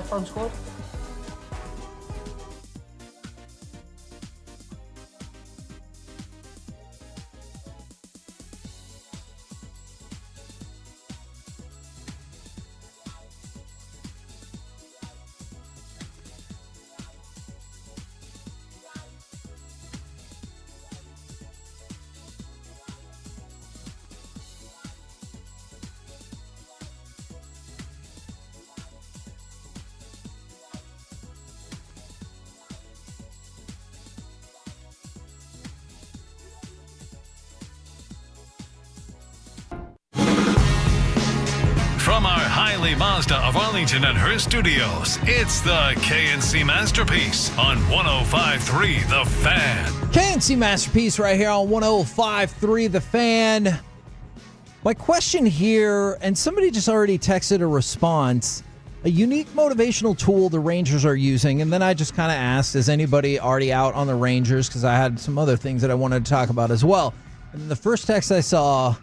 halftime score? From our Highly Mazda of Arlington and Hearst studios, it's the KNC Masterpiece on 105.3 The Fan. KNC Masterpiece right here on 105.3 The Fan. My question here, and somebody just already texted a response, a unique motivational tool the Rangers are using, and then I just kind of asked, is anybody already out on the Rangers? Because I had some other things that I wanted to talk about as well. And the first text I saw,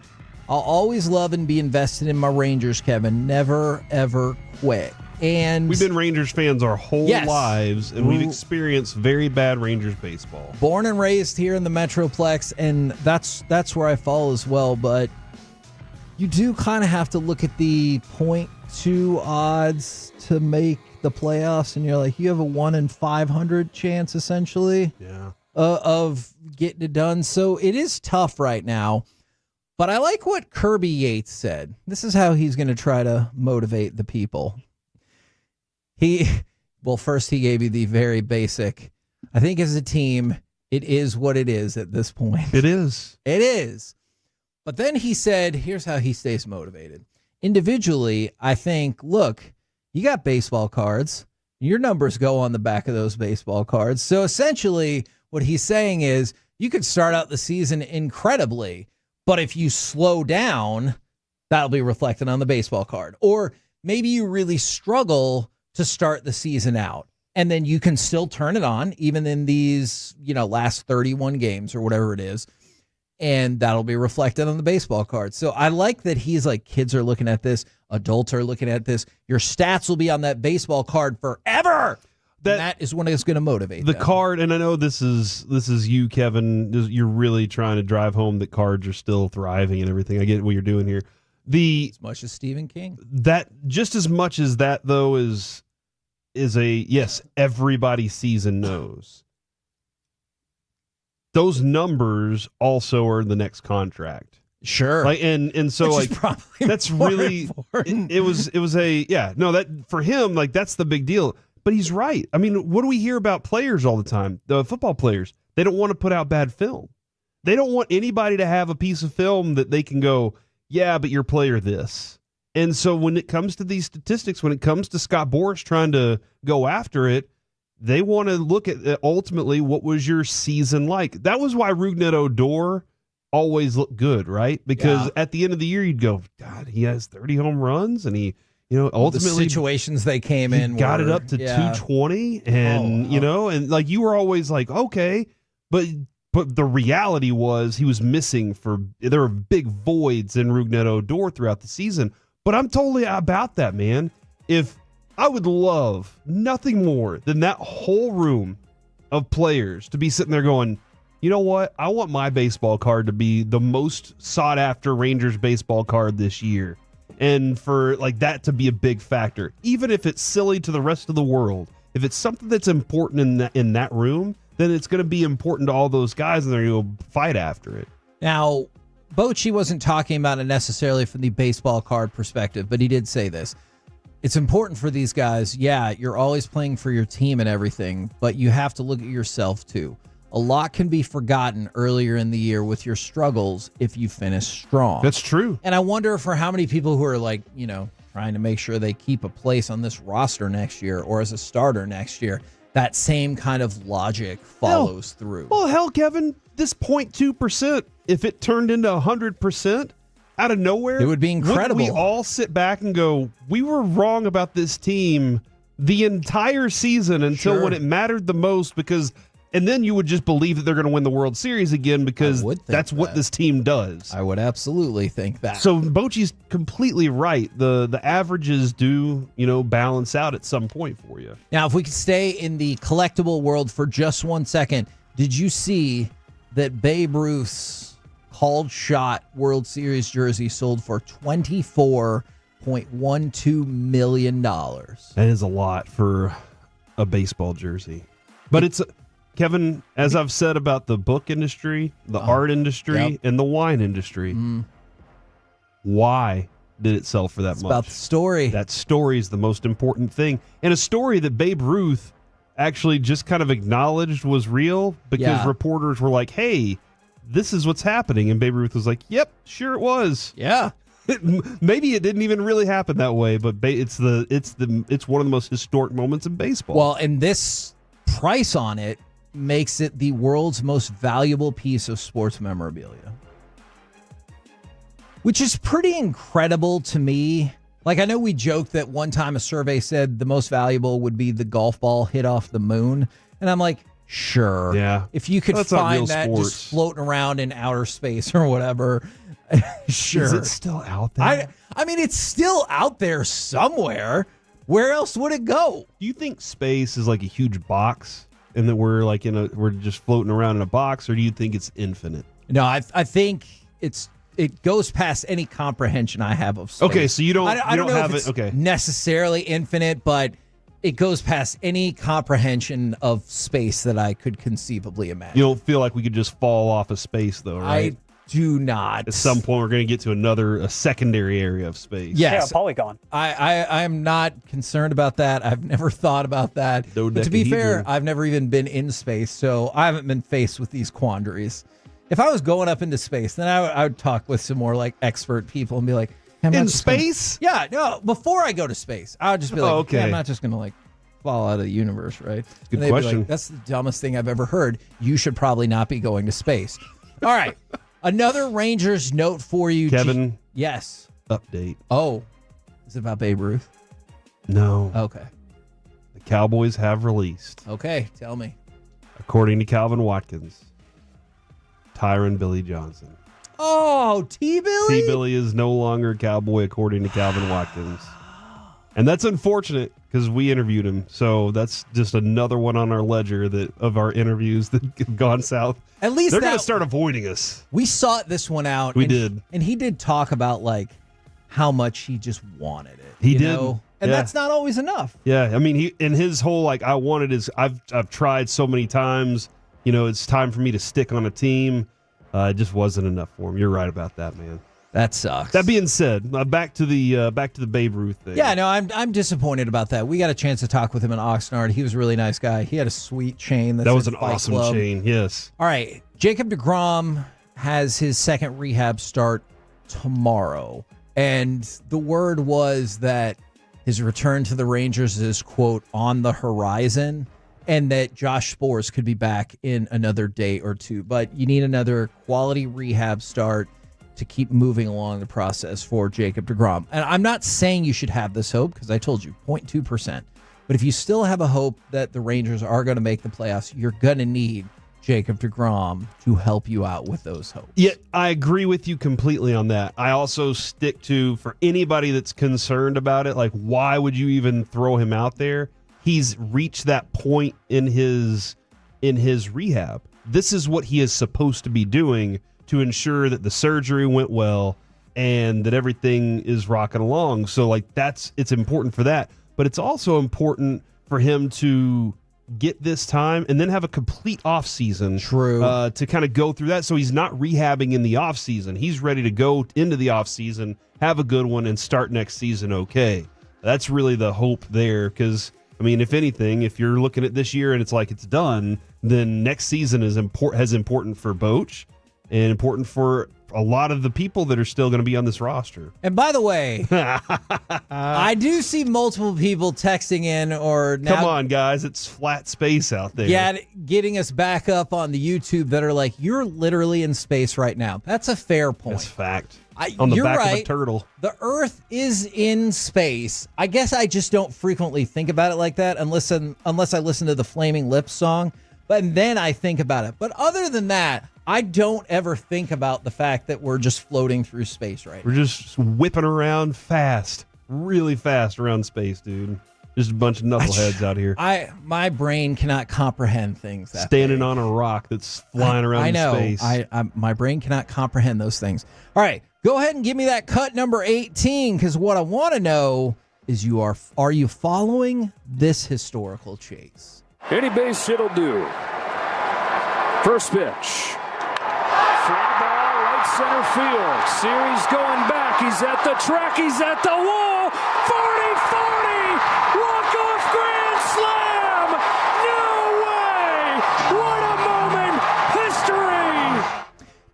I'll always love and be invested in my Rangers, Kevin. Never, ever quit. And we've been Rangers fans our whole lives, and we've experienced very bad Rangers baseball. Born and raised here in the Metroplex, and that's where I fall as well. But you do kind of have to look at the 0.2 odds to make the playoffs, and you're like, you have a 1 in 500 chance, essentially, of getting it done. So it is tough right now. But I like what Kirby Yates said. This is how he's going to try to motivate the people. First he gave you the very basic, I think as a team, it is what it is at this point. It is. It is. But then he said, here's how he stays motivated. Individually, I think, look, you got baseball cards. Your numbers go on the back of those baseball cards. So essentially what he's saying is you could start out the season incredibly, but if you slow down, that'll be reflected on the baseball card. Or maybe you really struggle to start the season out, and then you can still turn it on, even in these, last 31 games or whatever it is, and that'll be reflected on the baseball card. So I like that he's like, kids are looking at this, adults are looking at this. Your stats will be on that baseball card forever. That is when it's going to motivate the them. card. And I know this is you, Kevin. You're really trying to drive home that cards are still thriving and everything. I get what you're doing here. As much as Stephen King. That just as much as that though is a yes. Everybody sees and knows. Those numbers also are the next contract. Sure. And so which is probably that's really important. It was that for him, that's the big deal. But he's right. I mean, what do we hear about players all the time? The football players, they don't want to put out bad film. They don't want anybody to have a piece of film that they can go, yeah, but your player this. And so when it comes to these statistics, when it comes to Scott Boras trying to go after it, they want to look at ultimately what was your season like. That was why Rougned Odor always looked good, right? Because at the end of the year, you'd go, God, he has 30 home runs, and he ultimately the situations they came in got it up to 220, and and you were always like, okay, but the reality was he was missing there were big voids in Rougned Odor throughout the season. But I'm totally about that, man. If I would love nothing more than that whole room of players to be sitting there going, you know what? I want my baseball card to be the most sought after Rangers baseball card this year. And for that to be a big factor, even if it's silly to the rest of the world, if it's something that's important in that room, then it's going to be important to all those guys, and they're going to fight after it. Now, Bochy wasn't talking about it necessarily from the baseball card perspective, but he did say this. It's important for these guys. Yeah, you're always playing for your team and everything, but you have to look at yourself too. A lot can be forgotten earlier in the year with your struggles if you finish strong. That's true. And I wonder for how many people who are trying to make sure they keep a place on this roster next year or as a starter next year, that same kind of logic follows through. Well, hell, Kevin, this 0.2%, if it turned into 100% out of nowhere, it would be incredible. Wouldn't we all sit back and go, we were wrong about this team the entire season until when it mattered the most, because And then you would just believe that they're going to win the World Series again because that's what this team does. I would absolutely think that. So Bochy's completely right. The averages do, balance out at some point for you. Now, if we could stay in the collectible world for just 1 second, did you see that Babe Ruth's called shot World Series jersey sold for $24.12 million? That is a lot for a baseball jersey. But it's, Kevin, as I've said about the book industry, the art industry, and the wine industry, why did it sell for that much? About the story. That story is the most important thing. And a story that Babe Ruth actually just kind of acknowledged was real because reporters were like, hey, this is what's happening. And Babe Ruth was like, yep, sure it was. Yeah. Maybe it didn't even really happen that way, but it's one of the most historic moments in baseball. Well, and this price on it makes it the world's most valuable piece of sports memorabilia, which is pretty incredible to me. Like, I know we joked that one time a survey said the most valuable would be the golf ball hit off the moon. And I'm like, sure. Yeah. If you could find that just floating around in outer space or whatever, sure. Is it still out there? I mean, it's still out there somewhere. Where else would it go? Do you think space is like a huge box and that we're like we're just floating around in a box, or do you think it's infinite? No, I think it goes past any comprehension I have of space. Okay, so you don't know have if it's it. Okay, necessarily infinite, but it goes past any comprehension of space that I could conceivably imagine. You don't feel like we could just fall off of space, though, right? I do not. At some point, we're going to get to a secondary area of space. Yes. Yeah, polygon. I am not concerned about that. I've never thought about that. But to be fair, I've never even been in space, so I haven't been faced with these quandaries. If I was going up into space, then I would talk with some more like expert people and be like, in space? Before I go to space, I would just be like, okay. I'm not just going to like fall out of the universe, right? Good question. Like, that's the dumbest thing I've ever heard. You should probably not be going to space. All right. Another Rangers note for you, Kevin. Yes. Update. Oh, is it about Babe Ruth? No. Okay. The Cowboys have released, Okay, tell me. according to Calvin Watkins, Tyron Billy Johnson. Oh, T-Billy? T-Billy is no longer a Cowboy, according to Calvin Watkins. And that's unfortunate because we interviewed him. So that's just another one on our ledger of our interviews that have gone south. At least they're going to start avoiding us. We sought this one out. We did. And he did talk about like how much he just wanted it. He did. Know? And that's not always enough. Yeah. I mean, his whole like, I wanted is I've tried so many times, it's time for me to stick on a team. It just wasn't enough for him. You're right about that, man. That sucks. That being said, back to the Babe Ruth thing. Yeah, no, I'm disappointed about that. We got a chance to talk with him in Oxnard. He was a really nice guy. He had a sweet chain. That was an awesome chain. Yes. All right, Jacob deGrom has his second rehab start tomorrow, and the word was that his return to the Rangers is, quote, on the horizon, and that Josh Sborz could be back in another day or two. But you need another quality rehab start to keep moving along the process for Jacob deGrom. And I'm not saying you should have this hope, because I told you 0.2%. But if you still have a hope that the Rangers are going to make the playoffs, you're going to need Jacob deGrom to help you out with those hopes. Yeah, I agree with you completely on that. I also stick to, for anybody that's concerned about it, like, why would you even throw him out there? He's reached that point in his rehab. This is what he is supposed to be doing to ensure that the surgery went well and that everything is rocking along. So like it's important for that, but it's also important for him to get this time and then have a complete off season. True. To kind of go through that. So he's not rehabbing in the off season. He's ready to go into the off season, have a good one, and start next season okay. That's really the hope there, because I mean, if anything, if you're looking at this year and it's like it's done, then next season is important for Boch and important for a lot of the people that are still going to be on this roster. And by the way, I do see multiple people texting in or now, come on, guys, it's flat space out there. Yeah, getting us back up on the YouTube that are like, you're literally in space right now. That's a fair point. That's fact. On the back of a turtle. The Earth is in space. I guess I just don't frequently think about it like that unless I listen to the Flaming Lips song. But then I think about it. But other than that, I don't ever think about the fact that we're just floating through space right now. We're just whipping around fast, really fast around space, dude. Just a bunch of knuckleheads out here. My brain cannot comprehend things that standing big. on a rock that's flying around in space. My brain cannot comprehend those things. All right, go ahead and give me that cut number 18, because what I want to know is are you following this historical chase? Any base hit will do. First pitch. Fly ball, right center field. Series going back. He's at the track. He's at the wall. 40-40. Walk-off grand slam. No way. What a moment. History.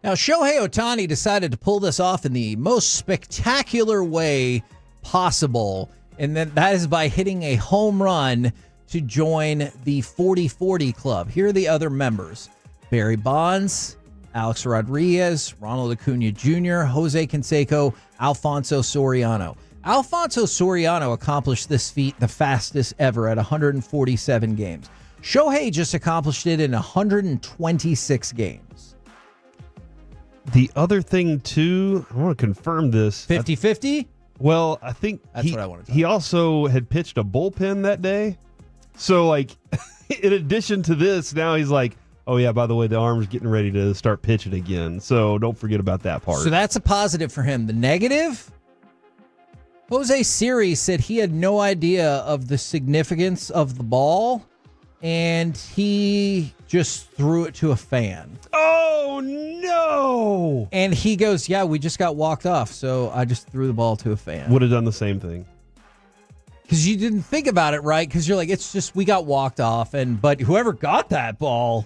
Now, Shohei Ohtani decided to pull this off in the most spectacular way possible, and that is by hitting a home run to join the 40-40 club. Here are the other members: Barry Bonds, Alex Rodriguez, Ronald Acuna Jr., Jose Canseco, Alfonso Soriano. Alfonso Soriano accomplished this feat the fastest ever at 147 games. Shohei just accomplished it in 126 games. The other thing, too, I want to confirm this. 50-50? Well, I think That's what I want to he also had pitched a bullpen that day. So, like, in addition to this, now he's like, oh, yeah, by the way, the arm's getting ready to start pitching again. So don't forget about that part. So that's a positive for him. The negative? Jose Siri said he had no idea of the significance of the ball, and he just threw it to a fan. Oh, no! And he goes, yeah, we just got walked off, so I just threw the ball to a fan. Would have done the same thing. Because you didn't think about it, right? Because you're like, it's just, we got walked off, but whoever got that ball,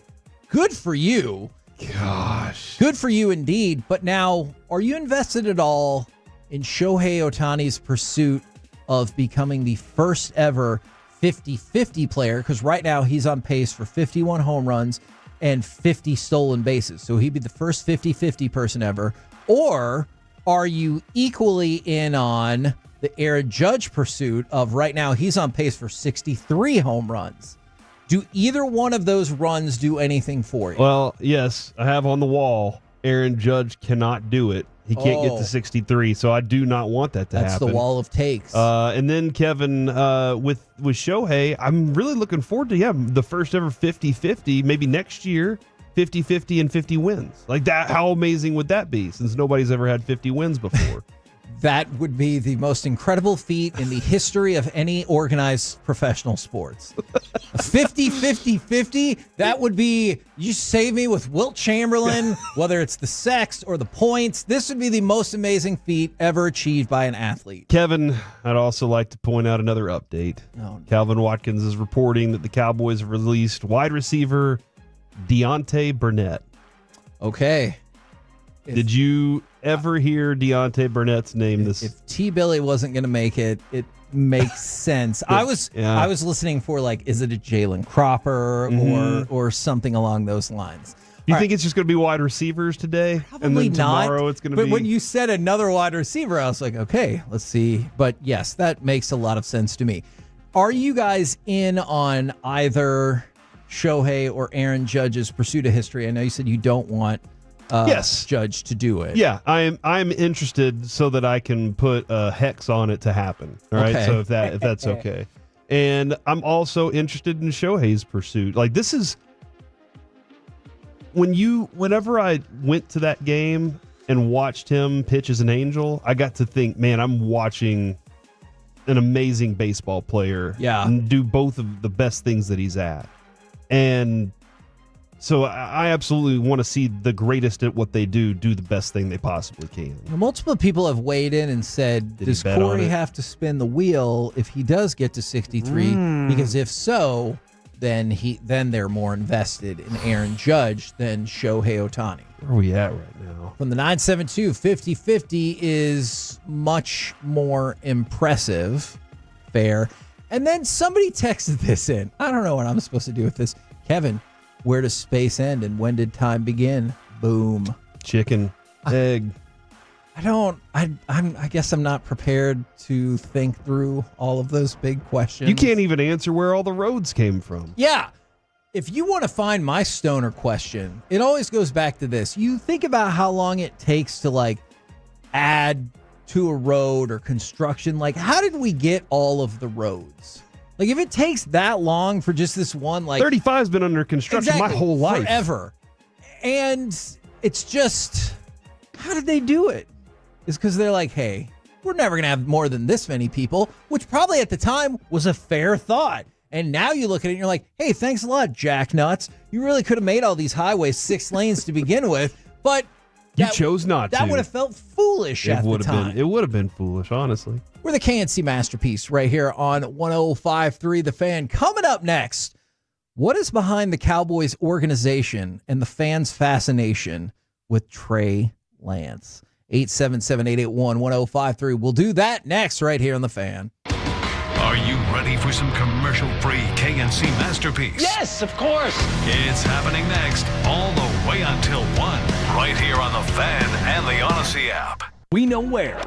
good for you. Gosh. Good for you indeed. But now, are you invested at all in Shohei Ohtani's pursuit of becoming the first ever 50-50 player? Because right now he's on pace for 51 home runs and 50 stolen bases. So he'd be the first 50-50 person ever. Or are you equally in on the Aaron Judge pursuit of right now he's on pace for 63 home runs? Do either one of those runs do anything for you? Well, yes, I have on the wall, Aaron Judge cannot do it. He can't get to 63, so I do not want that to happen. That's the wall of takes. And then, Kevin, with Shohei, I'm really looking forward to, the first ever 50-50, maybe next year, 50-50 and 50 wins. Like that, how amazing would that be, since nobody's ever had 50 wins before? That would be the most incredible feat in the history of any organized professional sports. 50-50-50, that would be, you save me with Wilt Chamberlain, whether it's the sex or the points. This would be the most amazing feat ever achieved by an athlete. Kevin, I'd also like to point out another update. Oh, no. Calvin Watkins is reporting that the Cowboys have released wide receiver Deontay Burnett. Okay. Did you ever hear Deontay Burnett's name? If T. Billy wasn't going to make it, it makes sense. I was listening for, like, is it a Jalen Cropper or something along those lines? You think it's just going to be wide receivers today? Probably and then not. Tomorrow it's going to be. But when you said another wide receiver, I was like, okay, let's see. But yes, that makes a lot of sense to me. Are you guys in on either Shohei or Aaron Judge's pursuit of history? I know you said you don't want Judge to do it. Yeah, I'm interested so that I can put a hex on it to happen. All right, Okay. so if that's okay. And I'm also interested in Shohei's pursuit. Like, this is whenever I went to that game and watched him pitch as an Angel, I got to think, man, I'm watching an amazing baseball player and do both of the best things that he's at. And so I absolutely want to see the greatest at what they do the best thing they possibly can. Multiple people have weighed in and said, does Corey have to spin the wheel if he does get to 63? Because if so, then they're more invested in Aaron Judge than Shohei Ohtani. Where are we at right now? From the 972, 50-50 is much more impressive. Fair. And then somebody texted this in. I don't know what I'm supposed to do with this. Kevin, where does space end and when did time begin? Boom. Chicken, egg. I guess I'm not prepared to think through all of those big questions. You can't even answer where all the roads came from. Yeah. if you want to find my stoner question, it always goes back to this. You think about how long it takes to like add to a road or construction. Like, how did we get all of the roads? Like, if it takes that long for just this one, like 35's been under construction my whole life. Forever. And it's just, how did they do it? It's because they're like, hey, we're never going to have more than this many people, which probably at the time was a fair thought. And now you look at it and you're like, hey, thanks a lot, jacknuts. You really could have made all these highways 6 lanes to begin with, but you chose not to. That would have felt foolish at the time. It would have been foolish, honestly. We're the KNC Masterpiece right here on 105.3 The Fan. Coming up next, what is behind the Cowboys organization and the fans' fascination with Trey Lance? 877-881-1053. We'll do that next right here on The Fan. Are you ready for some commercial-free KNC Masterpiece? Yes, of course. It's happening next, all the way until 1, right here on The Fan and the Odyssey app. We know where.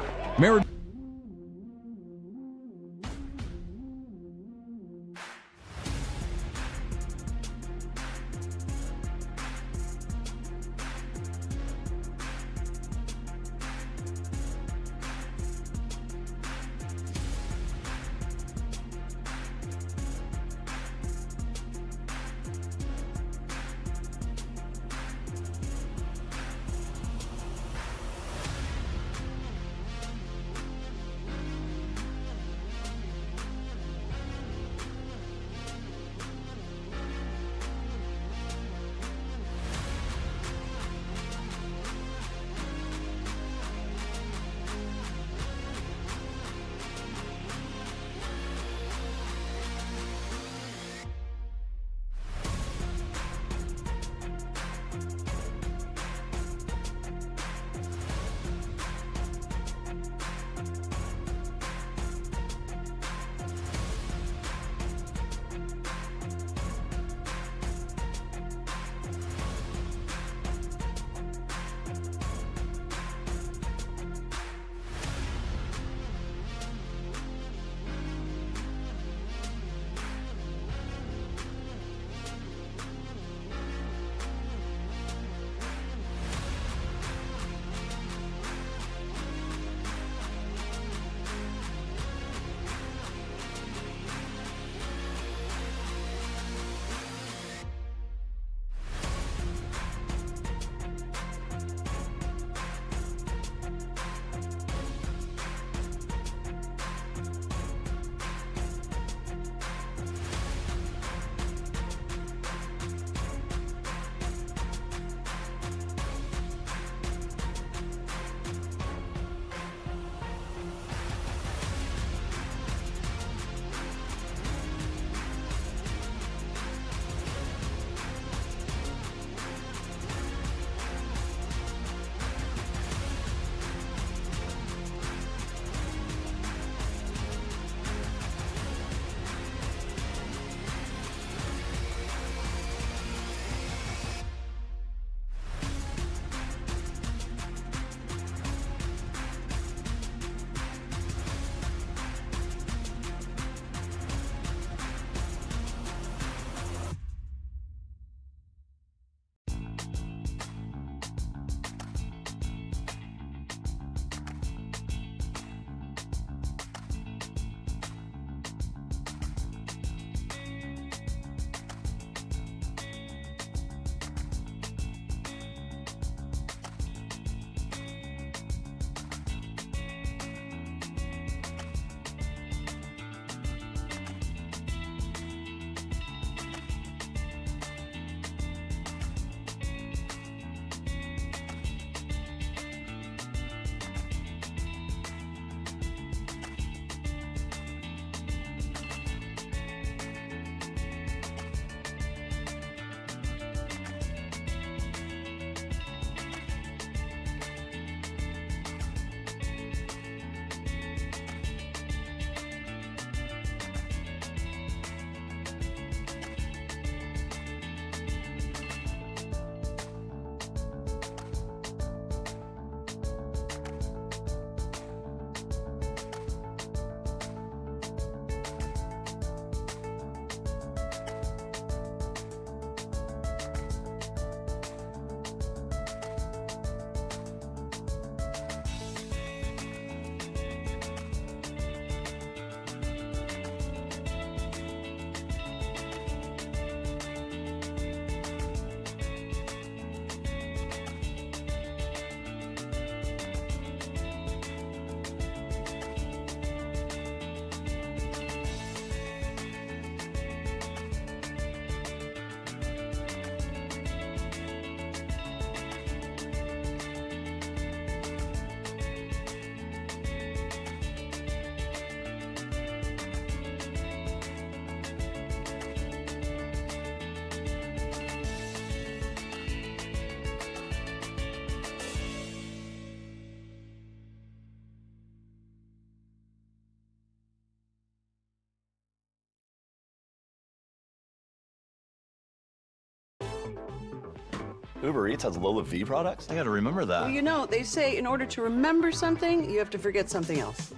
Uber Eats has Lola V products? I gotta remember that. Well, you know, they say in order to remember something, you have to forget something else.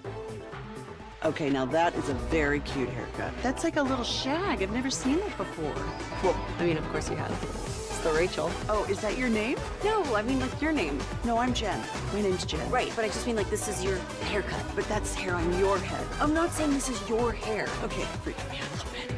Okay, now that is a very cute haircut. That's like a little shag. I've never seen it before. Well, I mean, of course you have. It's the Rachel. Oh, is that your name? No, I mean like your name. No, I'm Jen. My name's Jen. Right, but I just mean like this is your haircut. But that's hair on your head. I'm not saying this is your hair. Okay, freak me out a little bit.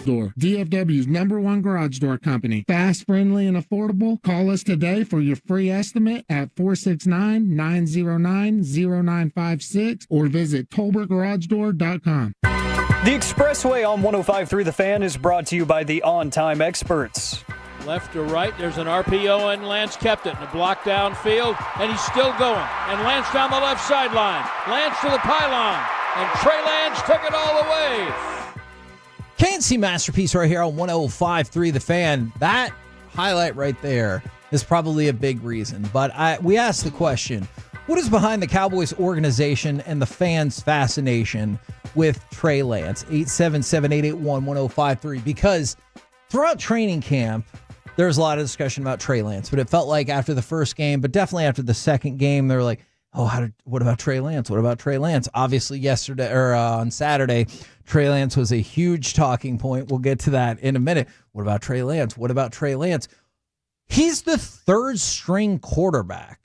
Door. DFW's #1 garage door company. Fast, friendly, and affordable. Call us today for your free estimate at 469-909-0956 or visit TolbertGarageDoor.com. The Expressway on 105.3 The Fan is brought to you by the On Time Experts. Left to right, there's an RPO, and Lance kept it in a block downfield, and he's still going. And Lance down the left sideline. Lance to the pylon, and Trey Lance took it all the way. K&C Masterpiece right here on 105.3 The Fan. That highlight right there is probably a big reason. But we asked the question, what is behind the Cowboys organization and the fans' fascination with Trey Lance? 877-881-1053. Because throughout training camp, there was a lot of discussion about Trey Lance. But it felt like after the first game, but definitely after the second game, they were like, what about Trey Lance? What about Trey Lance? Obviously, yesterday or on Saturday, Trey Lance was a huge talking point. We'll get to that in a minute. What about Trey Lance? What about Trey Lance? He's the third string quarterback.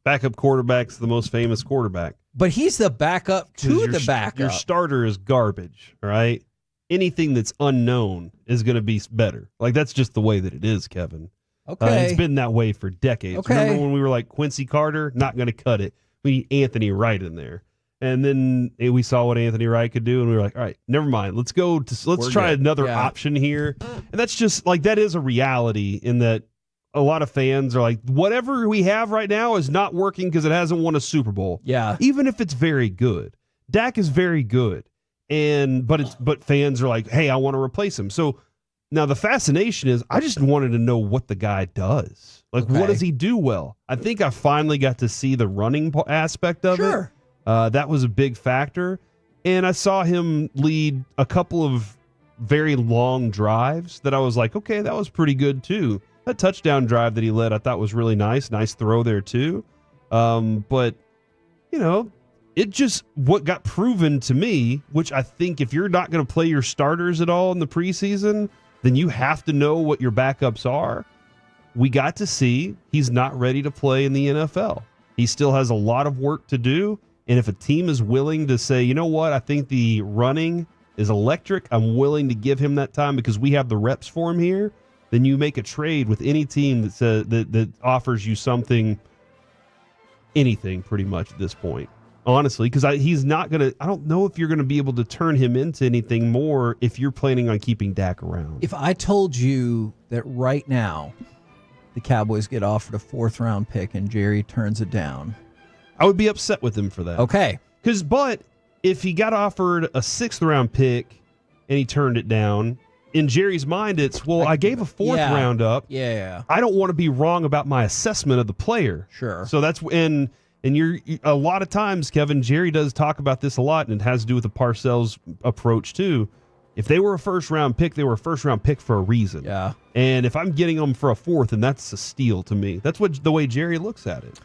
Backup quarterback's the most famous quarterback. But he's the backup to the backup. Your starter is garbage, right? Anything that's unknown is going to be better. Like, that's just the way that it is, Kevin. Okay. It's been that way for decades. Okay. Remember when we were like, Quincy Carter, not going to cut it. We need Anthony Wright in there. And then we saw what Anthony Wright could do, and we were like, all right, never mind. Let's try another option here. And that's just like, that is a reality in that a lot of fans are like, whatever we have right now is not working because it hasn't won a Super Bowl. Yeah. Even if it's very good. Dak is very good. But fans are like, hey, I want to replace him. So now the fascination is, I just wanted to know what the guy does. Like, what does he do well? I think I finally got to see the running aspect of it. That was a big factor. And I saw him lead a couple of very long drives that I was like, okay, that was pretty good too. That touchdown drive that he led, I thought was really nice. Nice throw there too. But, you know, it just, what got proven to me, which I think if you're not going to play your starters at all in the preseason, then you have to know what your backups are. We got to see he's not ready to play in the NFL. He still has a lot of work to do. And if a team is willing to say, you know what, I think the running is electric, I'm willing to give him that time because we have the reps for him here, then you make a trade with any team that offers you something, anything pretty much at this point. Honestly, because he's not going to – I don't know if you're going to be able to turn him into anything more if you're planning on keeping Dak around. If I told you that right now the Cowboys get offered a 4th-round pick and Jerry turns it down. I would be upset with him for that. Okay. But if he got offered a 6th-round pick and he turned it down, in Jerry's mind it's, well, I gave a 4th round up. Yeah. I don't want to be wrong about my assessment of the player. Sure. So that's – and you're a lot of times, Kevin, Jerry does talk about this a lot, and it has to do with the Parcells approach too. If they were a 1st-round pick, they were a 1st-round pick for a reason. Yeah. And if I'm getting them for a 4th, and that's a steal to me. That's the way Jerry looks at it.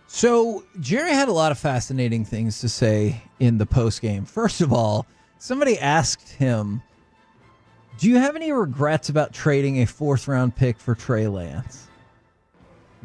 So Jerry had a lot of fascinating things to say in the postgame. First of all, somebody asked him, do you have any regrets about trading a 4th-round pick for Trey Lance?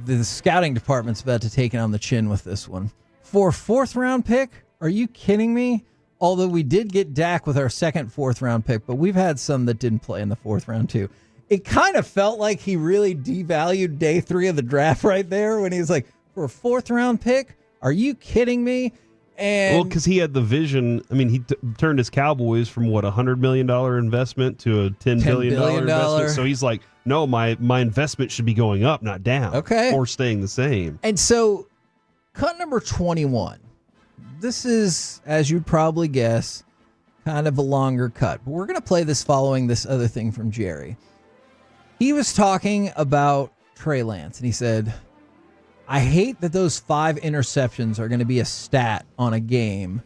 The scouting department's about to take it on the chin with this one. For a 4th-round pick? Are you kidding me? Although we did get Dak with our 2nd 4th-round pick, but we've had some that didn't play in the 4th round too. It kind of felt like he really devalued day 3 of the draft right there when he was like, for a 4th-round pick? Are you kidding me? And because he had the vision. I mean, he turned his Cowboys from $100 million investment to a $10 billion investment. So he's like, no, my investment should be going up, not down. Okay. Or staying the same. And so, cut number 21. This is, as you'd probably guess, kind of a longer cut. But we're going to play this following this other thing from Jerry. He was talking about Trey Lance, and he said, I hate that those 5 interceptions are going to be a stat on a game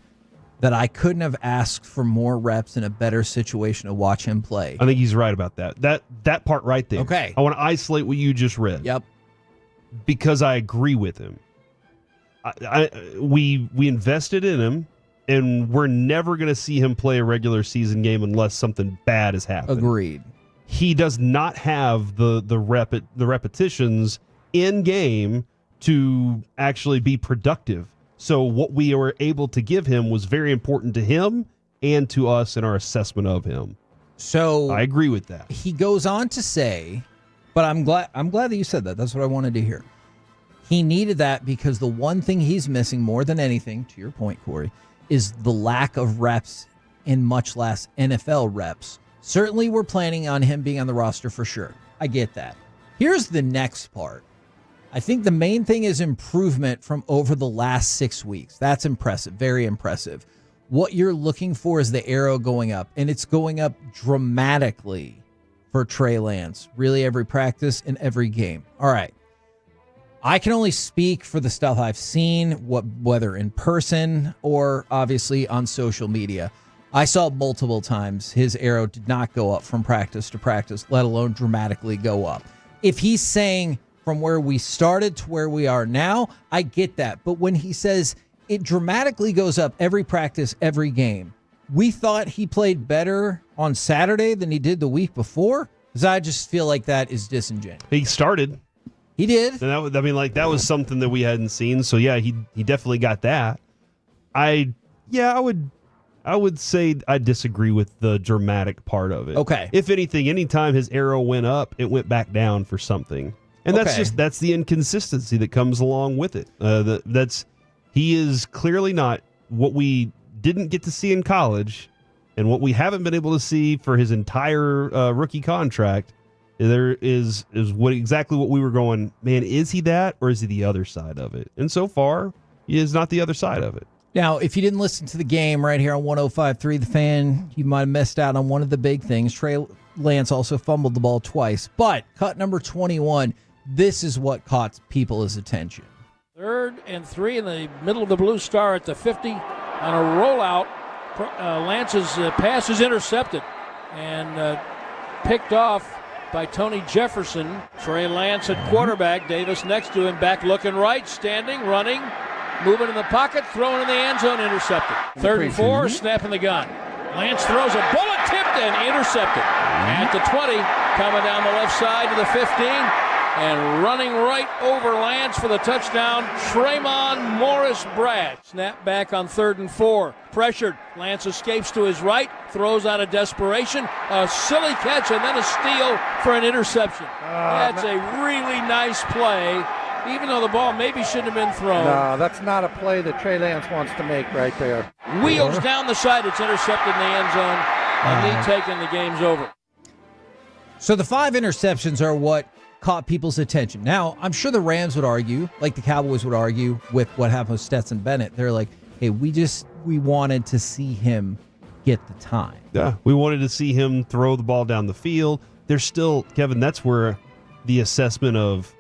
that I couldn't have asked for more reps in a better situation to watch him play. I think he's right about that. That part right there. Okay. I want to isolate what you just read. Yep. Because I agree with him. We invested in him, and we're never going to see him play a regular season game unless something bad has happened. Agreed. He does not have the repetitions in game to actually be productive. So what we were able to give him was very important to him and to us in our assessment of him. So I agree with that. He goes on to say, but I'm glad that you said that. That's what I wanted to hear. He needed that because the one thing he's missing more than anything, to your point, Corey, is the lack of reps and much less NFL reps. Certainly we're planning on him being on the roster for sure. I get that. Here's the next part. I think the main thing is improvement from over the last 6 weeks. That's impressive, very impressive. What you're looking for is the arrow going up, and it's going up dramatically for Trey Lance. Really every practice and every game. All right. I can only speak for the stuff I've seen, whether in person or obviously on social media. I saw multiple times his arrow did not go up from practice to practice, let alone dramatically go up. If he's saying from where we started to where we are now, I get that. But when he says it dramatically goes up every practice, every game, we thought he played better on Saturday than he did the week before? Because I just feel like that is disingenuous. He started. He did. And that was something that we hadn't seen. So, yeah, he definitely got that. I would say I disagree with the dramatic part of it. Okay. If anything, anytime his arrow went up, it went back down for something. And that's the inconsistency that comes along with it. He is clearly not what we didn't get to see in college, and what we haven't been able to see for his entire rookie contract. There is exactly what we were going, man, is he that, or is he the other side of it? And so far, he is not the other side of it. Now, if you didn't listen to the game right here on 105.3 The Fan, you might have missed out on one of the big things. Trey Lance also fumbled the ball twice. But cut number 21, this is what caught people's attention. 3rd and 3 in the middle of the blue star at the 50 on a rollout. Lance's pass is intercepted and picked off by Tony Jefferson. Trey Lance at quarterback. Davis next to him, back looking right, standing, running, moving in the pocket, throwing in the end zone, intercepted. 3rd and 4, snapping the gun. Lance throws a bullet tipped and intercepted. At the 20, coming down the left side to the 15. And running right over Lance for the touchdown, Tremont Morris-Brad. Snap back on 3rd and 4. Pressured. Lance escapes to his right, throws out of desperation. A silly catch and then a steal for an interception. That's a really nice play, even though the ball maybe shouldn't have been thrown. No, that's not a play that Trey Lance wants to make right there. Wheels down the side. It's intercepted in the end zone. A knee taken, the game's over. So the 5 interceptions are what caught people's attention. Now, I'm sure the Rams would argue, like the Cowboys would argue with what happened with Stetson Bennett. They're like, hey, we wanted to see him get the time. Yeah, we wanted to see him throw the ball down the field. There's still, Kevin, that's where the assessment of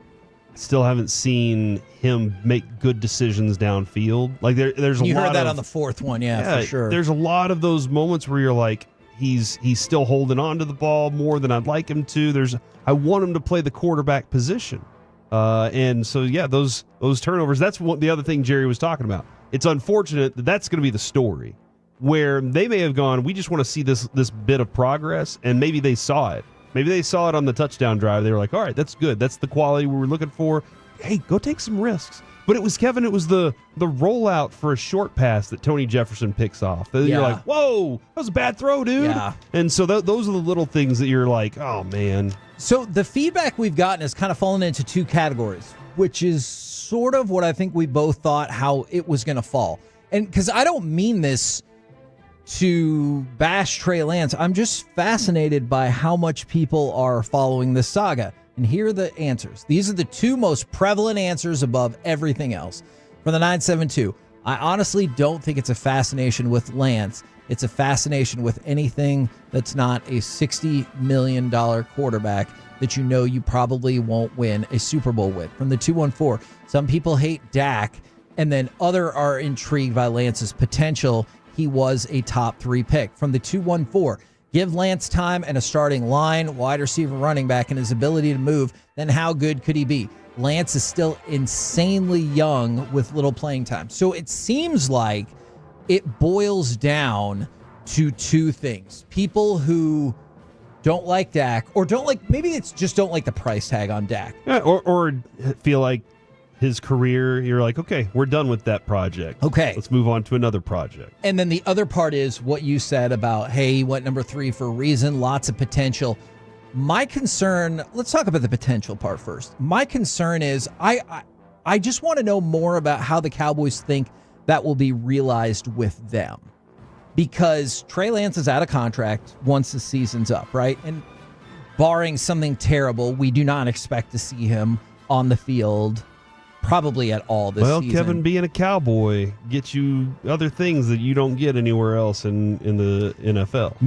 still haven't seen him make good decisions downfield. Like there's a lot. You heard that on the 4th one, yeah, for sure. There's a lot of those moments where you're like, he's still holding on to the ball more than I'd like him to. I want him to play the quarterback position. And so, yeah, those turnovers, that's the other thing Jerry was talking about. It's unfortunate that that's going to be the story where they may have gone, we just want to see this bit of progress, and maybe they saw it. Maybe they saw it on the touchdown drive. They were like, all right, that's good. That's the quality we were looking for. Hey, go take some risks. But it was, Kevin, it was the rollout for a short pass that Tony Jefferson picks off. You're like, whoa, that was a bad throw, dude. Yeah. And so those are the little things that you're like, oh, man. So the feedback we've gotten has kind of fallen into 2 categories, which is sort of what I think we both thought how it was going to fall. And because I don't mean this to bash Trey Lance, I'm just fascinated by how much people are following this saga. And here are the answers. These are the 2 most prevalent answers above everything else. From the 972, I honestly don't think it's a fascination with Lance. It's a fascination with anything that's not a $60 million quarterback that you probably won't win a Super Bowl with. From the 214, some people hate Dak, and then other are intrigued by Lance's potential. He was a top 3 pick. From the 214, give Lance time and a starting line, wide receiver, running back, and his ability to move, then how good could he be? Lance is still insanely young with little playing time. So it seems like it boils down to 2 things. People who don't like Dak, or maybe it's just don't like the price tag on Dak. Yeah, or feel like his career, you're like, okay, we're done with that project. Okay. Let's move on to another project. And then the other part is what you said about, hey, he went number 3 for a reason, lots of potential. My concern, let's talk about the potential part first. My concern is I just want to know more about how the Cowboys think that will be realized with them. Because Trey Lance is out of contract once the season's up, right? And barring something terrible, we do not expect to see him on the field probably at all this season. Well, Kevin, being a Cowboy gets you other things that you don't get anywhere else in the NFL.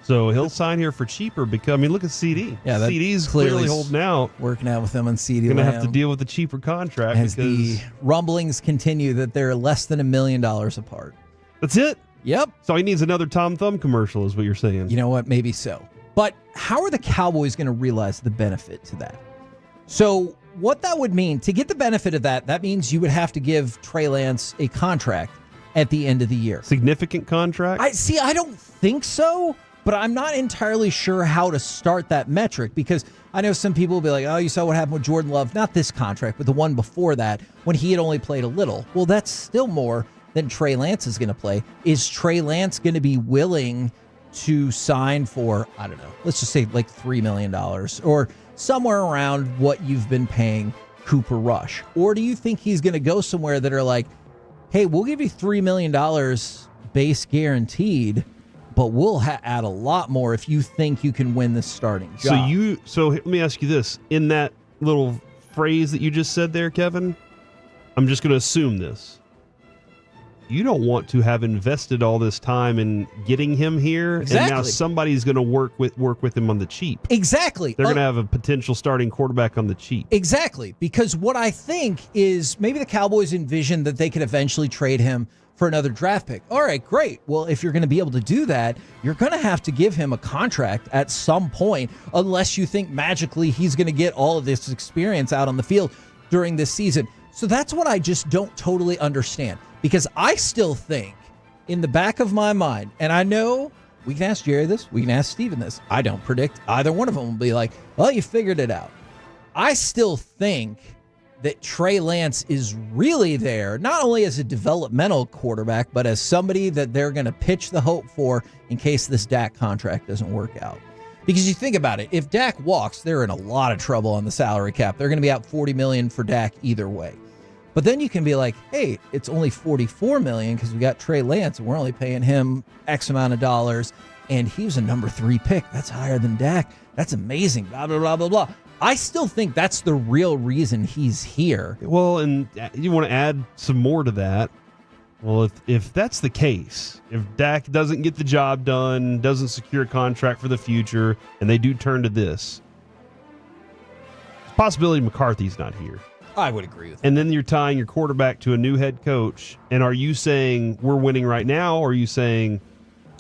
So he'll sign here for cheaper because, look at CeeDee. Yeah, CeeDee's clearly holding out. Working out with them on CeeDee Lamb. Going to have to deal with the cheaper contract. As the rumblings continue that they're less than $1 million apart. That's it? Yep. So he needs another Tom Thumb commercial is what you're saying. You know what? Maybe so. But how are the Cowboys going to realize the benefit to that? So what that would mean, to get the benefit of that means you would have to give Trey Lance a contract at the end of the year. Significant contract? I don't think so, but I'm not entirely sure how to start that metric, because I know some people will be like, oh, you saw what happened with Jordan Love. Not this contract, but the one before that when he had only played a little. Well, that's still more than Trey Lance is going to play. Is Trey Lance going to be willing to sign for, I don't know, let's just say like $3 million or somewhere around what you've been paying Cooper Rush? Or do you think he's going to go somewhere that are like, hey, we'll give you $3 million base guaranteed, but we'll add a lot more if you think you can win this starting job? So let me ask you this. In that little phrase that you just said there, Kevin, I'm just going to assume this. You don't want to have invested all this time in getting him here, Exactly. And now somebody's going to work with him on the cheap. Exactly. They're going to have a potential starting quarterback on the cheap. Exactly. Because what I think is maybe the Cowboys envision that they could eventually trade him for another draft pick. All right, great. Well, if you're going to be able to do that, you're going to have to give him a contract at some point, unless you think magically he's going to get all of this experience out on the field during this season. So that's what I just don't totally understand. Because I still think in the back of my mind, and I know We can ask Jerry this. We can ask Steven this. I don't predict either one of them will be like, well, you figured it out. I still think that Trey Lance is really there, not only as a developmental quarterback, but as somebody that they're going to pitch the hope for in case this Dak contract doesn't work out. Because you think about it, if Dak walks, they're in a lot of trouble on the salary cap. They're going to be out $40 million for Dak either way. But then you can be like, hey, it's only $44 million because we got Trey Lance and we're only paying him X amount of dollars, and he was a number 3 pick. That's higher than Dak. That's amazing. Blah, blah, blah, blah, blah. I still think that's the real reason he's here. Well, and you want to add some more to that. Well, if that's the case, if Dak doesn't get the job done, doesn't secure a contract for the future, and they do turn to this, it's a possibility McCarthy's not here. I would agree with that. And then you're tying your quarterback to a new head coach. And are you saying we're winning right now, or are you saying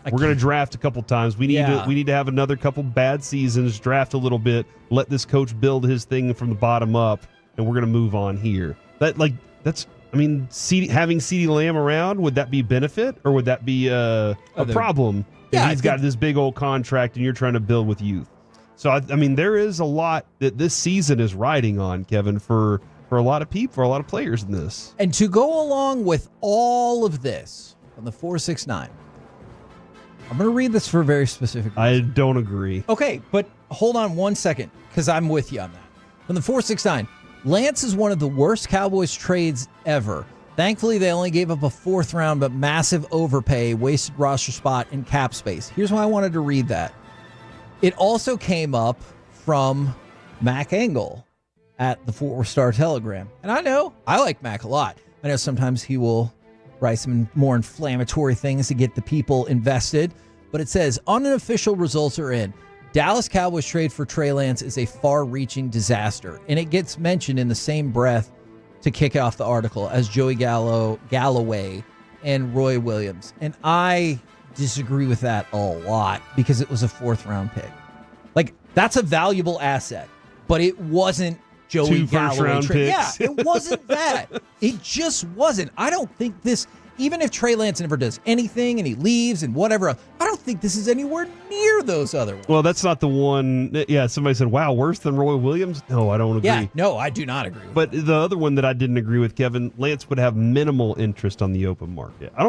we're going to draft a couple times? We need to have another couple bad seasons, draft a little bit, let this coach build his thing from the bottom up, and we're going to move on here. Having CeeDee Lamb around, would that be a benefit, or would that be a problem? Yeah, he's got this big old contract, and you're trying to build with youth. So I mean, there is a lot that this season is riding on, Kevin, for a lot of people, for a lot of players in this. And to go along with all of this on the 469, I'm going to read this for a very specific reason. I don't agree. Okay, but hold on one second, because I'm with you on that. From the 469, Lance is one of the worst Cowboys trades ever. Thankfully, they only gave up a 4th round, but massive overpay, wasted roster spot, and cap space. Here's why I wanted to read that. It also came up from Mac Engel at the Fort Worth Star-Telegram. And I like Mac a lot. I know sometimes he will write some more inflammatory things to get the people invested. But it says, unofficial results are in. Dallas Cowboys trade for Trey Lance is a far-reaching disaster. And it gets mentioned in the same breath to kick off the article as Joey Galloway and Roy Williams. And I disagree with that a lot because it was a 4th round pick. Like, that's a valuable asset, but it wasn't Joey Galloway trade. Yeah, it wasn't that. It just wasn't. I don't think this, even if Trey Lance never does anything and he leaves and whatever, I don't think this is anywhere near those other ones. Well, that's not the one. Yeah, somebody said, wow, worse than Roy Williams? No, I don't agree. Yeah, no, I do not agree with But the other one that I didn't agree with, Kevin, Lance would have minimal interest on the open market. I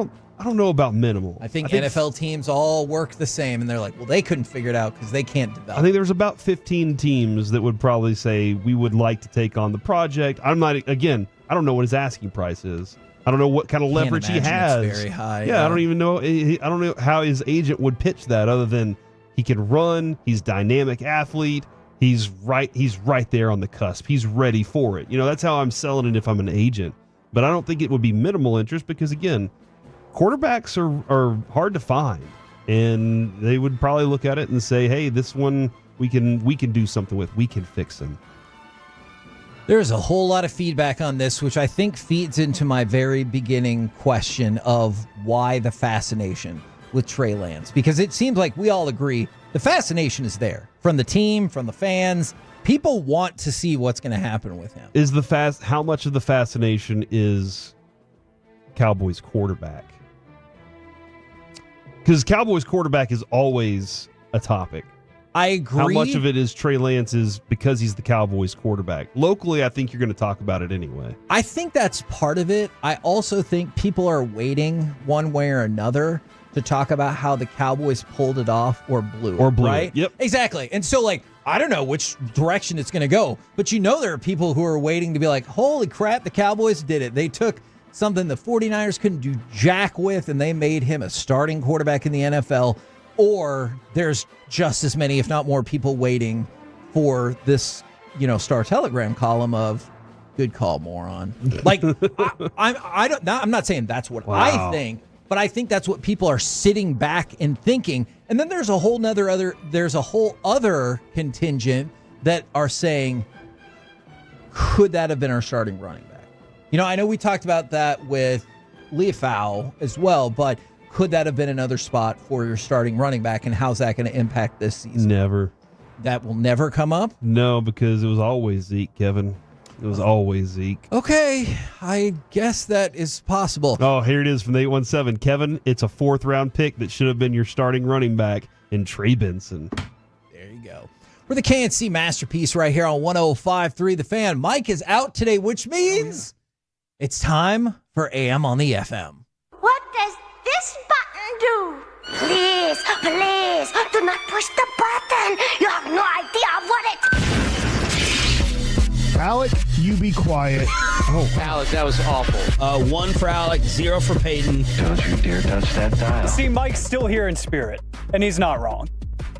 don't know about minimal. I think NFL teams all work the same, and they're like, well, they couldn't figure it out because they can't develop. I think there's about 15 teams that would probably say we would like to take on the project. I don't know what his asking price is. I don't know what kind of leverage he has. It's very high. Yeah, I don't even know. I don't know how his agent would pitch that, other than he can run. He's a dynamic athlete. He's right there on the cusp. He's ready for it. That's how I'm selling it if I'm an agent. But I don't think it would be minimal interest because, again, quarterbacks are hard to find, and they would probably look at it and say, hey, this one we can do something with. We can fix him. There's a whole lot of feedback on this, which I think feeds into my very beginning question of why the fascination with Trey Lance. Because it seems like we all agree the fascination is there from the team, from the fans. People want to see what's going to happen with him. How much of the fascination is Cowboys quarterback? Because Cowboys quarterback is always a topic. I agree. How much of it is Trey Lance is because he's the Cowboys quarterback? Locally, I think you're going to talk about it anyway. I think that's part of it. I also think people are waiting one way or another to talk about how the Cowboys pulled it off or blew it. Right? Yep. Exactly. And so, I don't know which direction it's going to go, but there are people who are waiting to be like, holy crap, the Cowboys did it. They took something the 49ers couldn't do jack with, and they made him a starting quarterback in the NFL. Or there's just as many, if not more, people waiting for this, Star-Telegram column of good call, moron. I'm not saying that's what I think, but I think that's what people are sitting back and thinking. And then there's a whole other contingent that are saying, could that have been our starting running back? I know we talked about that with Leafau as well, but could that have been another spot for your starting running back, and how's that going to impact this season? Never. That will never come up? No, because it was always Zeke, Kevin. It was always Zeke. Okay, I guess that is possible. Oh, here it is from the 817. Kevin, it's a 4th-round pick that should have been your starting running back in Trey Benson. There you go. We're the KNC Masterpiece right here on 105.3 The Fan. Mike is out today, which means it's time for AM on the FM. What does this button do? Please, please, do not push the button. You have no idea what it... Alec, you be quiet. Oh, Alec, that was awful. 1 for Alec, 0 for Peyton. Don't you dare touch that dial. See, Mike's still here in spirit, and he's not wrong.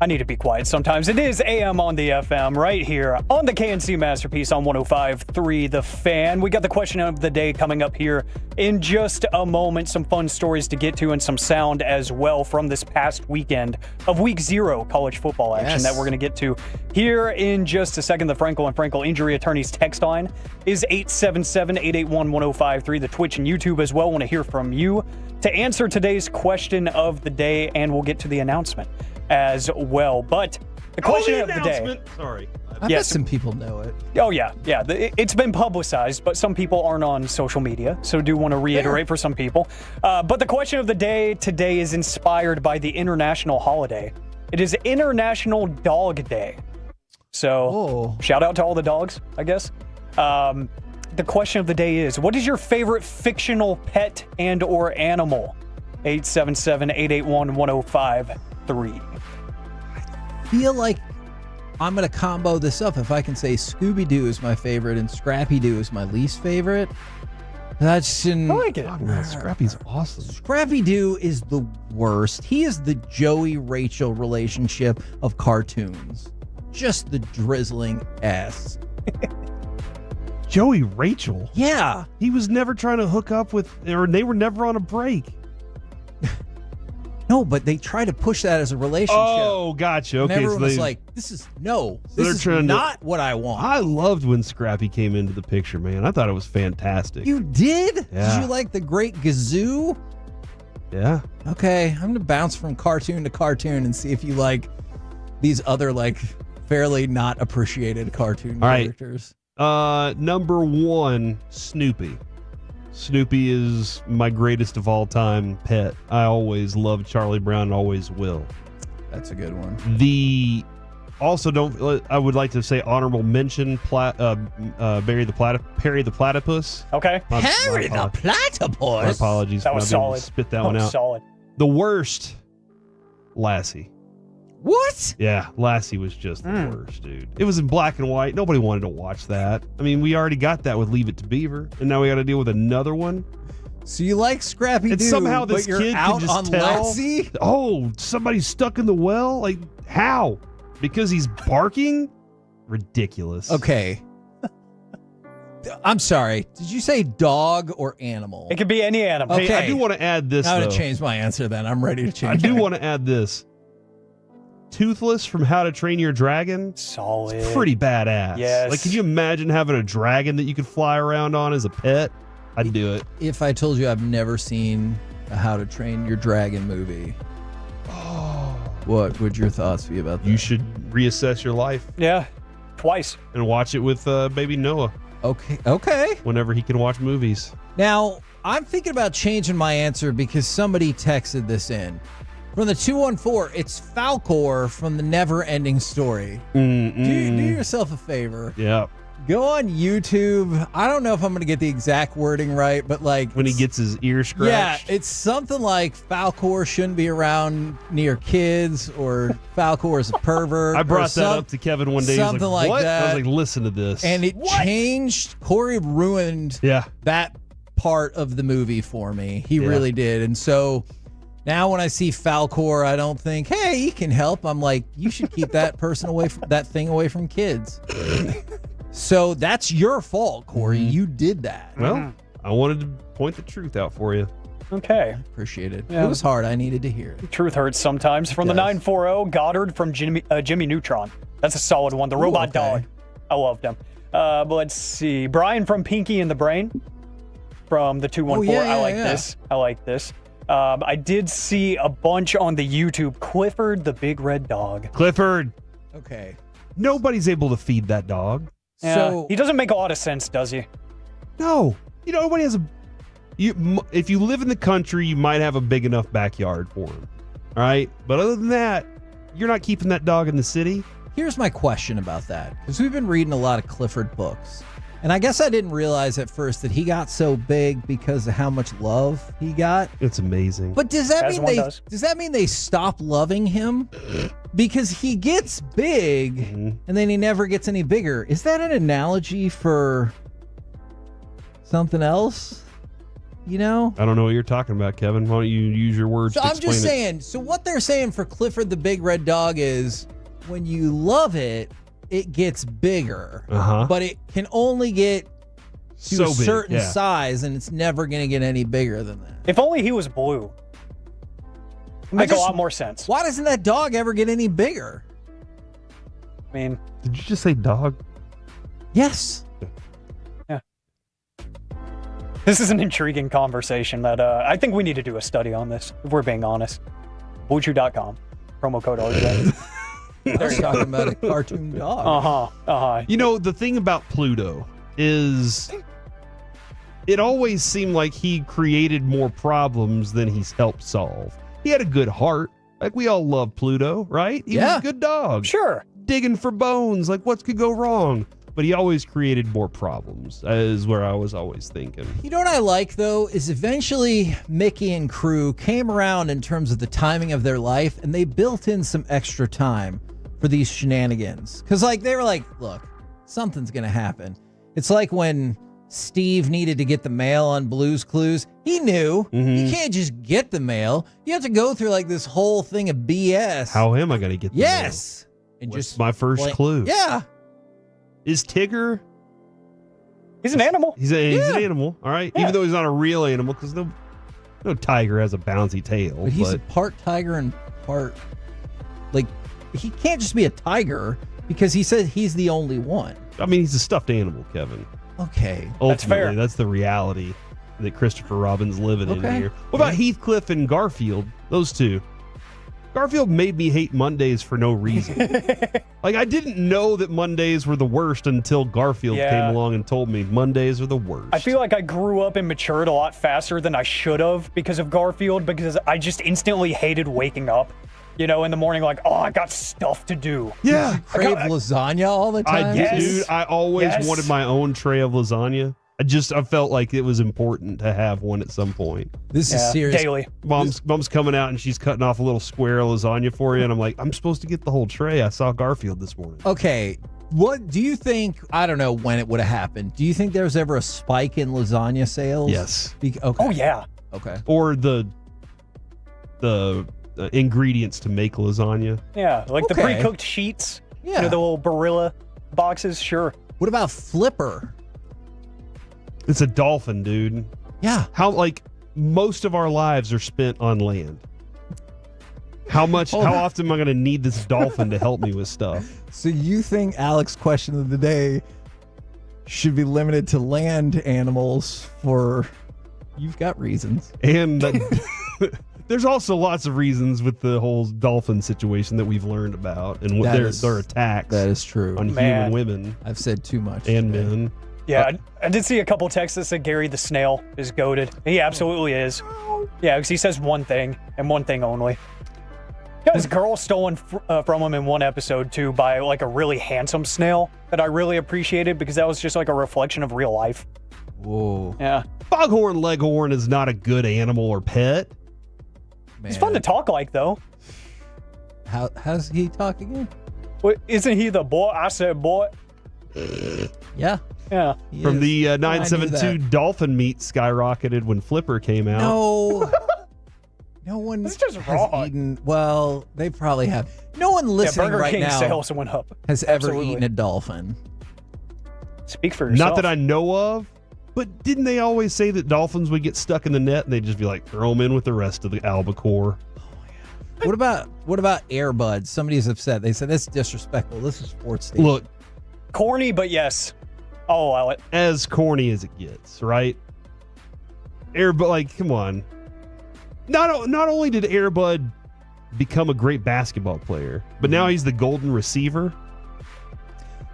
I need to be quiet sometimes. It is AM on the FM right here on the KNC Masterpiece on 105.3 The Fan. We got the question of the day coming up here in just a moment. Some fun stories to get to and some sound as well from this past weekend of Week 0 college football action that we're going to get to here in just a second. The Frankel & Frankel Injury Attorneys text line is 877-881-1053. The Twitch and YouTube as well. Want to hear from you to answer today's question of the day, and we'll get to the announcement as well. But the question of the day. Sorry. I bet some people know it. Oh, yeah. Yeah. It's been publicized, but some people aren't on social media, so do want to reiterate for some people. But the question of the day today is inspired by the international holiday. It is International Dog Day. So shout out to all the dogs, I guess. The question of the day is, what is your favorite fictional pet and or animal? 877-881-1053. Feel like I'm going to combo this up if I can say Scooby-Doo is my favorite and Scrappy-Doo is my least favorite. That's I like it. Oh, man, Scrappy's awesome. Scrappy-Doo is the worst. He is the Joey-Rachel relationship of cartoons. Just the drizzling ass. Joey Rachel? Yeah. He was never trying to hook up with, or they were never on a break. No, but they try to push that as a relationship. Oh, gotcha. Okay, and everyone was like, this is not what I want. I loved when Scrappy came into the picture, man. I thought it was fantastic. You did? Yeah. Did you like the Great Gazoo? Yeah. Okay, I'm going to bounce from cartoon to cartoon and see if you like these other, like, fairly not appreciated cartoon characters. Number 1, Snoopy. Snoopy is my greatest of all time pet. I always loved Charlie Brown and always will. That's a good one. I would like to say honorable mention Perry the Platypus. Okay. Perry the Platypus? My apologies. That was solid. Spit that one out. Solid. The worst, Lassie. What? Yeah, Lassie was just the worst, dude. It was in black and white. Nobody wanted to watch that. I mean, we already got that with Leave It to Beaver, and now we got to deal with another one. So you like Scrappy-Doo, and somehow this but you're kid out can just on tell. Lassie? Oh, somebody's stuck in the well? Like, how? Because he's barking? Ridiculous. Okay. I'm sorry. Did you say dog or animal? It could be any animal. Okay. Hey, I do want to add this, I'm though. going to change my answer then. I'm ready to change I do it. want to add this. Toothless from How to Train Your Dragon. Solid. It's pretty badass. Yes. Like, can you imagine having a dragon that you could fly around on as a pet? I'd do it. If I told you I've never seen a How to Train Your Dragon movie, what would your thoughts be about that? You should reassess your life. Yeah. Twice. And watch it with baby Noah. Okay. Whenever he can watch movies. Now, I'm thinking about changing my answer because somebody texted this in. From the 214, it's Falcor from the Never Ending Story. Do yourself a favor. Yeah. Go on YouTube. I don't know if I'm going to get the exact wording right, but like... When he gets his ear scratched? Yeah, it's something like Falcor shouldn't be around near kids, or Falcor is a pervert. I brought that up to Kevin one day. Something like, like what? that. I was like, listen to this. And it changed. Corey ruined that part of the movie for me. He really did. And so... Now when I see Falcor, I don't think, hey, he can help. I'm like, you should keep that person away from that thing away from kids. So that's your fault, Corey. You did that. Well, I wanted to point the truth out for you. Okay. Appreciate it. Yeah. It was hard. I needed to hear it. Truth hurts sometimes. From the 940, Goddard from Jimmy Neutron. That's a solid one. The robot dog. I loved him. But let's see. Brian from Pinky and the Brain from the 214. I like this. I like this. I did see a bunch on the YouTube. Clifford the Big Red Dog. Clifford. Okay. Nobody's able to feed that dog. Yeah. So he doesn't make a lot of sense, does he? No. Nobody has if you live in the country, you might have a big enough backyard for him. All right? But other than that, you're not keeping that dog in the city. Here's my question about that, because we've been reading a lot of Clifford books. And I guess I didn't realize at first that he got so big because of how much love he got. It's amazing. But does that mean they stop loving him? Because he gets big and then he never gets any bigger. Is that an analogy for something else? I don't know what you're talking about, Kevin. Why don't you use your words to explain it? I'm just saying, so what they're saying for Clifford the Big Red Dog is when you love it, it gets bigger, but it can only get to a certain size, and it's never going to get any bigger than that. If only he was blue. It'd make a lot more sense. Why doesn't that dog ever get any bigger? I mean, did you just say dog? Yes. Yeah. This is an intriguing conversation that I think we need to do a study on this, if we're being honest. Bluechew.com. Promo code RJ. They're talking about a cartoon dog. The thing about Pluto is it always seemed like he created more problems than he's helped solve. He had a good heart. Like, we all love Pluto, right? He was a good dog. Sure. Digging for bones. Like, what could go wrong? But he always created more problems, is where I was always thinking. You know what I like, though, is eventually Mickey and crew came around in terms of the timing of their life, and they built in some extra time for these shenanigans. Because, they were like, look, something's going to happen. It's like when Steve needed to get the mail on Blue's Clues. He knew. You can't just get the mail. You have to go through, this whole thing of BS. How am I going to get the mail? Yes. And What's my first clue? Yeah. Is Tigger? He's an animal. He's an animal, all right? Yeah. Even though he's not a real animal, because no tiger has a bouncy tail. But he's a part tiger and part... he can't just be a tiger because he said he's the only one. I mean, he's a stuffed animal, Kevin. Okay. Ultimately, that's fair. That's the reality that Christopher Robin's living in here. What about Heathcliff and Garfield? Those two. Garfield made me hate Mondays for no reason. I didn't know that Mondays were the worst until Garfield came along and told me Mondays are the worst. I feel like I grew up and matured a lot faster than I should have because of Garfield, because I just instantly hated waking up, in the morning, I got stuff to do. Yeah. Crave lasagna all the time? Dude, I always wanted my own tray of lasagna. I felt like it was important to have one at some point. This is serious. Daily. Mom's coming out and she's cutting off a little square of lasagna for you, and I'm like, I'm supposed to get the whole tray. I saw Garfield this morning. Okay, what do you think? I don't know when it would have happened. Do you think there was ever a spike in lasagna sales? Yes. Okay. Oh yeah. Okay. Or the ingredients to make lasagna. Yeah, the pre-cooked sheets. Yeah. The little Barilla boxes. Sure. What about Flipper? It's a dolphin, dude. Yeah. How most of our lives are spent on land. How often am I going to need this dolphin to help me with stuff? So you think Alex's question of the day should be limited to land animals for... You've got reasons. And there's also lots of reasons with the whole dolphin situation that we've learned about and what their attacks. That is true. On human women. I've said too much. And men. Yeah, I did see a couple texts that said Gary the snail is goated. He absolutely is. Yeah, because he says one thing and one thing only. Got his girl stolen from him in one episode too by a really handsome snail that I really appreciated because that was just a reflection of real life. Whoa. Yeah. Foghorn Leghorn is not a good animal or pet. It's fun to talk though. How's he talk again? Well, isn't he the boy? I said boy. Yeah. Yeah. From the 972 dolphin meat skyrocketed when Flipper came out. No. No one That's just has wrong. eaten. Well, they probably have. No one listening Burger right King now sales went up. has ever Absolutely. eaten a dolphin. Speak for yourself. Not that I know of, but didn't they always say that dolphins would get stuck in the net and they'd just be throw them in with the rest of the albacore? What about Air Buds? Somebody's upset. They said that's disrespectful. This is sports station. Look, corny, but yes, I'll allow it. As corny as it gets, right? Airbud, come on. Not only did Airbud become a great basketball player, but now he's the golden receiver.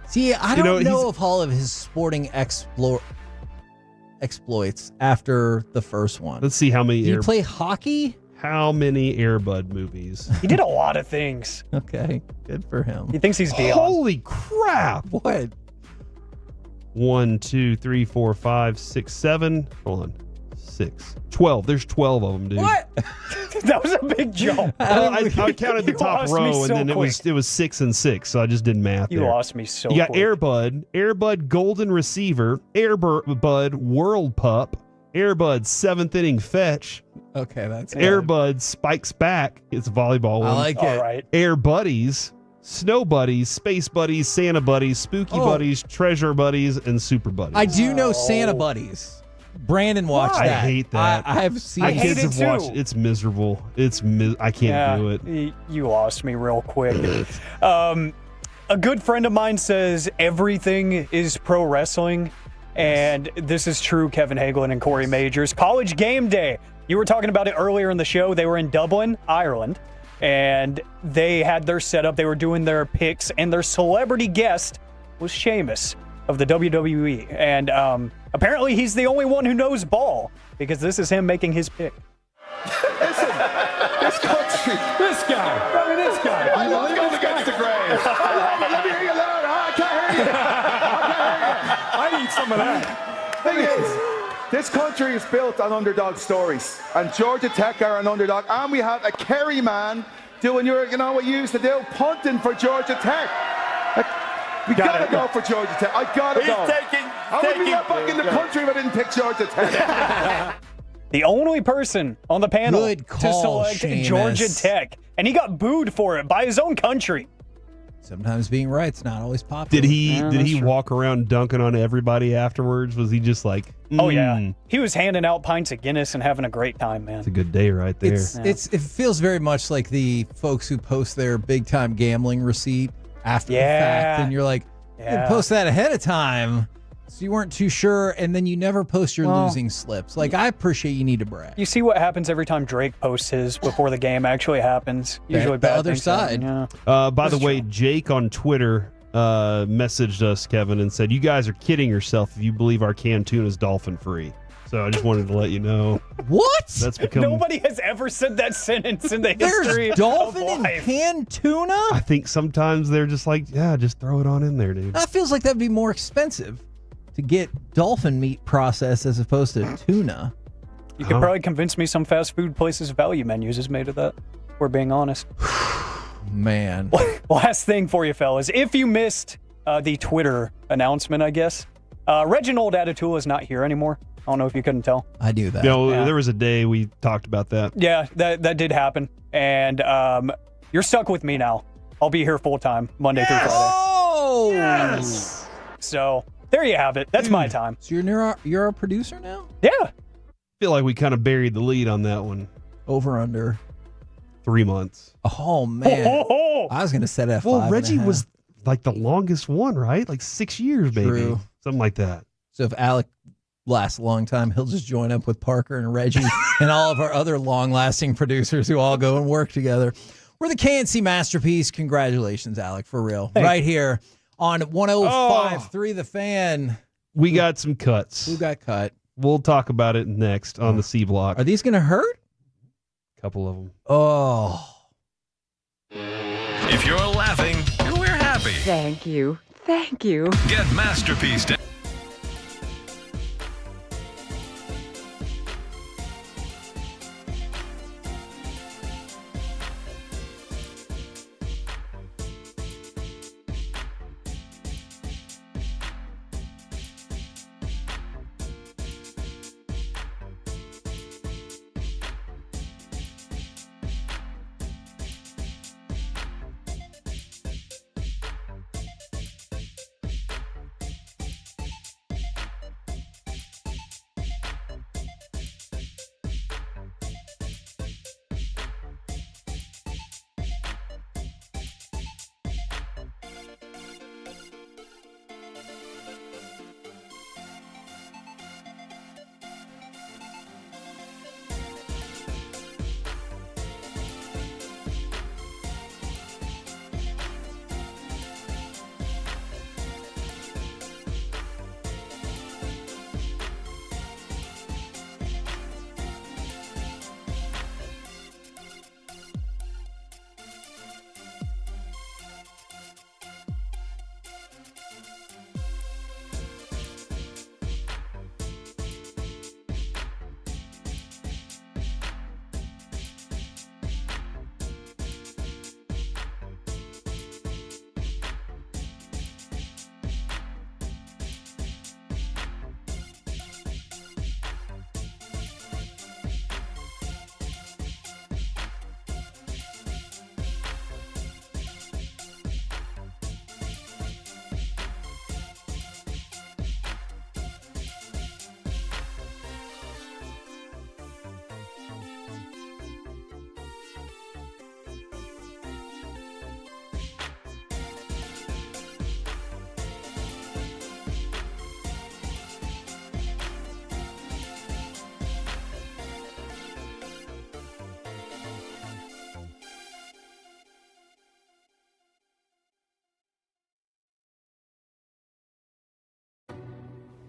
See, I don't know of all of his sporting exploits after the first one. Let's see how many. Did he play hockey? How many Air Bud movies? He did a lot of things. Okay, good for him. He thinks he's Dion. Holy crap! What? 1, 2, 3, 4, 5, 6, 7. Hold on. 6. 12. There's 12 of them, dude. What? That was a big jump. I counted the top row, and then quick. it was 6 and 6, so I just did math. You there. lost me so You got quick. Air Bud Golden Receiver, Air Bud World Pup, Air Bud 7th Inning Fetch, Okay, that's Air good. Bud Spikes Back. It's a volleyball one. I like it. All right. Air Buddies, Snow Buddies, Space Buddies, Santa Buddies, Spooky Buddies, Treasure Buddies, and Super Buddies. I do know Santa Buddies. Brandon watched I that. hate that. I have seen My it. kids hate it have watched. too. It's miserable. I can't do it. You lost me real quick. A good friend of mine says everything is pro wrestling, and this is true. Kevin Hagelin and Corey Majors. College Game Day. You were talking about it earlier in the show. They were in Dublin, Ireland, and they had their setup. They were doing their picks, and their celebrity guest was Sheamus of the WWE. And apparently he's the only one who knows ball, because this is him making his pick. Listen, this country, this guy. I mean, this guy. I love going against the grain. Let me hear you loud. I can't hear you. I need some of that. Thing is, this country is built on underdog stories, and Georgia Tech are an underdog, and we have a Kerry man doing what you used to do, punting for Georgia Tech. We gotta go for Georgia Tech. I gotta go. I would be not back in the country if I didn't pick Georgia Tech. The only person on the panel Good to call, select Sheamus. Georgia Tech, and he got booed for it by his own country. Sometimes being right's not always popular. Did he that's true. walk around dunking on everybody afterwards? Was he just like, Oh yeah, he was handing out pints of Guinness and having a great time, man. It's a good day right there. It feels very much like the folks who post their big time gambling receipt after the fact, and you're like, you post that ahead of time, so you weren't too sure, and then you never post your losing slips. Like, I appreciate you need to brag. You see what happens every time Drake posts his before the game actually happens. Usually the bad other things side. happen, yeah. By the way, Jake on Twitter messaged us, Kevin, and said, you guys are kidding yourself if you believe our canned tuna is dolphin free. So I just wanted to let you know. What? That's become. Nobody has ever said that sentence in the history There's dolphin of in life. canned tuna? I think sometimes they're just like, yeah, just throw it on in there, dude. That feels like that'd be more expensive to get dolphin meat processed as opposed to tuna. You could probably convince me some fast food places' value menus is made of that. We're being honest. Man. Last thing for you, fellas. If you missed the Twitter announcement, I guess, Reginald Atatula is not here anymore. I don't know if you couldn't tell. I do that. There was a day we talked about that. Yeah, that did happen. And you're stuck with me now. I'll be here full time, Monday through Friday. Oh! Yes! So, there you have it. That's my time. So you're our producer now? Yeah. I feel like we kind of buried the lead on that one. Over under 3 months. Oh, man. I was going to set it at 5 Well, and a Reggie half. was like the longest one, right? Like 6 years, maybe. True. Something like that. So if Alec lasts a long time, he'll just join up with Parker and Reggie and all of our other long-lasting producers who all go and work together. We're the KNC Masterpiece. Congratulations, Alec, for real. Hey. Right here on 105.3 The Fan. We got some cuts. Who got cut? We'll talk about it next on the C Block. Are these going to hurt? A couple of them. Oh. If you're laughing, we're happy. Thank you. Thank you. Get Masterpiece.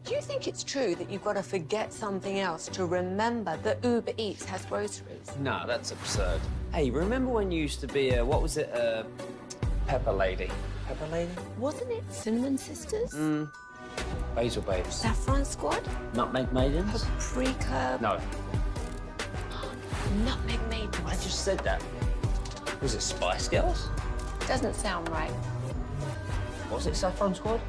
Do you think it's true that you've got to forget something else to remember that Uber Eats has groceries? No, that's absurd. Hey, remember when you used to be a pepper lady? Pepper lady? Wasn't it Cinnamon Sisters? Basil babes. Saffron Squad? Nutmeg maidens? Paprika? No, Nutmeg Maidens? I just said that. Was it Spice Girls? Doesn't sound right. Was it Saffron Squad?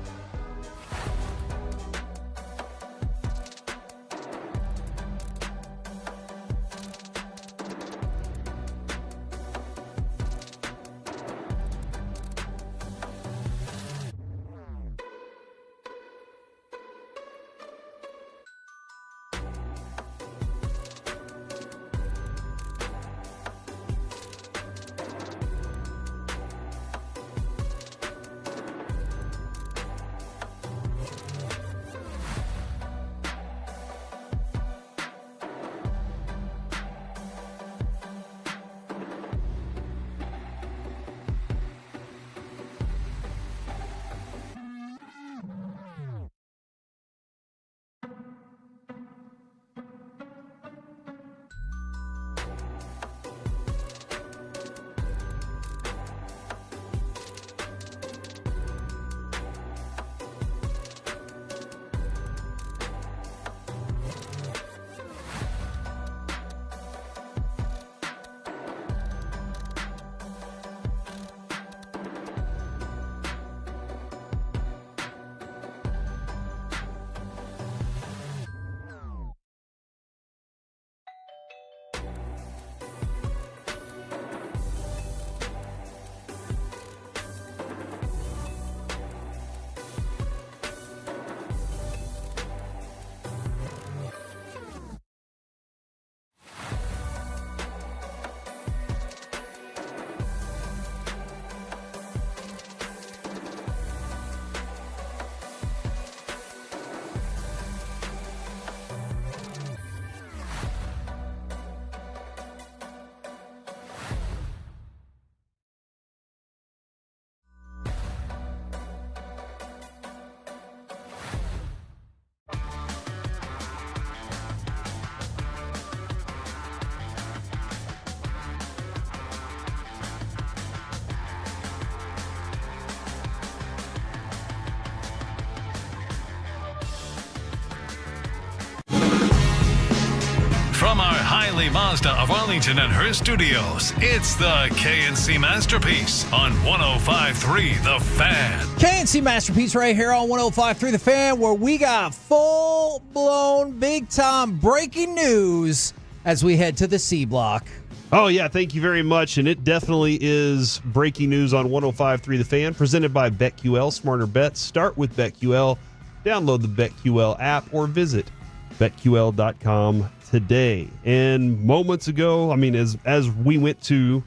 From our Highly Mazda of Arlington and her studios, it's the KNC Masterpiece on 105.3 The Fan. KNC Masterpiece right here on 105.3 The Fan, where we got full-blown, big-time breaking news as we head to the C Block. Oh, yeah, thank you very much. And it definitely is breaking news on 105.3 The Fan, presented by BetQL. Smarter bets start with BetQL. Download the BetQL app or visit BetQL.com today. And moments ago, I mean, as we went to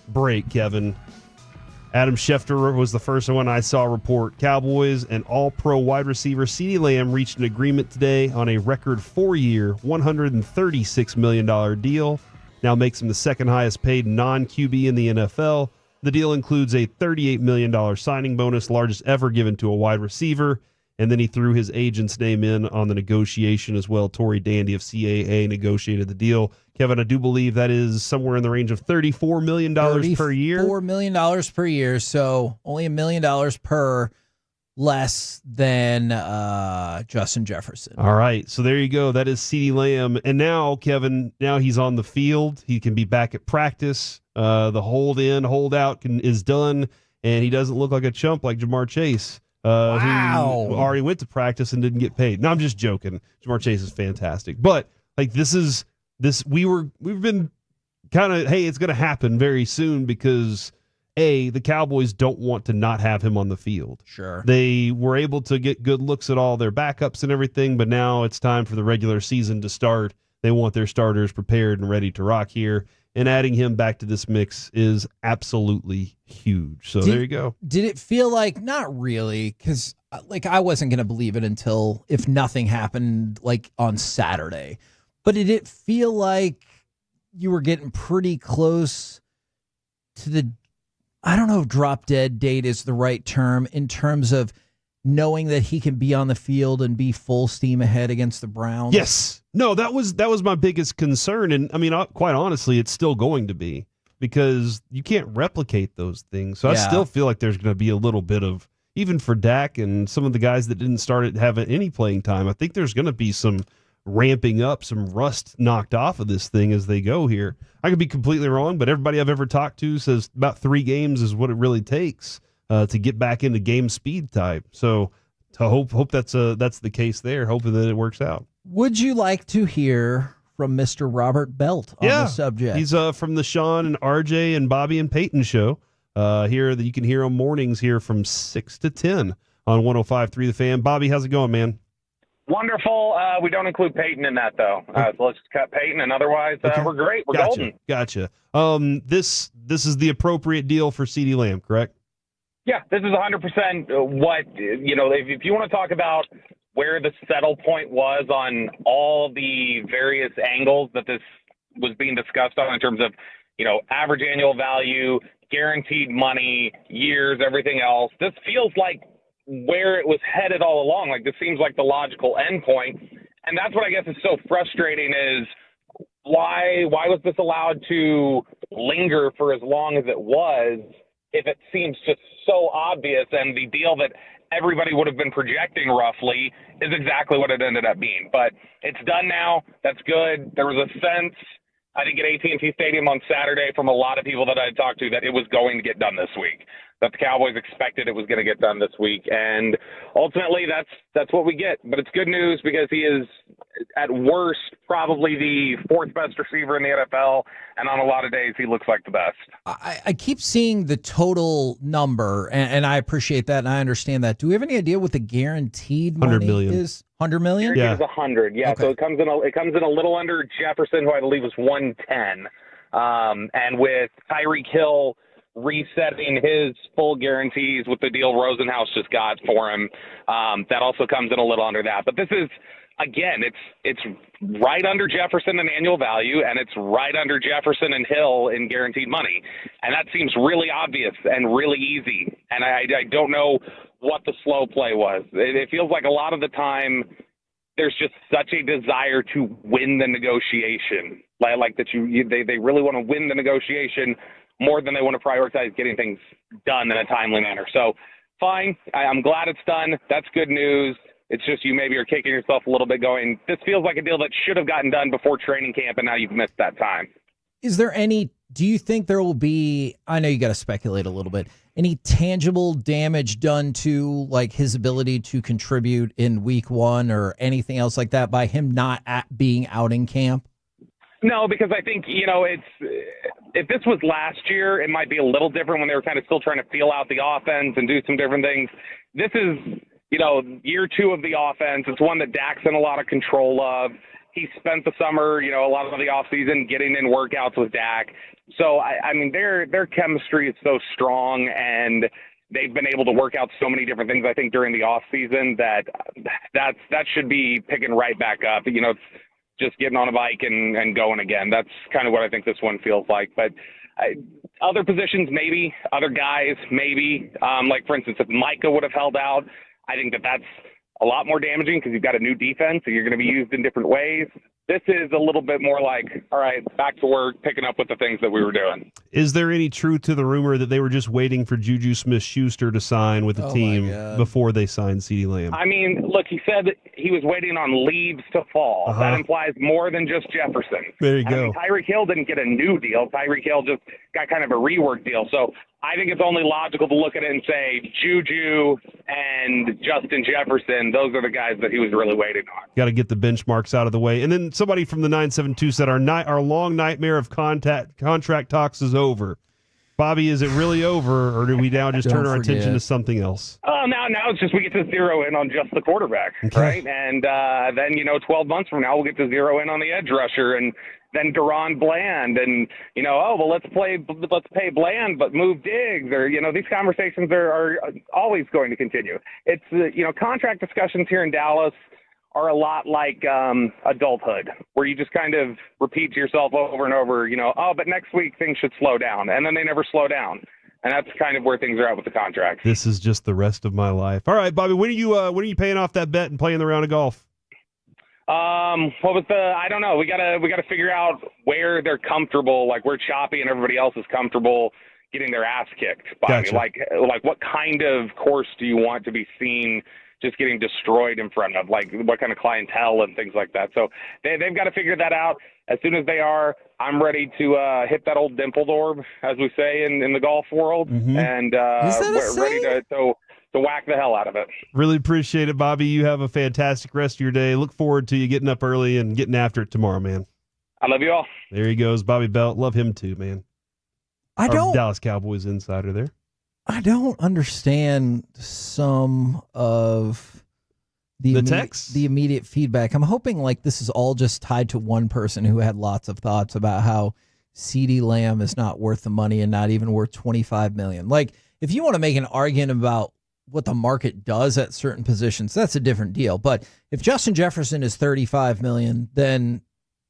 break, Kevin, Adam Schefter was the first one I saw report. Cowboys and all-pro wide receiver CeeDee Lamb reached an agreement today on a record 4-year, $136 million deal. Now makes him the second highest paid non-QB in the NFL. The deal includes a $38 million signing bonus, largest ever given to a wide receiver. And then he threw his agent's name in on the negotiation as well. Tory Dandy of CAA negotiated the deal. Kevin, I do believe that is somewhere in the range of $34 million per year. $34 million per year, so only $1 million per less than Justin Jefferson. All right, so there you go. That is CeeDee Lamb. And now, Kevin, now he's on the field. He can be back at practice. The hold in, hold out is done, and he doesn't look like a chump like Jamar Chase. Who already went to practice and didn't get paid. No, I'm just joking. Jamar Chase is fantastic. But like we've been kind of, hey, it's going to happen very soon because the Cowboys don't want to not have him on the field. Sure. They were able to get good looks at all their backups and everything, but now it's time for the regular season to start. They want their starters prepared and ready to rock here. And adding him back to this mix is absolutely huge. So there you go. Did it feel like, not really, because I wasn't going to believe it until if nothing happened like on Saturday. But did it feel like you were getting pretty close to the, I don't know if drop dead date is the right term, in terms of knowing that he can be on the field and be full steam ahead against the Browns? Yes. No, that was my biggest concern. And I mean, quite honestly, it's still going to be, because you can't replicate those things. So I still feel like there's going to be a little bit of, even for Dak and some of the guys that didn't start having any playing time, I think there's going to be some ramping up, some rust knocked off of this thing as they go here. I could be completely wrong, but everybody I've ever talked to says about 3 games is what it really takes to get back into game speed type. So to hope that's the case there, hoping that it works out. Would you like to hear from Mr. Robert Belt on the subject? He's from the Sean and RJ and Bobby and Peyton show here that you can hear on mornings here from 6 to 10 on 105.3 The Fan. Bobby, how's it going, man? Wonderful. We don't include Peyton in that, though. So let's just cut Peyton, and otherwise we're great. We're golden. Gotcha. This is the appropriate deal for CeeDee Lamb, correct? Yeah, this is 100% what, if you want to talk about where the settle point was on all the various angles that this was being discussed on in terms of, average annual value, guaranteed money, years, everything else, this feels like where it was headed all along. Like, this seems like the logical endpoint. And that's what I guess is so frustrating is why was this allowed to linger for as long as it was if it seems just so obvious, and the deal that everybody would have been projecting roughly is exactly what it ended up being. But it's done now. That's good. There was a sense, I think, at AT&T Stadium on Saturday from a lot of people that I talked to that it was going to get done this week, that the Cowboys expected it was going to get done this week. And ultimately, that's what we get. But it's good news because he is, at worst, probably the 4th best receiver in the NFL. And on a lot of days, he looks like the best. I keep seeing the total number, and I appreciate that, and I understand that. Do we have any idea what the guaranteed money 100 million. is? 100 million? Guaranteed is 100. Yeah. Okay. So it comes in a little under Jefferson, who I believe was 110. And with Tyreek Hill resetting his full guarantees with the deal Rosenhaus just got for him, that also comes in a little under that. But this is, again, it's right under Jefferson in annual value, and it's right under Jefferson and Hill in guaranteed money. And that seems really obvious and really easy. And I don't know what the slow play was. It feels like a lot of the time there's just such a desire to win the negotiation. Like that they really want to win the negotiation more than they want to prioritize getting things done in a timely manner. So fine. I'm glad it's done. That's good news. It's just you maybe are kicking yourself a little bit going, this feels like a deal that should have gotten done before training camp, and now you've missed that time. Do you think there will be, I know you got to speculate a little bit, any tangible damage done to like his ability to contribute in week 1 or anything else like that by him not being out in camp? No, because I think, if this was last year, it might be a little different when they were kind of still trying to feel out the offense and do some different things. This is, year 2 of the offense. It's one that Dak's in a lot of control of. He spent the summer, a lot of the offseason getting in workouts with Dak. So, I mean, their chemistry is so strong, and they've been able to work out so many different things, I think, during the offseason that should be picking right back up. It's just getting on a bike and going again. That's kind of what I think this one feels like. But other positions, maybe. Other guys, maybe. Like, for instance, if Micah would have held out, I think that's a lot more damaging because you've got a new defense, so you're going to be used in different ways. This is a little bit more like, all right, back to work, picking up with the things that we were doing. Is there any truth to the rumor that they were just waiting for Juju Smith-Schuster to sign with the team before they signed CeeDee Lamb? I mean, look, he said he was waiting on leaves to fall. That implies more than just Jefferson. There you go. Mean, Tyreek Hill didn't get a new deal. Tyreek Hill just got kind of a rework deal. So I think it's only logical to look at it and say Juju and Justin Jefferson, those are the guys that he was really waiting on. Got to get the benchmarks out of the way. And then somebody from the 972 said our long nightmare of contract talks is over. Bobby, is it really over, or do we now just turn our attention to something else? Oh, now it's just we get to zero in on just the quarterback, right? And then 12 months from now we'll get to zero in on the edge rusher, and then Deron Bland, and let's pay Bland but move Diggs, or these conversations are always going to continue. It's contract discussions here in Dallas are a lot like adulthood, where you just kind of repeat to yourself over and over, but next week things should slow down, and then they never slow down. And that's kind of where things are at with the contract. This is just the rest of my life. All right, Bobby, when are you paying off that bet and playing the round of golf? What was I don't know. We gotta figure out where they're comfortable, like where Choppy and everybody else is comfortable getting their ass kicked by. Gotcha. Like what kind of course do you want to be seen just getting destroyed in front of? Like what kind of clientele and things like that. So they've got to figure that out. As soon as they are, I'm ready to hit that old dimpled orb, as we say in the golf world, and we're ready to whack the hell out of it. Really appreciate it, Bobby. You have a fantastic rest of your day. Look forward to you getting up early and getting after it tomorrow, man. I love you all. There he goes, Bobby Belt. Love him too, man. Our Dallas Cowboys insider there. I don't understand some of the text, the immediate feedback. I'm hoping like this is all just tied to one person who had lots of thoughts about how CeeDee Lamb is not worth the money and not even worth $25 million. Like, if you want to make an argument about what the market does at certain positions, that's a different deal. But if Justin Jefferson is $35 million, then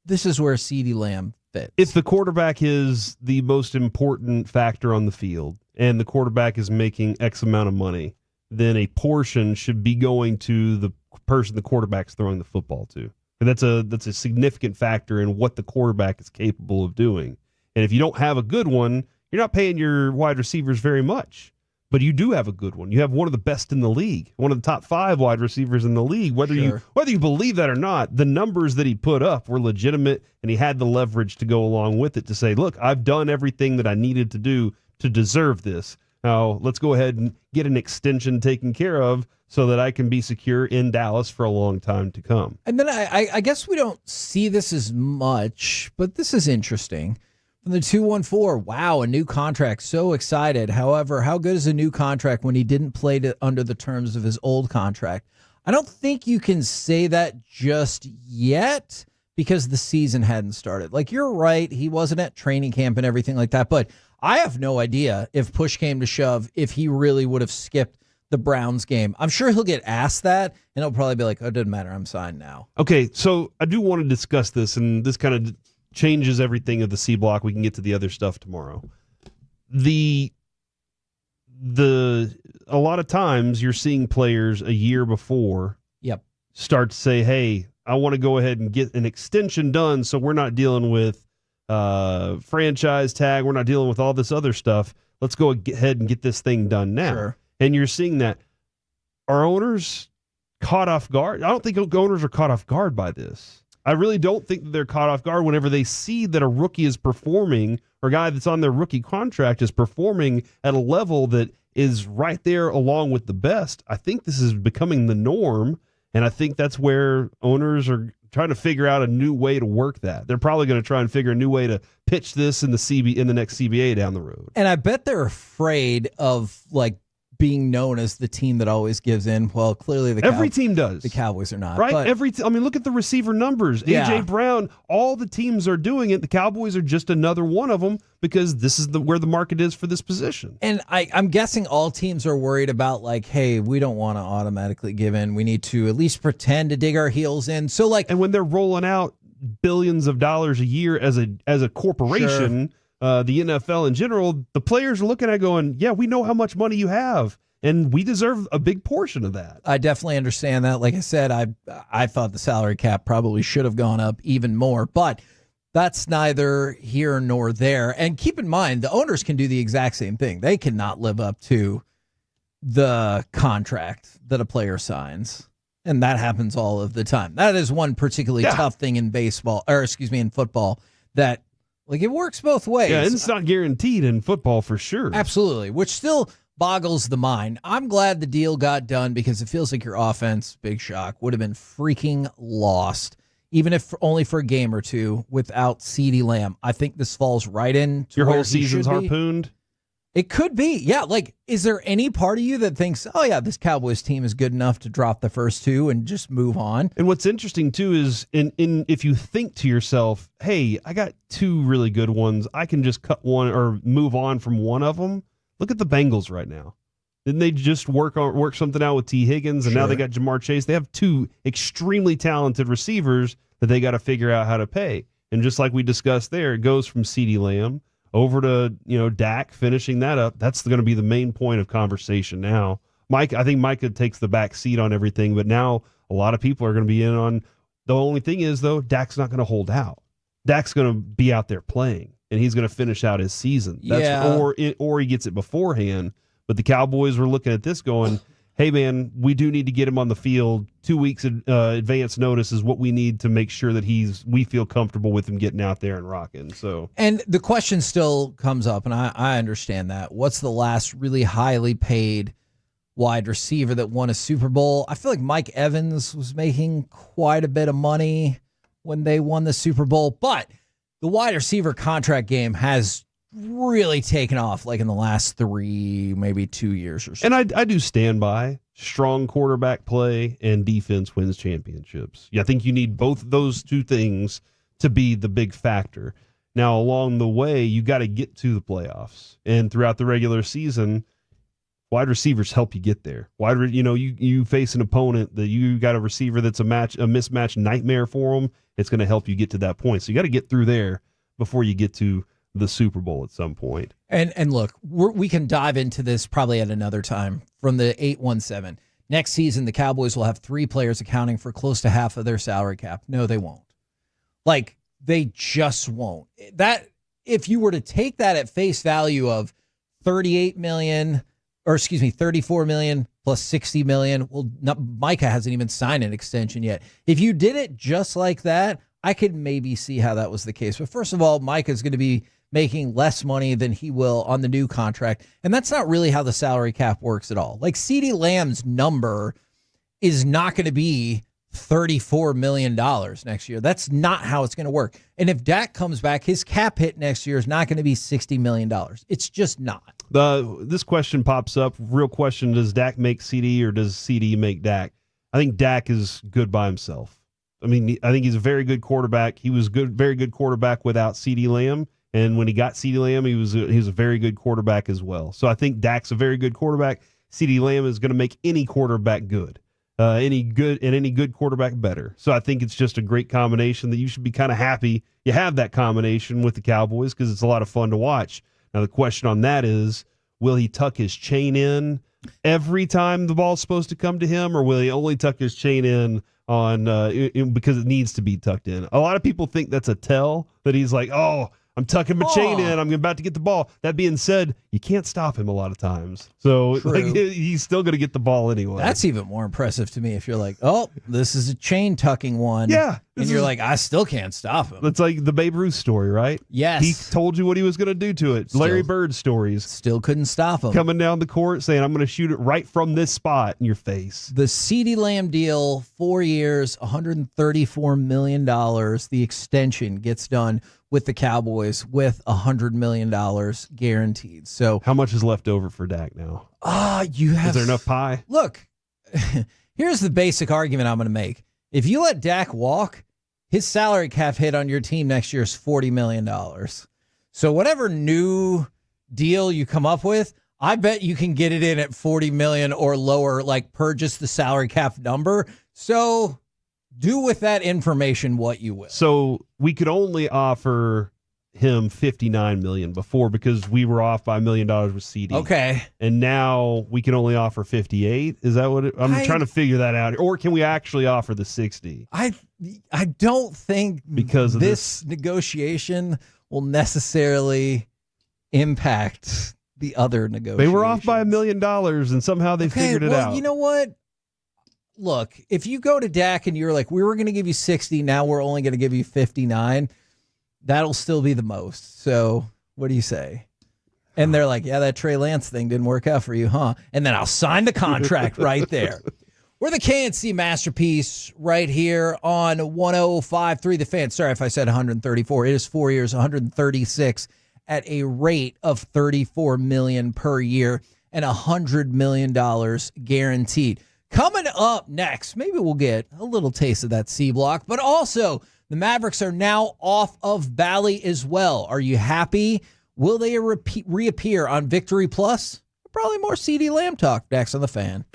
this is where CeeDee Lamb fits. If the quarterback is the most important factor on the field and the quarterback is making X amount of money, then a portion should be going to the person the quarterback's throwing the football to. And that's a significant factor in what the quarterback is capable of doing. And if you don't have a good one, you're not paying your wide receivers very much. But you do have a good one. You have one of the best in the league, one of the top 5 wide receivers in the league. Whether you believe that or not, the numbers that he put up were legitimate, and he had the leverage to go along with it to say, look, I've done everything that I needed to do to deserve this. Now, let's go ahead and get an extension taken care of so that I can be secure in Dallas for a long time to come. And then I guess we don't see this as much, but this is interesting. From the 214, wow, a new contract. So excited. However, how good is a new contract when he didn't play under the terms of his old contract? I don't think you can say that just yet because the season hadn't started. Like, you're right, he wasn't at training camp and everything like that, but I have no idea if push came to shove, if he really would have skipped the Browns game. I'm sure he'll get asked that, and he'll probably be like, oh, it doesn't matter, I'm signed now. Okay, so I do want to discuss this, and this kind of changes everything of the C block. We can get to the other stuff tomorrow. A lot of times you're seeing players a year before start to say, hey, I want to go ahead and get an extension done so we're not dealing with franchise tag. We're not dealing with all this other stuff. Let's go ahead and get this thing done now. Sure. And you're seeing that. Are owners caught off guard? I don't think owners are caught off guard by this. I really don't think that they're caught off guard whenever they see that a rookie is performing, or a guy that's on their rookie contract is performing at a level that is right there along with the best. I think this is becoming the norm, and I think that's where owners are trying to figure out a new way to work that. They're probably going to try and figure a new way to pitch this in the next CBA down the road. And I bet they're afraid of like being known as the team that always gives in. Well, clearly every team does. The Cowboys are not. Right? But I mean, look at the receiver numbers. Yeah. A.J. Brown, all the teams are doing it. The Cowboys are just another one of them because this is where the market is for this position. And I'm guessing all teams are worried about like, hey, we don't want to automatically give in. We need to at least pretend to dig our heels in. So like, and when they're rolling out billions of dollars a year as a corporation, the NFL in general, the players are looking at going, yeah, we know how much money you have, and we deserve a big portion of that. I definitely understand that. Like I said, I thought the salary cap probably should have gone up even more, but that's neither here nor there. And keep in mind, the owners can do the exact same thing. They cannot live up to the contract that a player signs. And that happens all of the time. That is one particularly tough thing in in football, that like it works both ways. Yeah, and it's not guaranteed in football for sure. Absolutely, which still boggles the mind. I'm glad the deal got done because it feels like your offense, big shock, would have been freaking lost, even if only for a game or two, without CeeDee Lamb. I think this falls right in. Your whole season's harpooned? It could be. Yeah, like, is there any part of you that thinks, oh, yeah, this Cowboys team is good enough to drop the first two and just move on? And what's interesting, too, is if you think to yourself, hey, I got two really good ones, I can just cut one or move on from one of them. Look at the Bengals right now. Didn't they just work something out with T. Higgins, and now they got Jamar Chase? They have two extremely talented receivers that they got to figure out how to pay. And just like we discussed there, it goes from CeeDee Lamb over to, Dak finishing that up. That's going to be the main point of conversation now. I think Micah takes the back seat on everything, but now a lot of people are going to be in on. The only thing is, though, Dak's not going to hold out. Dak's going to be out there playing, and he's going to finish out his season. Or he gets it beforehand. But the Cowboys were looking at this going, hey, man, we do need to get him on the field. 2 weeks advance notice is what we need to make sure that we feel comfortable with him getting out there and rocking. So, and the question still comes up, and I understand that. What's the last really highly paid wide receiver that won a Super Bowl? I feel like Mike Evans was making quite a bit of money when they won the Super Bowl, but the wide receiver contract game has really taken off like in the last 3, maybe 2 years or so. And I do stand by strong quarterback play and defense wins championships. Yeah, I think you need both of those two things to be the big factor. Now, along the way, you got to get to the playoffs. And throughout the regular season, wide receivers help you get there. You face an opponent that you got a receiver that's a mismatch nightmare for them. It's going to help you get to that point. So you got to get through there before you get to the Super Bowl at some point. And look, we can dive into this probably at another time from the 817. Next season, the Cowboys will have 3 players accounting for close to half of their salary cap. No, they won't. Like, they just won't. That, if you were to take that at face value of $34 million plus $60 million. Well, Micah hasn't even signed an extension yet. If you did it just like that, I could maybe see how that was the case. But first of all, Micah's going to be making less money than he will on the new contract. And that's not really how the salary cap works at all. Like, CeeDee Lamb's number is not going to be $34 million next year. That's not how it's going to work. And if Dak comes back, his cap hit next year is not going to be $60 million. It's just not. This question pops up. Real question, does Dak make CD or does CD make Dak? I think Dak is good by himself. I mean, I think he's a very good quarterback. He was very good quarterback without CeeDee Lamb. And when he got CeeDee Lamb, he was a very good quarterback as well. So I think Dak's a very good quarterback. CeeDee Lamb is going to make any quarterback good. Any good quarterback better. So I think it's just a great combination that you should be kind of happy you have that combination with the Cowboys because it's a lot of fun to watch. Now the question on that is, will he tuck his chain in every time the ball's supposed to come to him, or will he only tuck his chain in on because it needs to be tucked in? A lot of people think that's a tell that he's like, oh, I'm tucking my chain in. I'm about to get the ball. That being said, you can't stop him a lot of times. So he's still going to get the ball anyway. That's even more impressive to me if you're like, oh, this is a chain tucking one. Yeah. And you're like, I still can't stop him. It's like the Babe Ruth story, right? Yes. He told you what he was going to do to it. Larry Bird stories. Still couldn't stop him. Coming down the court saying, I'm going to shoot it right from this spot in your face. The CeeDee Lamb deal, 4 years, $134 million. The extension gets done with the Cowboys with $100 million guaranteed. So how much is left over for Dak now? Is there enough pie? Look, here's the basic argument I'm going to make. If you let Dak walk, his salary cap hit on your team next year is $40 million. So whatever new deal you come up with, I bet you can get it in at $40 million or lower, like per just the salary cap number. So do with that information what you will. So we could only offer him $59 million before because we were off by $1 million with CD. Okay. And now we can only offer 58. Is that what I'm trying to figure that out? Or can we actually offer the 60? I don't think because of this negotiation will necessarily impact the other negotiations. They were off by $1 million and somehow they figured it out. You know what? Look, if you go to Dak and you're like, we were going to give you 60, now we're only going to give you 59, that'll still be the most. So what do you say? And they're like, yeah, that Trey Lance thing didn't work out for you, huh? And then I'll sign the contract right there. We're the KNC Masterpiece right here on 105.3 The Fan. Sorry if I said 134. It is 4 years, 136 at a rate of $34 million per year and $100 million guaranteed. Coming up next, maybe we'll get a little taste of that C block, but also the Mavericks are now off of Bally as well. Are you happy? Will they reappear on Victory Plus? Probably more CeeDee Lamb talk next on The Fan.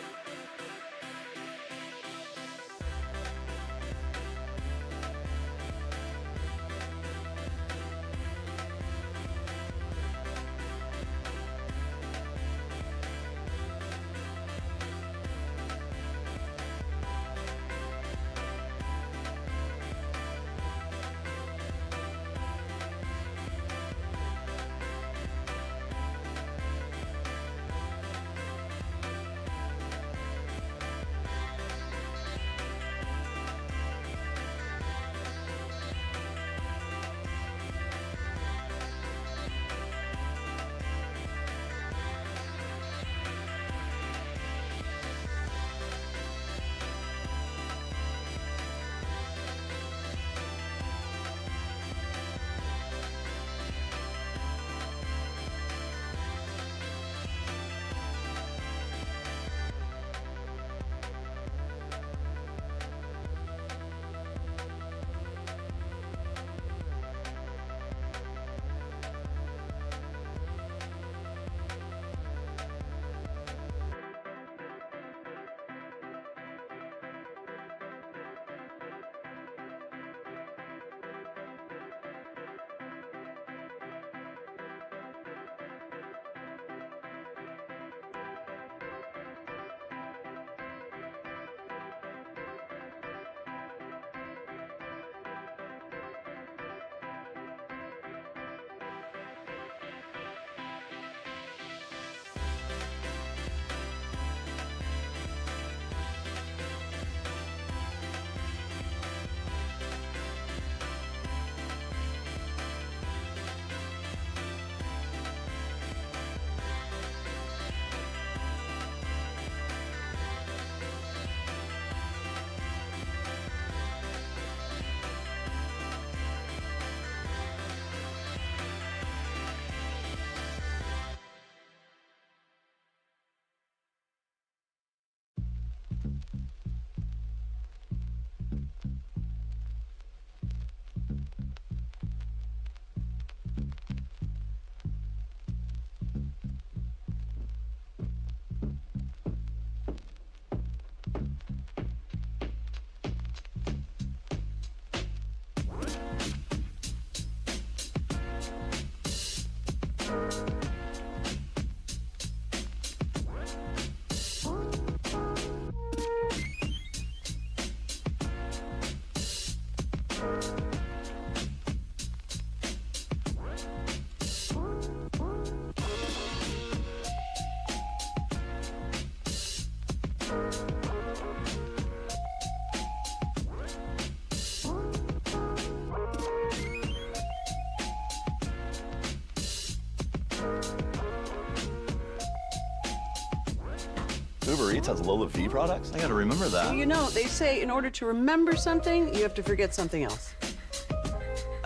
Uber Eats has Lola V products? I gotta remember that. Well, you know, they say in order to remember something, you have to forget something else.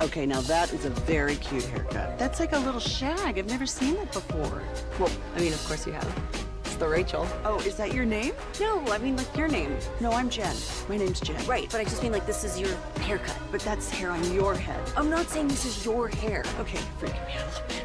Okay, now that is a very cute haircut. That's like a little shag. I've never seen that before. Well, I mean, of course you have. It's the Rachel. Oh, is that your name? No, I mean, like your name. No, I'm Jen. My name's Jen. Right, but I just mean like this is your haircut. But that's hair on your head. I'm not saying this is your hair. Okay, freaking me out a little bit.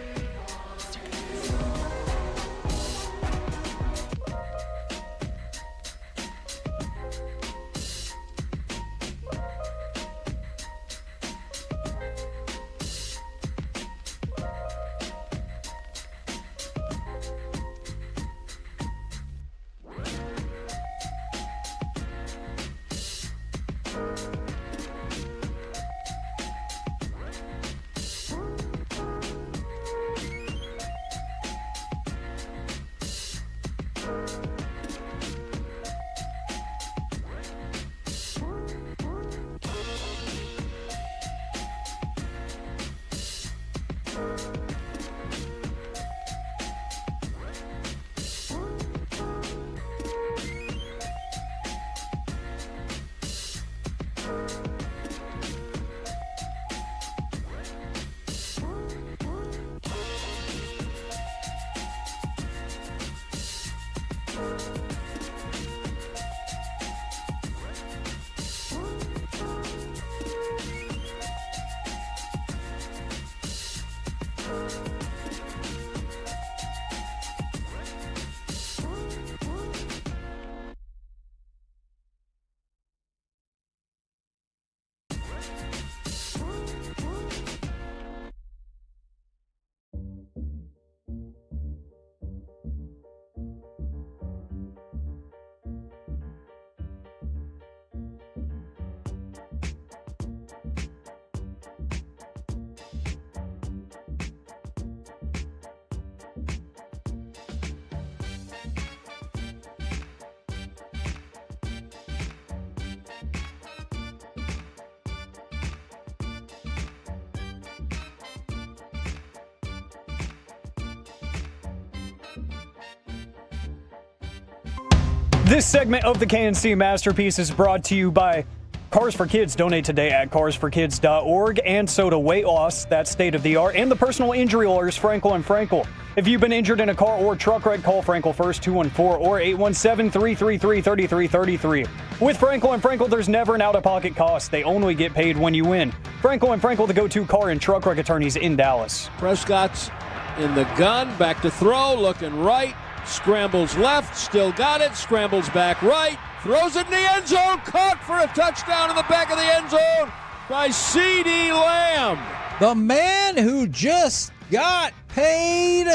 This segment of the KNC Masterpiece is brought to you by Cars for Kids. Donate today at carsforkids.org, and Soda Weight Loss, that's state of the art, and the personal injury lawyers, Frankel and Frankel. If you've been injured in a car or truck wreck, call Frankel first, 214 or 817-333-3333. With Frankel and Frankel, there's never an out-of-pocket cost. They only get paid when you win. Frankel and Frankel, the go-to car and truck wreck attorneys in Dallas. Prescott's in the gun, back to throw, looking right, scrambles left, still got it, scrambles back right, throws it in the end zone, caught for a touchdown in the back of the end zone by CeeDee Lamb. The man who just got paid,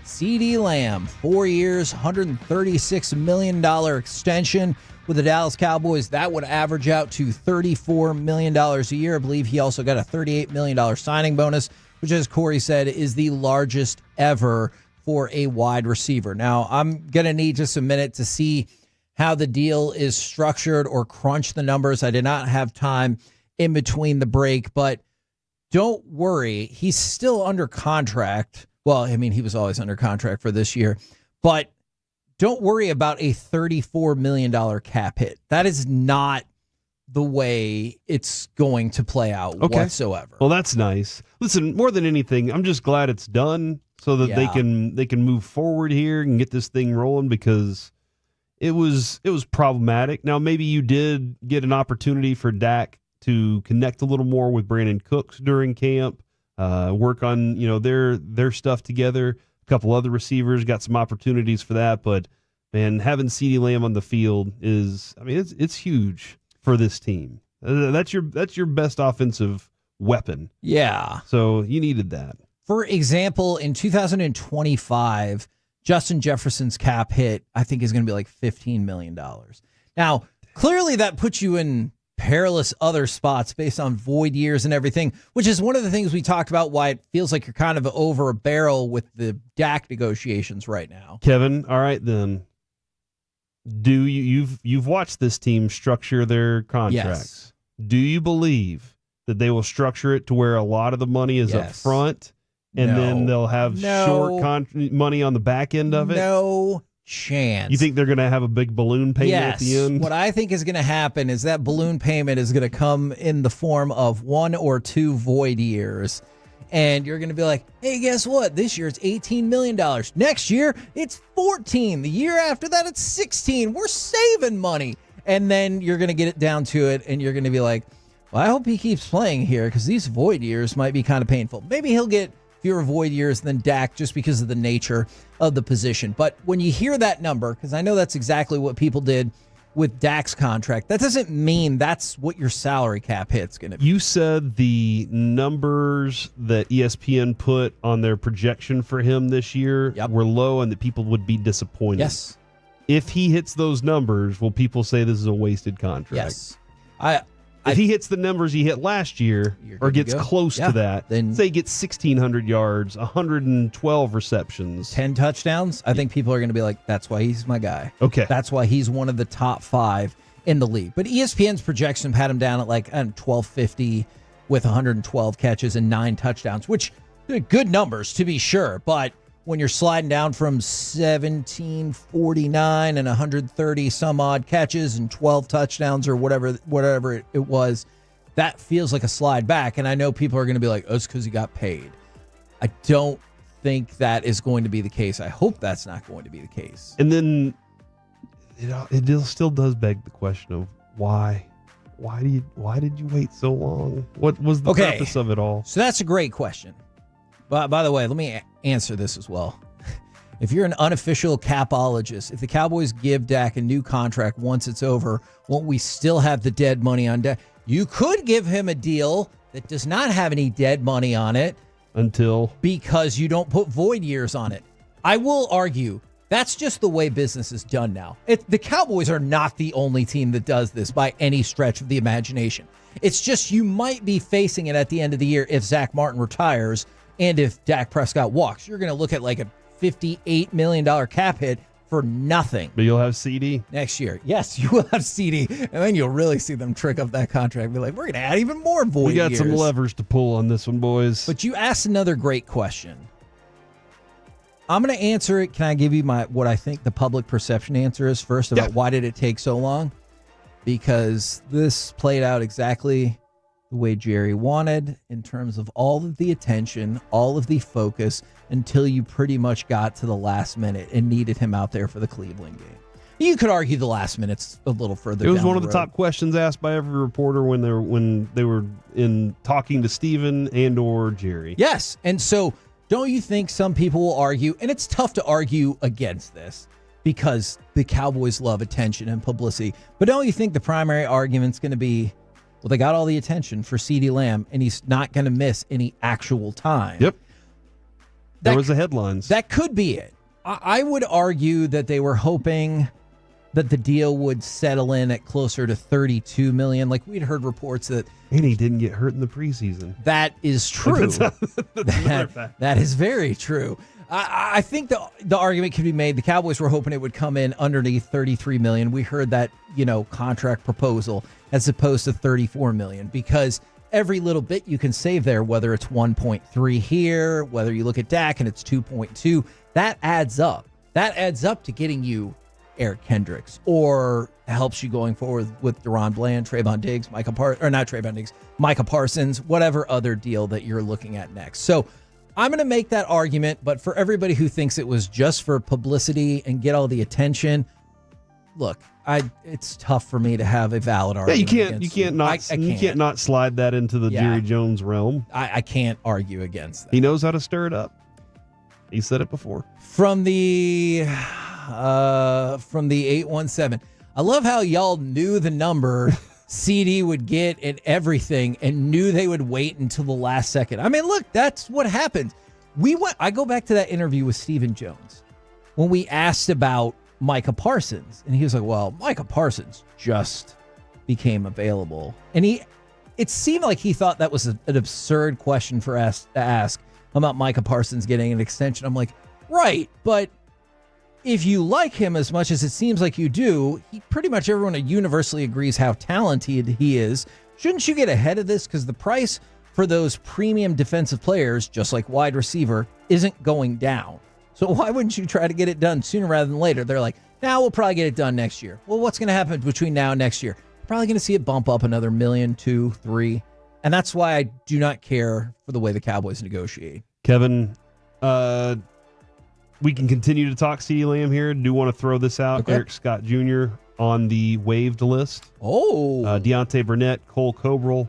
CeeDee Lamb, 4 years, $136 million extension with the Dallas Cowboys. That would average out to $34 million a year. I believe he also got a $38 million signing bonus, which, as Corey said, is the largest ever for a wide receiver. Now, I'm going to need just a minute to see how the deal is structured or crunch the numbers. I did not have time in between the break, but don't worry. He's still under contract. Well, I mean, he was always under contract for this year, but don't worry about a $34 million cap hit. That is not the way it's going to play out whatsoever. Well, that's nice. Listen, more than anything, I'm just glad it's done so that they can move forward here and get this thing rolling, because it was problematic. Now, maybe you did get an opportunity for Dak to connect a little more with Brandon Cooks during camp, work on their stuff together. A couple other receivers got some opportunities for that, but man, having CeeDee Lamb on the field it's huge for this team. That's your best offensive weapon. Yeah. So you needed that. For example, in 2025, Justin Jefferson's cap hit, I think, is going to be like $15 million. Now, clearly that puts you in perilous other spots based on void years and everything, which is one of the things we talked about why it feels like you're kind of over a barrel with the Dak negotiations right now. Kevin, all right then. You've watched this team structure their contracts. Yes. Do you believe that they will structure it to where a lot of the money is up front and then they'll have short money on the back end of it? No chance. You think they're going to have a big balloon payment at the end? What I think is going to happen is that balloon payment is going to come in the form of 1 or 2 void years. And you're going to be like, hey, guess what? This year it's $18 million. Next year it's 14. The year after that it's 16. We're saving money. And then you're going to get it down to it and you're going to be like, well, I hope he keeps playing here because these void years might be kind of painful. Maybe he'll get fewer void years than Dak just because of the nature of the position. But when you hear that number, because I know that's exactly what people did with Dak's contract, that doesn't mean that's what your salary cap hit's going to be. You said the numbers that ESPN put on their projection for him this year were low and that people would be disappointed. Yes. If he hits those numbers, will people say this is a wasted contract? Yes. If he hits the numbers he hit last year or gets close to that, then say he gets 1,600 yards, 112 receptions, 10 touchdowns, I think people are going to be like, that's why he's my guy. Okay. That's why he's one of the top 5 in the league. But ESPN's projection had him down at like 1,250 with 112 catches and 9 touchdowns, which are good numbers to be sure. But when you're sliding down from 1,749 and 130 some odd catches and 12 touchdowns or whatever it was, that feels like a slide back. And I know people are going to be like, oh, it's because he got paid. I don't think that is going to be the case. I hope that's not going to be the case. And then it still does beg the question of why. Why did you wait so long? What was the purpose of it all? So that's a great question. By the way, let me answer this as well. If you're an unofficial capologist, if the Cowboys give Dak a new contract once it's over, won't we still have the dead money on Dak? You could give him a deal that does not have any dead money on it because you don't put void years on it. I will argue that's just the way business is done now. The Cowboys are not the only team that does this by any stretch of the imagination. It's just you might be facing it at the end of the year if Zach Martin retires and if Dak Prescott walks. You're going to look at like a $58 million cap hit for nothing. But you'll have CeeDee next year. Yes, you will have CeeDee, and then you'll really see them trick up that contract and be like, we're going to add even more void We got years. some levers to pull on this one, boys. But you asked another great question. I'm going to answer it. Can I give you what I think the public perception answer is first about why did it take so long? Because this played out exactly the way Jerry wanted in terms of all of the attention, all of the focus until you pretty much got to the last minute and needed him out there for the Cleveland game. You could argue the last minute's a little further. It was down one of the the road. top questions asked by every reporter when they were in talking to Steven and or Jerry. Yes, and so don't you think some people will argue, and it's tough to argue against this because the Cowboys love attention and publicity, but don't you think the primary argument's going to be, well, they got all the attention for CeeDee Lamb, and he's not going to miss any actual time. Yep. There was the headlines. That could be it. I would argue that they were hoping that the deal would settle in at closer to $32 million. Like we'd heard reports that. And he didn't get hurt in the preseason. That is true. That is very true. I think the argument can be made. The Cowboys were hoping it would come in underneath $33 million. We heard that, contract proposal as opposed to $34 million because every little bit you can save there, whether it's 1.3 here, whether you look at Dak and it's 2.2, that adds up. That adds up to getting you Eric Kendricks or helps you going forward with Deron Bland, Trayvon Diggs, Micah Parsons, whatever other deal that you're looking at next. So I'm going to make that argument, but for everybody who thinks it was just for publicity and get all the attention, look, it's tough for me to have a valid argument. You can't not slide that into the Jerry Jones realm. I can't argue against that. He knows how to stir it up. He said it before. From the 817. I love how y'all knew the number CeeDee would get and everything and knew they would wait until the last second. I mean, look, that's what happened. I go back to that interview with Stephen Jones when we asked about Micah Parsons, and he was like, well, Micah Parsons just became available. And it seemed like he thought that was an absurd question for us to ask about Micah Parsons getting an extension. I'm like, right, but if you like him as much as it seems like you do, pretty much everyone universally agrees how talented he is. Shouldn't you get ahead of this? Because the price for those premium defensive players, just like wide receiver, isn't going down. So why wouldn't you try to get it done sooner rather than later? They're like, now we'll probably get it done next year. Well, what's going to happen between now and next year? Probably going to see it bump up another $1 million, $2 million, $3 million. And that's why I do not care for the way the Cowboys negotiate. Kevin, we can continue to talk CeeDee Lamb here. Do want to throw this out. Okay. Eric Scott Jr. on the waived list. Oh. Deontay Burnett, Cole Cobrell,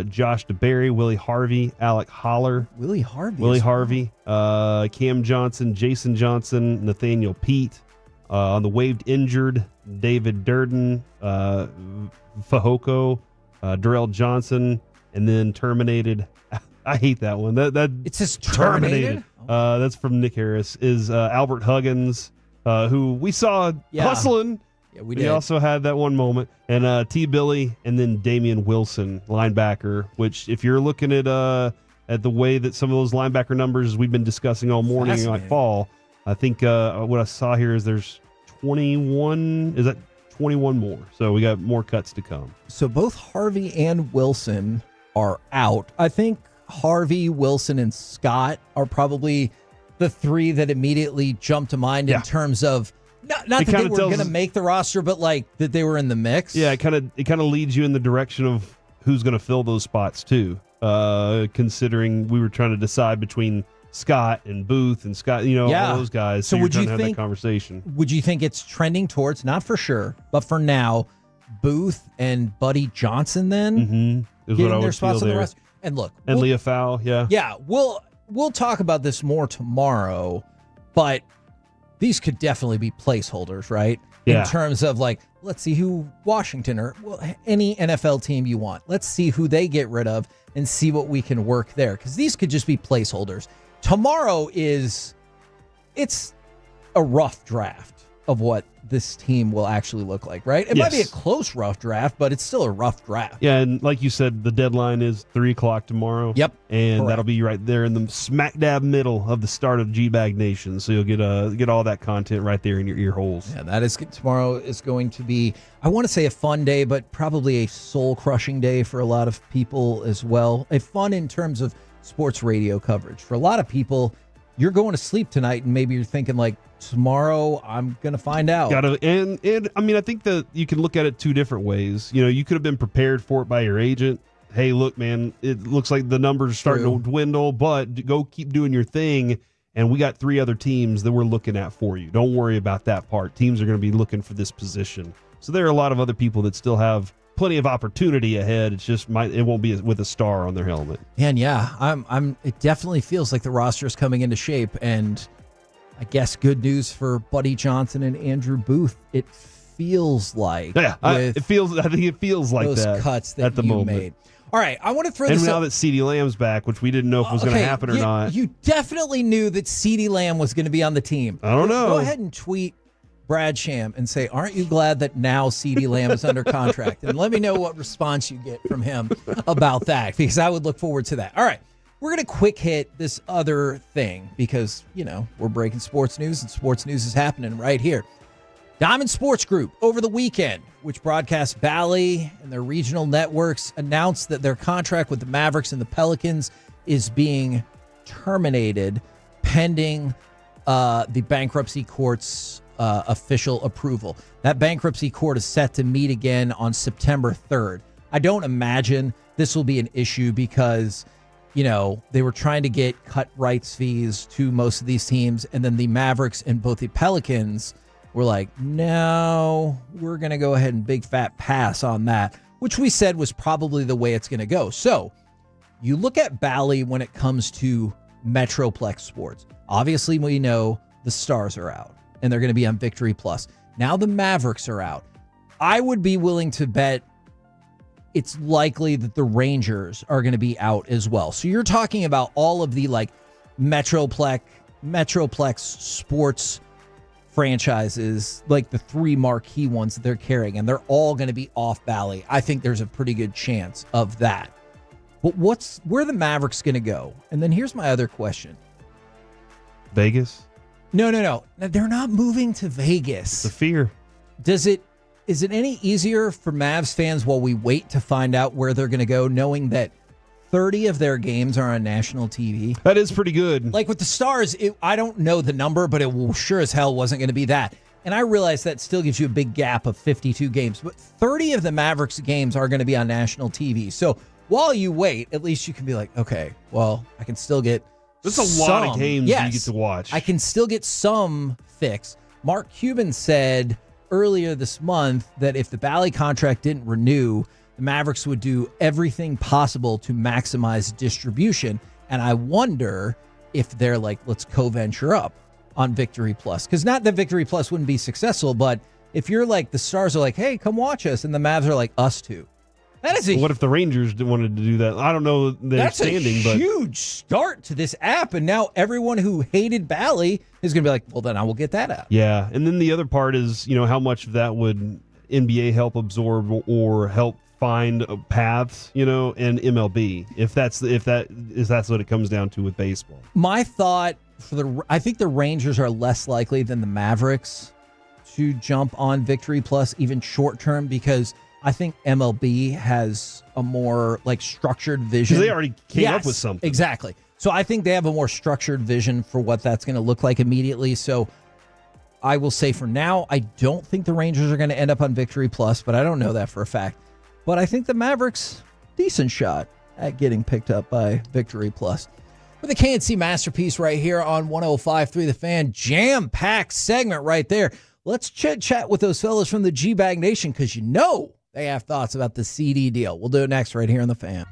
Josh DeBerry, Willie Harvey, Alec Holler. Willie Harvey. Cam Johnson, Jason Johnson, Nathaniel Pete. On the waived injured, David Durden, Fahoko, Darrell Johnson, and then terminated. I hate that one. It says terminated? That's from Nick Harris. Is Albert Huggins, who we saw hustling. Yeah, we did. did. He also had that one moment. And T. Billy, and then Damian Wilson, linebacker, which if you're looking at the way that some of those linebacker numbers we've been discussing all morning like fall, I think what I saw here is there's 21. Is that 21 more? So we got more cuts to come. So both Harvey and Wilson are out. I think Harvey, Wilson, and Scott are probably the three that immediately jump to mind in terms of not that they were going to make the roster, but like that they were in the mix. Yeah, it kind of leads you in the direction of who's going to fill those spots too. Considering we were trying to decide between Scott and Booth and Scott, all those guys. So would you have that conversation? Would you think it's trending towards, not for sure, but for now, Booth and Buddy Johnson then getting their spots on the roster? And look, and Leah Fowl, yeah, we'll talk about this more tomorrow, but these could definitely be placeholders, right? Yeah. In terms of like, let's see who Washington or any NFL team you want. Let's see who they get rid of and see what we can work there, because these could just be placeholders. Tomorrow it's a rough draft of what this team will actually look like, right? It might be a close rough draft, but it's still a rough draft. Yeah, and like you said, the deadline is 3:00 tomorrow. Yep. And that'll be right there in the smack dab middle of the start of G-Bag Nation. So you'll get all that content right there in your ear holes. Yeah, that is tomorrow is going to be, I want to say a fun day, but probably a soul-crushing day for a lot of people as well. A fun in terms of sports radio coverage. For a lot of people, you're going to sleep tonight and maybe you're thinking like, tomorrow I'm going to find out. And I mean, I think that you can look at it two different ways. You could have been prepared for it by your agent. Hey, look, man, it looks like the numbers are starting to dwindle, but go keep doing your thing. And we got 3 other teams that we're looking at for you. Don't worry about that part. Teams are going to be looking for this position. So there are a lot of other people that still have plenty of opportunity ahead. It's just it won't be with a star on their helmet. And yeah, it definitely feels like the roster is coming into shape, and I guess good news for Buddy Johnson and Andrew Booth. It feels like I think it feels like those that cuts that at the you moment. made. All right, I want to throw and this now up. that CeeDee Lamb's back, which we didn't know if was going to happen or not. You definitely knew that CeeDee Lamb was going to be on the team. I don't know. Go ahead and tweet Brad Sham and say, aren't you glad that now CeeDee Lamb is under contract? And let me know what response you get from him about that, because I would look forward to that. All right, we're going to quick hit this other thing because, we're breaking sports news, and sports news is happening right here. Diamond Sports Group, over the weekend, which broadcasts Bally and their regional networks, announced that their contract with the Mavericks and the Pelicans is being terminated pending the bankruptcy court's official approval. That bankruptcy court is set to meet again on September 3rd. I don't imagine this will be an issue because, they were trying to get cut rights fees to most of these teams, and then the Mavericks and both the Pelicans were like, no, we're going to go ahead and big fat pass on that, which we said was probably the way it's going to go. So you look at Bally when it comes to Metroplex sports. Obviously, we know the Stars are out and they're going to be on Victory Plus. Now the Mavericks are out. I would be willing to bet it's likely that the Rangers are going to be out as well. So you're talking about all of the like Metroplex sports franchises, like the 3 marquee ones that they're carrying, and they're all going to be off Bally. I think there's a pretty good chance of that. But where are the Mavericks going to go? And then here's my other question. Vegas? No. They're not moving to Vegas. The fear. Is it any easier for Mavs fans while we wait to find out where they're going to go, knowing that 30 of their games are on national TV? That is pretty good. Like with the Stars, I don't know the number, but it sure as hell wasn't going to be that. And I realize that still gives you a big gap of 52 games, but 30 of the Mavericks games are going to be on national TV. So while you wait, at least you can be like, okay, well, I can still get That's a lot of games you get to watch. I can still get some fix. Mark Cuban said earlier this month that if the Bally contract didn't renew, the Mavericks would do everything possible to maximize distribution. And I wonder if they're like, let's co-venture up on Victory Plus. Because not that Victory Plus wouldn't be successful, but if you're like, the Stars are like, hey, come watch us, and the Mavs are like, us too. That is what if the Rangers wanted to do that? I don't know their standing, but that's a huge start to this app, and now everyone who hated Bally is going to be like, well, then I will get that app. Yeah, and then the other part is, how much of that would NBA help absorb or help find paths, and MLB, if that's what it comes down to with baseball. My thought I think the Rangers are less likely than the Mavericks to jump on Victory Plus, even short term, because I think MLB has a more structured vision. Because they already came up with something. Exactly. So I think they have a more structured vision for what that's going to look like immediately. So I will say for now, I don't think the Rangers are going to end up on Victory Plus, but I don't know that for a fact. But I think the Mavericks, decent shot at getting picked up by Victory Plus. With the KNC Masterpiece right here on 105.3 The Fan. Jam-packed segment right there. Let's chit-chat with those fellas from the Gag Nation, because they have thoughts about the CD deal. We'll do it next right here on The Fan.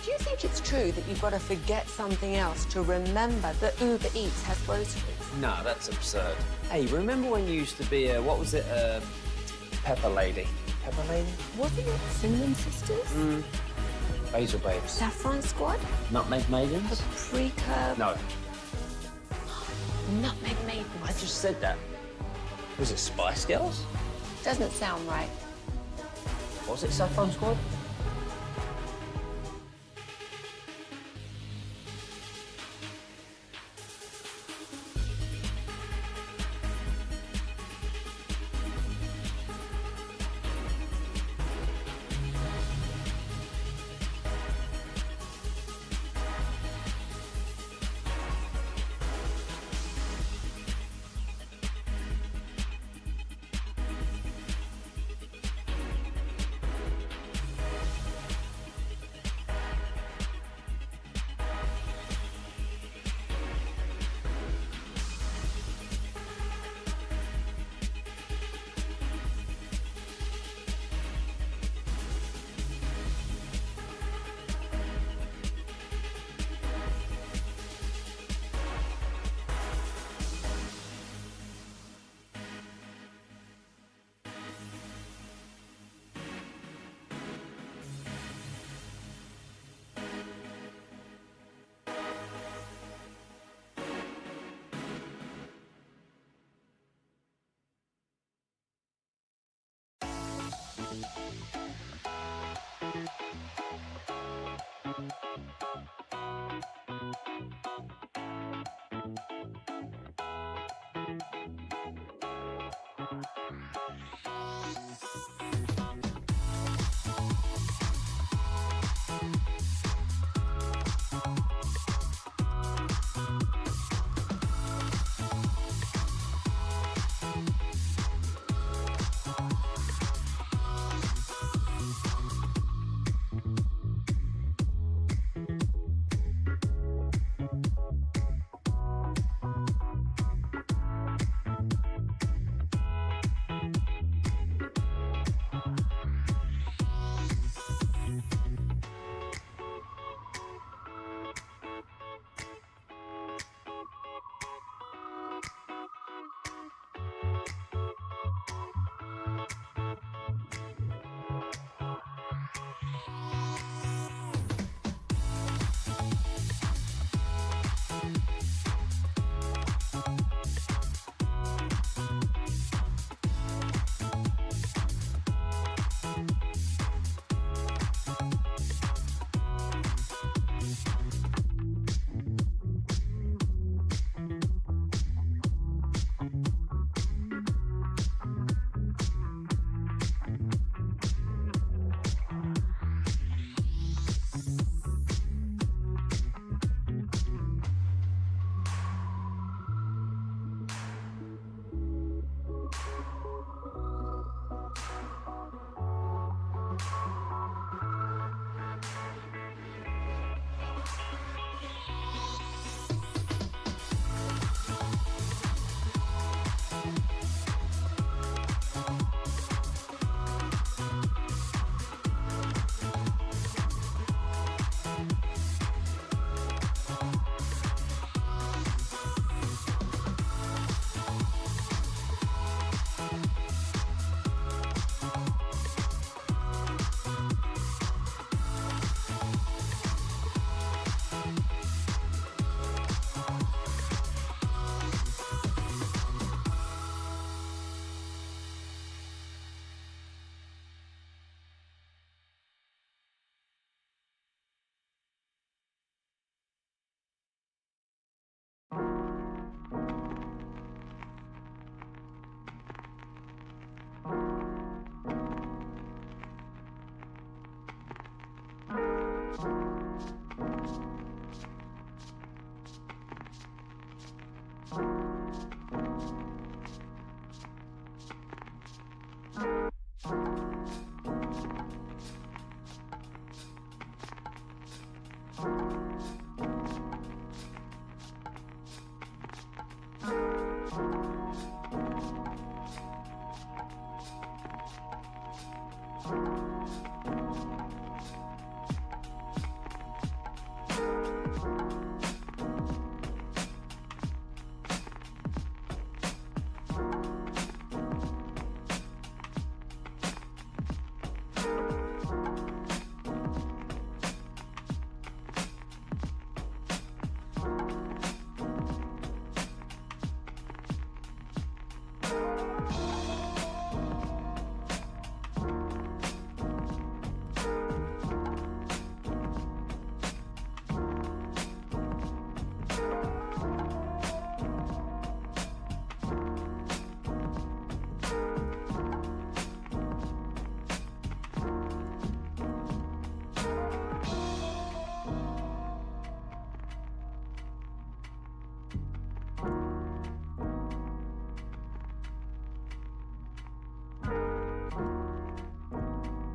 Do you think it's true that you've got to forget something else to remember that Uber Eats has groceries? No, that's absurd. Hey, remember when you used to be a pepper lady? Pepper lady? Wasn't it Cinnamon Sisters? Basil Babes. Saffron Squad? Nutmeg Maidens? Paprika? No. Nutmeg Maidens. I just said that. Was it Spice Girls? Doesn't sound right. Was it Saffron Squad?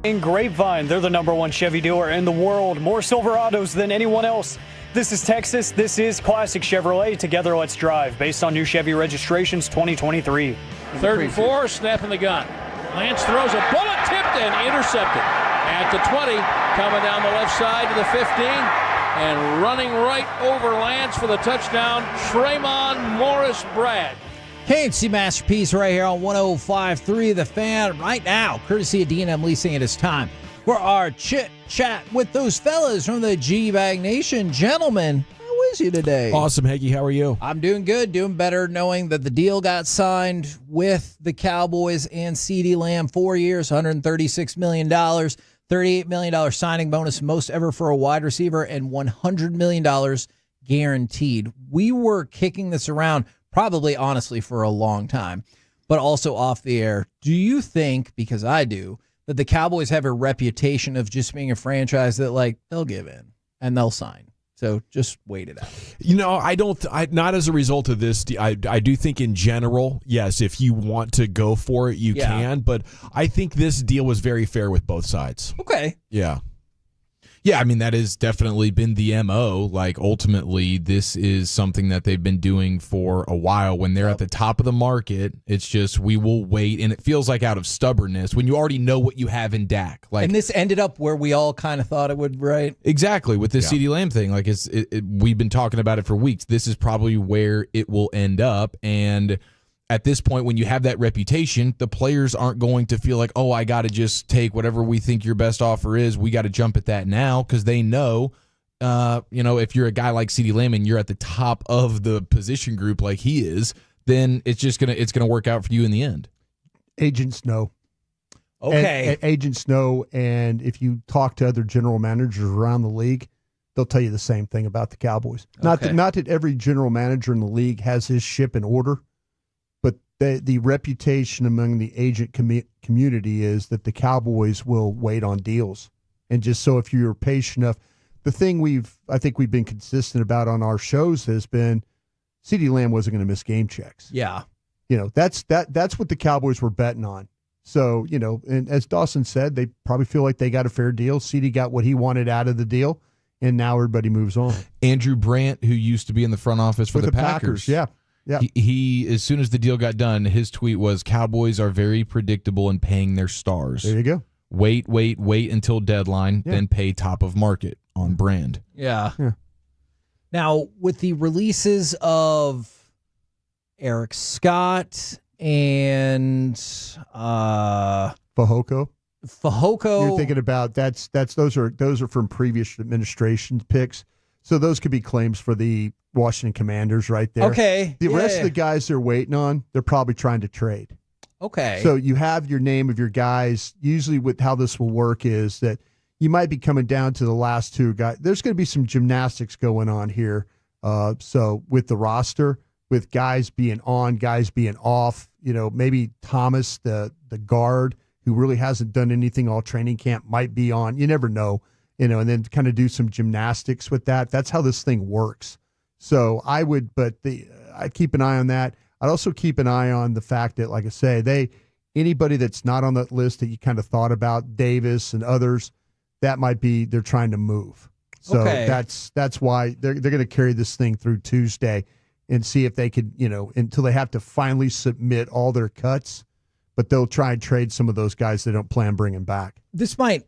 In Grapevine, they're the #1 Chevy dealer in the world. More Silverados than anyone else. This is Texas. This is Classic Chevrolet. Together, let's drive. Based on new Chevy registrations 2023. 3rd and 4, snapping the gun. Lance throws a bullet, tipped and intercepted. At the 20, coming down the left side to the 15, and running right over Lance for the touchdown, Tremont Morris Bragg. KNC Masterpiece right here on 105.3 The Fan right now, courtesy of D&M Leasing. It is time for our chit-chat with those fellas from the G-Bag Nation. Gentlemen, how is you today? Awesome, Heggie. How are you? I'm doing good, doing better, knowing that the deal got signed with the Cowboys and CeeDee Lamb. 4 years, $136 million, $38 million signing bonus, most ever for a wide receiver, and $100 million guaranteed. We were kicking this around probably, honestly, for a long time, but also off the air. Do you think, because I do, that the Cowboys have a reputation of just being a franchise that, like, they'll give in and they'll sign? So just wait it out. You know, not as a result of this. I do think in general, yes, if you want to go for it, you can. But I think this deal was very fair with both sides. Okay. Yeah. Yeah, I mean, that has definitely been the MO. Like, ultimately, this is something that they've been doing for a while. When they're at the top of the market, it's just, we will wait. And it feels like out of stubbornness when you already know what you have in Dak. Like, and this ended up where we all kind of thought it would, right? Exactly, with the CeeDee Lamb thing. Like, we've been talking about it for weeks. This is probably where it will end up. And at this point, when you have that reputation, the players aren't going to feel like, oh, I got to just take whatever we think your best offer is. We got to jump at that now, because they know, if you're a guy like CeeDee Lamb and you're at the top of the position group like he is, then it's gonna work out for you in the end. Agents know. Okay. Agents know, and if you talk to other general managers around the league, they'll tell you the same thing about the Cowboys. Okay. Not that every general manager in the league has his ship in order, but the reputation among the agent community is that the Cowboys will wait on deals. And just so if you're patient enough, the thing I think we've been consistent about on our shows has been CeeDee Lamb wasn't going to miss game checks. Yeah. That's what the Cowboys were betting on. So, and as Dawson said, they probably feel like they got a fair deal. CeeDee got what he wanted out of the deal, and now everybody moves on. Andrew Brandt, who used to be in the front office for the Packers. Yeah. Yeah. He as soon as the deal got done, his tweet was, Cowboys are very predictable in paying their stars. There you go. Wait until deadline, then pay top of market on brand. Yeah. Now, with the releases of Eric Scott and Fehoko. You're thinking about those are from previous administration picks. So those could be claims for the Washington Commanders right there. Okay. The rest of the guys they're waiting on, they're probably trying to trade. Okay. So you have your name of your guys. Usually with how this will work is that you might be coming down to the last two guys. There's going to be some gymnastics going on here. So with the roster, with guys being on, guys being off, maybe Thomas, the guard, who really hasn't done anything all training camp, might be on. You never know, and then kind of do some gymnastics with that. That's how this thing works. So I'd keep an eye on that. I'd also keep an eye on the fact that, like I say, anybody that's not on that list that you kind of thought about, Davis and others, that might be they're trying to move. So that's why they're going to carry this thing through Tuesday and see if they could, until they have to finally submit all their cuts but they'll try and trade some of those guys they don't plan bringing back. This might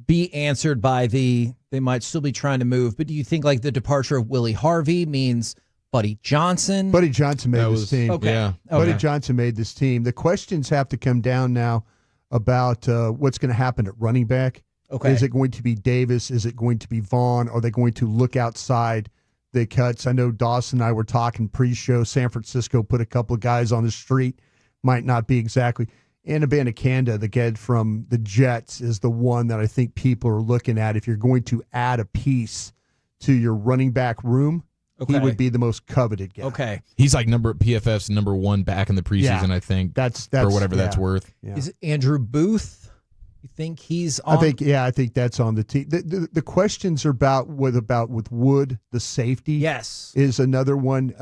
be answered by they might still be trying to move, but do you think like the departure of Willie Harvey means Buddy Johnson? Buddy Johnson made this team. Okay. Yeah. Buddy Johnson made this team. The questions have to come down now about what's going to happen at running back. Okay. Is it going to be Davis? Is it going to be Vaughn? Are they going to look outside the cuts? I know Dawson and I were talking pre-show. San Francisco put a couple of guys on the street. Might not be exactly. Abanikanda, the kid from the Jets, is the one that I think people are looking at. If you're going to add a piece to your running back room, he would be the most coveted guy. Okay. He's like PFF's number 1 back in the preseason, I think. That's for whatever that's worth. Yeah. Is it Andrew Booth? You think he's on? I think that's on the team. The questions are about with Wood, the safety. Yes. Is another one.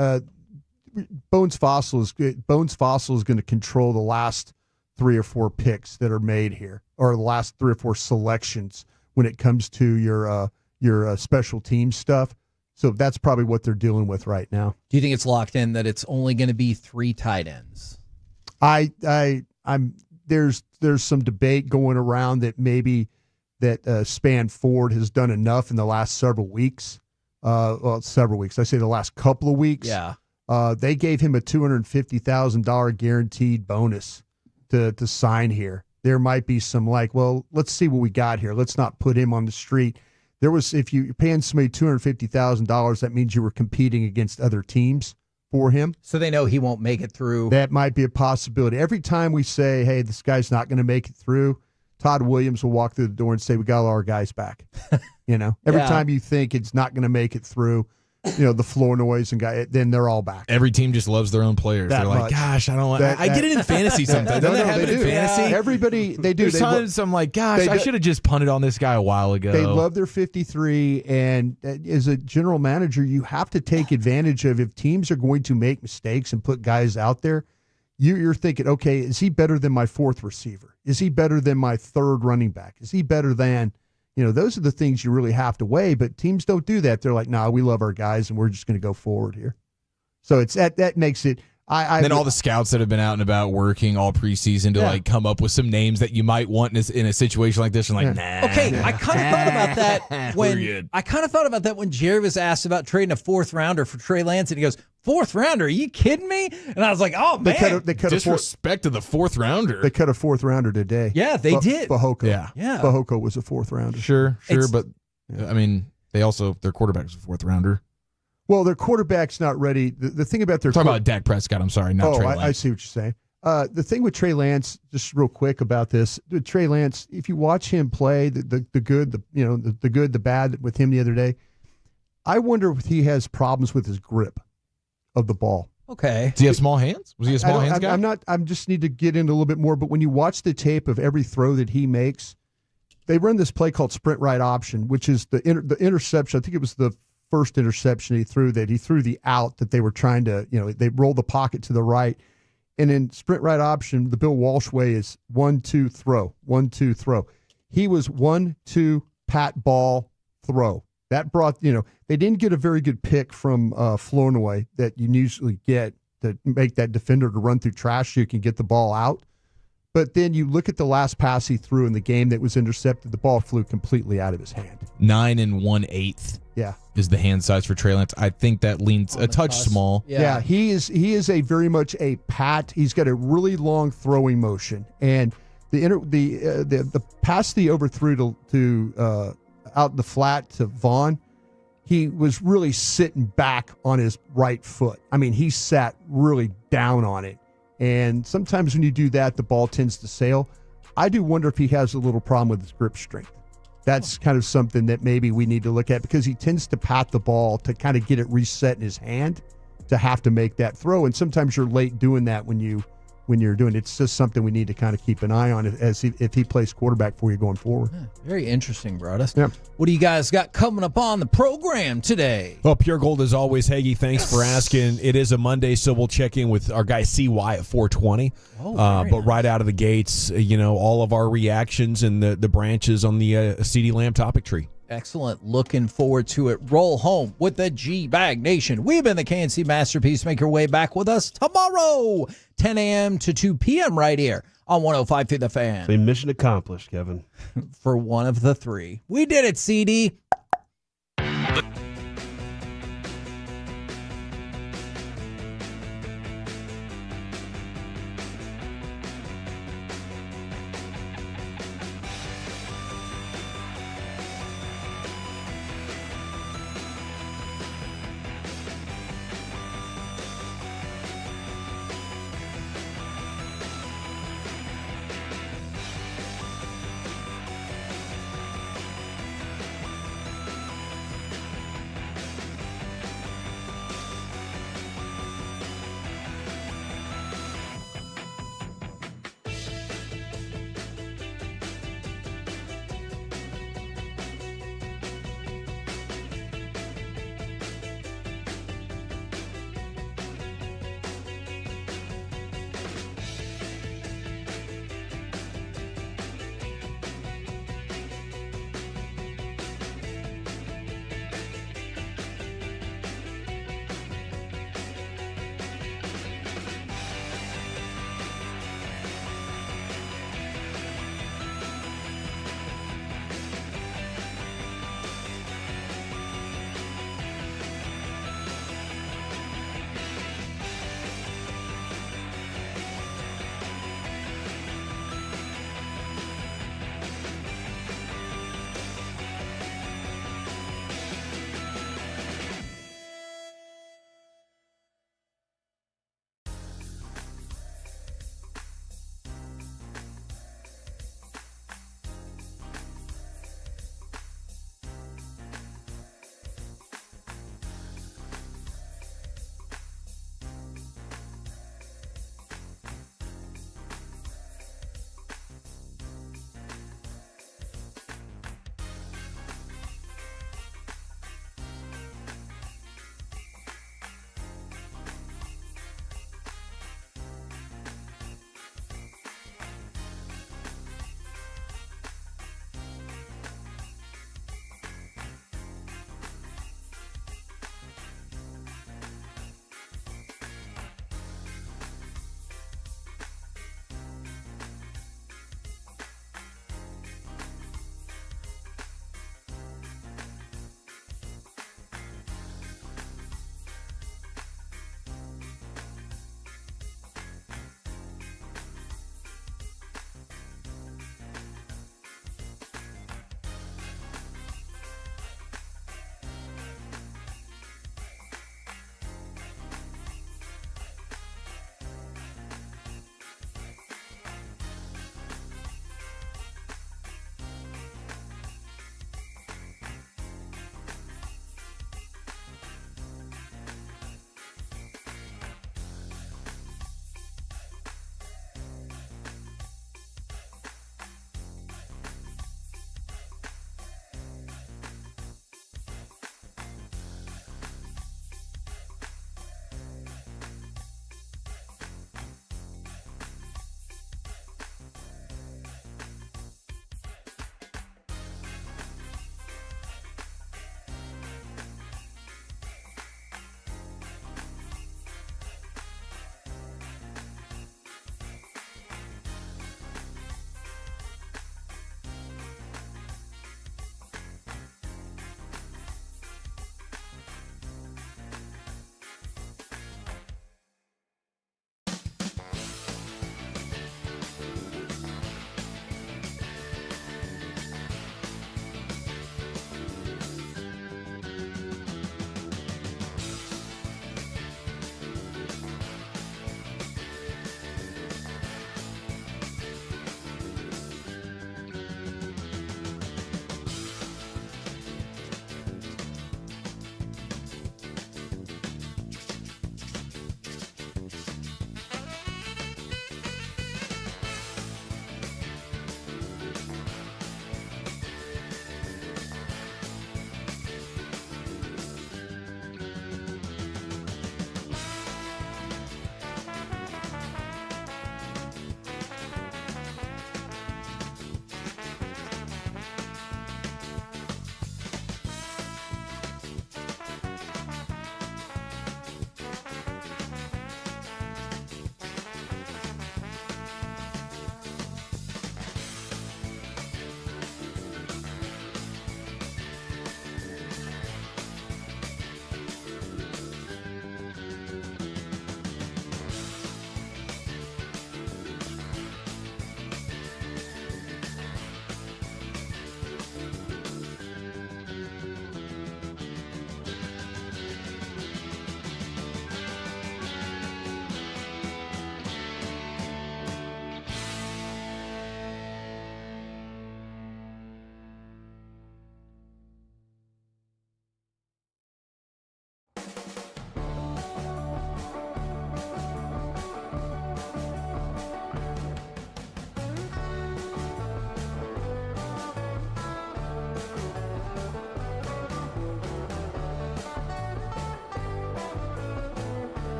Bones Fossil is going to control the last 3 or 4 picks that are made here, or the last 3 or 4 selections when it comes to your special team stuff. So that's probably what they're dealing with right now. Do you think it's locked in that it's only going to be 3 tight ends? There's some debate going around that maybe that Span Ford has done enough in the last several weeks. Several weeks. I say the last couple of weeks. Yeah. They gave him a $250,000 guaranteed bonus to sign here. There might be some let's see what we got here. Let's not put him on the street. If you're paying somebody $250,000, that means you were competing against other teams for him. So they know he won't make it through. That might be a possibility. Every time we say, hey, this guy's not going to make it through, Todd Williams will walk through the door and say, we got all our guys back. Every time you think it's not going to make it through, the floor noise and then they're all back. Every team just loves their own players. They're like, gosh, I don't want. I get it in fantasy sometimes. Don't they have it in fantasy? Yeah. Everybody, they do. There's times I'm like, gosh, I should have just punted on this guy a while ago. They love their 53, and as a general manager, you have to take advantage of if teams are going to make mistakes and put guys out there. You're thinking, okay, is he better than my 4th receiver? Is he better than my 3rd running back? Is he better than? Those are the things you really have to weigh, but teams don't do that. They're like, nah, we love our guys, and we're just going to go forward here. So it's that makes it. Then all the scouts that have been out and about working all preseason to come up with some names that you might want in a situation like this, and nah. Okay, I kind of thought about that when Jerry was asked about trading a 4th rounder for Trey Lance, and he goes, 4th rounder? Are you kidding me? And I was like, oh man, they cut disrespect to the 4th rounder. They cut a 4th rounder today. Yeah, they did. Fahoko. Yeah. Fahoko was a 4th rounder. Sure, but I mean, their quarterback was a 4th rounder. Well, their quarterback's not ready. The thing about their talking about Dak Prescott. I'm sorry, not Trey Lance. I see what you're saying. The thing with Trey Lance, just real quick about this, Trey Lance, if you watch him play, the good, the good, the bad with him the other day, I wonder if he has problems with his grip of the ball. Okay. Does he have small hands? Was he a small hands guy? I'm just need to get into a little bit more, but when you watch the tape of every throw that he makes, they run this play called sprint right option, which is the interception. I think it was the first interception he threw the out that they were trying to, they roll the pocket to the right. And in sprint right option, the Bill Walsh way is 1-2 throw, 1-2 throw. He was 1-2 pat ball throw. That brought, they didn't get a very good pick from Flournoy that you usually get to make that defender to run through trash so you can get the ball out. But then you look at the last pass he threw in the game that was intercepted, the ball flew completely out of his hand. 9 1/8. Yeah. Is the hand size for Trey Lance. I think that leans a touch small. Yeah, he is a very much a pat. He's got a really long throwing motion, and the pass he overthrew to out in the flat to Vaughn, he was really sitting back on his right foot. I mean, he sat really down on it, and sometimes when you do that, the ball tends to sail. I do wonder if he has a little problem with his grip strength. That's kind of something that maybe we need to look at because he tends to pat the ball to kind of get it reset in his hand to have to make that throw. And sometimes you're late doing that when you're doing it. It's just something we need to kind of keep an eye on if he plays quarterback for you going forward. Yeah, very interesting, Broadus. Yeah. What do you guys got coming up on the program today? Well, Pure Gold as always. Hagee, thanks for asking. It is a Monday, so we'll check in with our guy CY at 420. But right out of the gates, all of our reactions and the branches on the CeeDee Lamb topic tree. Excellent. Looking forward to it. Roll home with the G-Bag Nation. We've been the KNC Masterpiece. Make your way back with us tomorrow, 10 a.m. to 2 p.m. right here on 105.3 The Fan. So mission accomplished, Kevin. For one of the three. We did it, CD.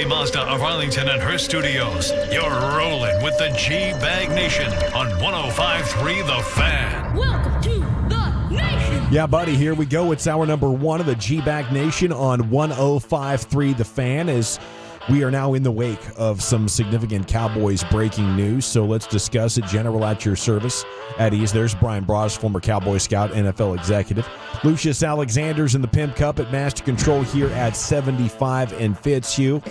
Mazda of Arlington and her studios. You're rolling with the G-Bag Nation on 105.3 The Fan. Welcome to the nation. Yeah, buddy, here we go. It's hour number 1 of the G-Bag Nation on 105.3 The Fan as we are now in the wake of some significant Cowboys breaking news. So let's discuss it. General at your service. At ease, there's Brian Bros, former Cowboy scout, NFL executive. Lucius Alexander's in the Pimp Cup at Master Control here at 75 and Fitzhugh.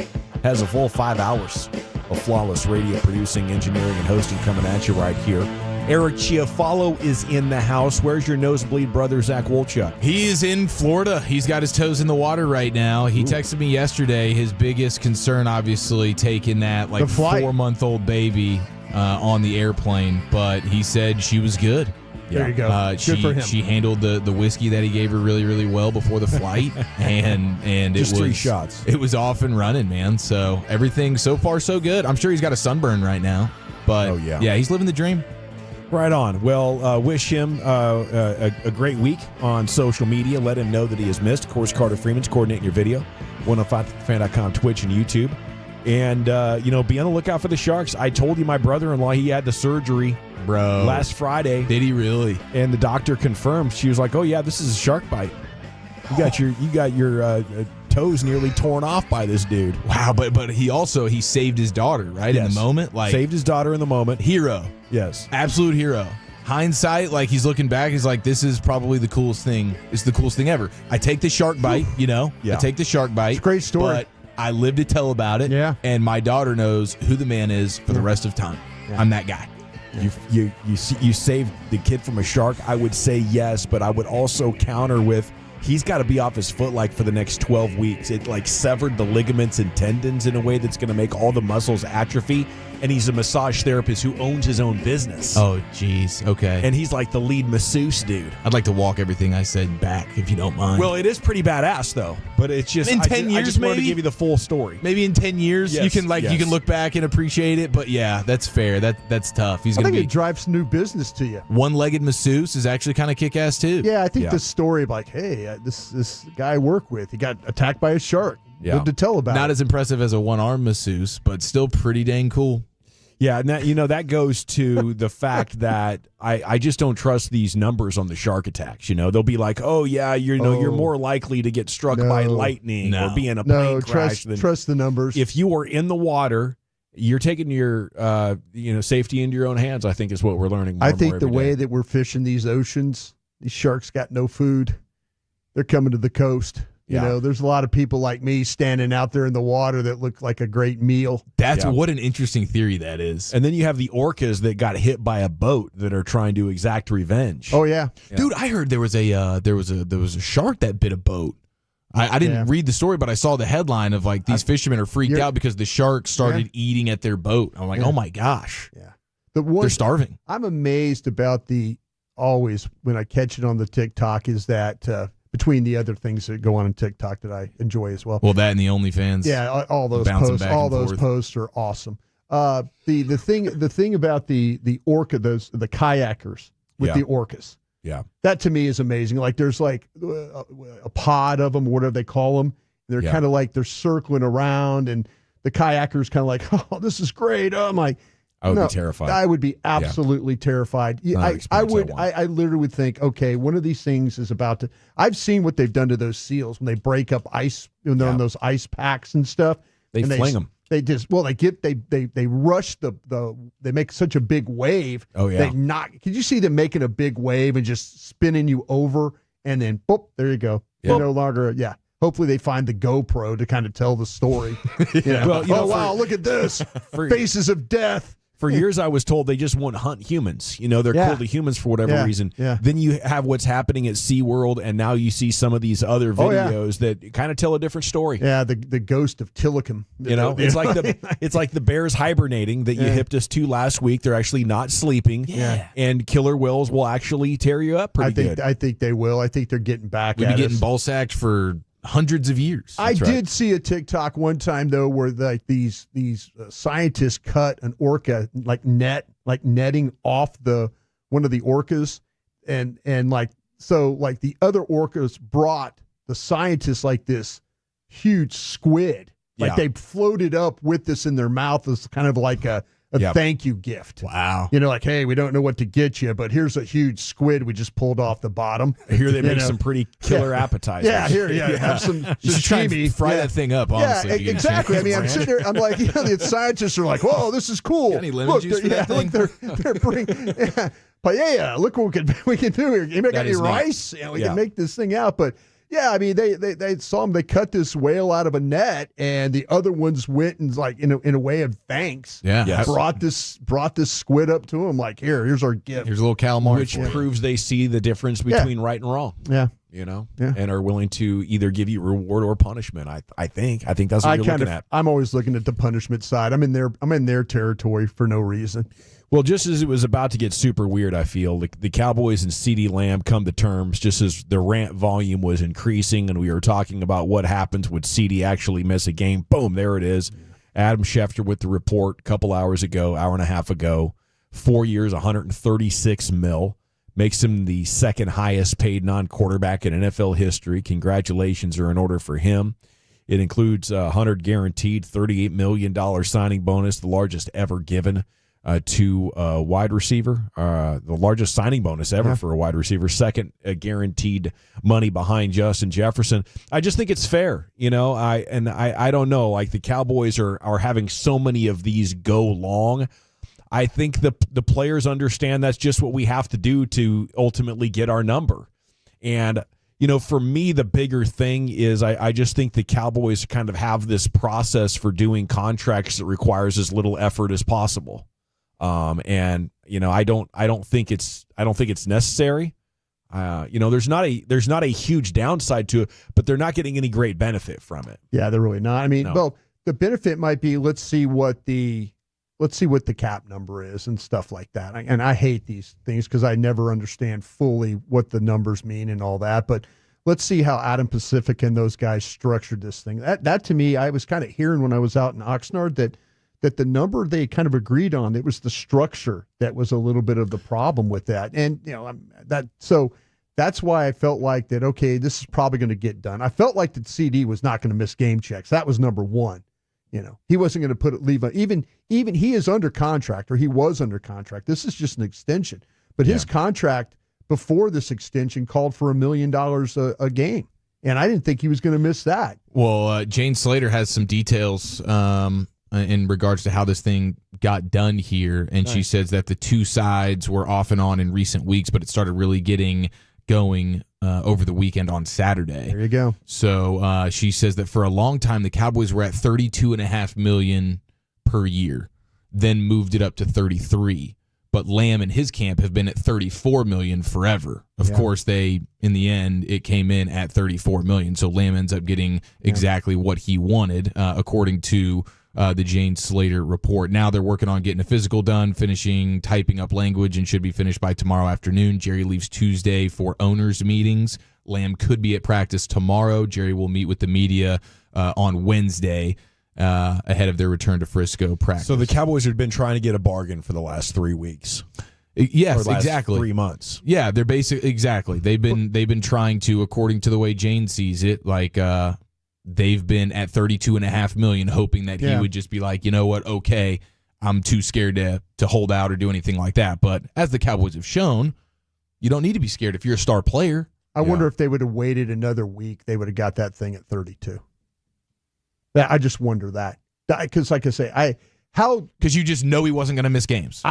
Has a full 5 hours of flawless radio producing, engineering, and hosting coming at you right here. Eric Chiafalo is in the house. Where's your nosebleed brother, Zach Wolchuk? He is in Florida. He's got his toes in the water right now. He texted me yesterday. His biggest concern, obviously, taking that 4-month-old baby on the airplane. But he said she was good. There you go. Good for him. She handled the whiskey that he gave her really, really well before the flight, and Just it was 3 shots. It was off and running, man. So everything so far so good. I'm sure he's got a sunburn right now, but yeah, he's living the dream. Right on. Well, wish him a great week on social media. Let him know that he is missed. Of course, Carter Freeman's coordinating your video. 105fan.com, Twitch, and YouTube. And, be on the lookout for the Sharks. I told you my brother-in-law, he had the surgery last Friday. Did he really? And the doctor confirmed. She was like, oh, yeah, this is a shark bite. You got your toes nearly torn off by this dude. Wow, but he saved his daughter, right? Yes. In the moment? Saved his daughter in the moment. Hero. Yes. Absolute hero. Hindsight, he's looking back, he's like, this is probably the coolest thing. It's the coolest thing ever. I take the shark bite, Yeah. I take the shark bite. It's a great story. But I live to tell about it. Yeah. And my daughter knows who the man is for the rest of time. Yeah. I'm that guy. You saved the kid from a shark? I would say yes, but I would also counter with he's got to be off his foot for the next 12 weeks. It severed the ligaments and tendons in a way that's going to make all the muscles atrophy. And he's a massage therapist who owns his own business. Oh, geez. Okay. And he's the lead masseuse dude. I'd like to walk everything I said back, if you don't mind. Well, it is pretty badass, though. But it's just in 10 years, I just wanted to maybe? give you the full story. Maybe in 10 years, Yes, you can look back and appreciate it. But yeah, that's fair. That's tough. He's I going to think be it drives new business to you. One-legged masseuse is actually kind of kick-ass too. Yeah, I think the story of hey, this guy I work with, he got attacked by a shark. Yeah. Good to tell about. Not as impressive as a one-arm masseuse, but still pretty dang cool. Yeah, and that goes to the fact that I just don't trust these numbers on the shark attacks. They'll be like, oh yeah, you're more likely to get struck by lightning or be in a plane crash. Trust the numbers. If you are in the water, you're taking your safety into your own hands. I think is what we're learning. More I think and the more every way day. that we're fishing these oceans, these sharks got no food. They're coming to the coast. There's a lot of people like me standing out there in the water that look like a great meal. What an interesting theory that is. And then you have the orcas that got hit by a boat that are trying to exact revenge. Oh yeah, dude! I heard there was a shark that bit a boat. I didn't read the story, but I saw the headline of these fishermen are freaked out because the shark started eating at their boat. I'm like, oh my gosh, they're starving. I'm amazed about always when I catch it on the TikTok is that. Between the other things that go on TikTok that I enjoy as well. Well, that and the OnlyFans. Yeah, all those posts are awesome. The thing about the orca, the kayakers with the orcas. Yeah. That to me is amazing. There's a pod of them, whatever they call them. They're kind of they're circling around and the kayakers kind of oh, this is great. Oh, I'm like, I would be terrified. I would be absolutely terrified. I literally would think, okay, one of these things is about to. I've seen what they've done to those seals when they break up ice when they're on those ice packs and stuff. They fling them. They just they rush they make such a big wave. Oh yeah. Could you see them making a big wave and just spinning you over and then boop, there you go. Yeah. You're no longer Hopefully they find the GoPro to kind of tell the story. Well, wow, look at this. Faces of death. For years, I was told they just won't hunt humans. They're cool to humans for whatever reason. Yeah. Then you have what's happening at SeaWorld, and now you see some of these other videos that kind of tell a different story. Yeah, the ghost of Tillicum. It's like the bears hibernating that you hipped us to last week. They're actually not sleeping. Yeah. And killer whales will actually tear you up pretty good. I think they will. I think they're getting back We've at been getting us. ball sacked for hundreds of years. I did see a TikTok one time though where these scientists cut an orca netting off one of the orcas and the other orcas brought the scientists this huge squid Like they floated up with this in their mouth as kind of like a thank you gift. Wow. Like, hey, we don't know what to get you, but here's a huge squid we just pulled off the bottom. Here they make some pretty killer appetizers. Have some you should try and fry that thing up, honestly. Yeah, exactly. I mean, I'm sitting there, I'm like, the scientists are like, whoa, this is cool. Got any lemon juice for that thing? They're bringing paella. Look what we can do here. You got any rice? We can make this thing out. But yeah, I mean, they saw them. They cut this whale out of a net, and the other ones went and like in a way of thanks. Yeah, brought this squid up to him. Like, here's our gift. Here's a little calamari, which proves they see the difference between right and wrong. Yeah, and are willing to either give you reward or punishment. I think that's what you're looking at. I'm always looking at the punishment side. I'm in their territory for no reason. Well, just as it was about to get super weird, I feel the Cowboys and CeeDee Lamb come to terms just as the rant volume was increasing and we were talking about what happens when CeeDee actually miss a game. Boom, there it is. Adam Schefter with the report a couple hours ago, hour and a half ago. 4 years, $136 million. Makes him the second highest paid non-quarterback in NFL history. Congratulations are in order for him. It includes $100 guaranteed, $38 million signing bonus, the largest ever given to a wide receiver, the largest signing bonus ever for a wide receiver, second guaranteed money behind Justin Jefferson. I just think it's fair, I don't know, like the Cowboys are having so many of these go long. I think the players understand that's just what we have to do to ultimately get our number. And, for me, the bigger thing is I just think the Cowboys kind of have this process for doing contracts that requires as little effort as possible. I don't think it's necessary. There's not a huge downside to it, but they're not getting any great benefit from it. Yeah, they're really not. I mean, well, the benefit might be let's see what the cap number is and stuff like that. And I hate these things because I never understand fully what the numbers mean and all that. But let's see how Adam Pacific and those guys structured this thing. That to me, I was kind of hearing when I was out in Oxnard that the number they kind of agreed on, it was the structure that was a little bit of the problem with that. And, so that's why I felt like that, okay, this is probably going to get done. I felt like that CeeDee was not going to miss game checks. That was number one. He wasn't going to even he is under contract, or he was under contract. This is just an extension. But his contract before this extension called for $1 million a game. And I didn't think he was going to miss that. Well, Jane Slater has some details in regards to how this thing got done here, and she says that the two sides were off and on in recent weeks, but it started really getting going over the weekend on Saturday. There you go. So she says that for a long time the Cowboys were at $32.5 million per year, then moved it up to 33. But Lamb and his camp have been at $34 million forever. Of course, in the end, it came in at $34 million. So Lamb ends up getting exactly what he wanted, according to the Jane Slater report. Now they're working on getting a physical done, finishing typing up language, and should be finished by tomorrow afternoon. Jerry leaves Tuesday for owners' meetings. Lamb could be at practice tomorrow. Jerry will meet with the media on Wednesday ahead of their return to Frisco practice. So the Cowboys have been trying to get a bargain for the last 3 weeks. Yes, exactly. 3 months. Yeah, they're exactly. They've been trying to, according to the way Jane sees it, like they've been at $32.5 million, hoping that he would just be like, you know what, okay, I'm too scared to hold out or do anything like that. But as the Cowboys have shown, you don't need to be scared if you're a star player. I wonder if they would have waited another week, they would have got that thing at 32. I just wonder that. Because like I say, because you just know he wasn't going to miss games.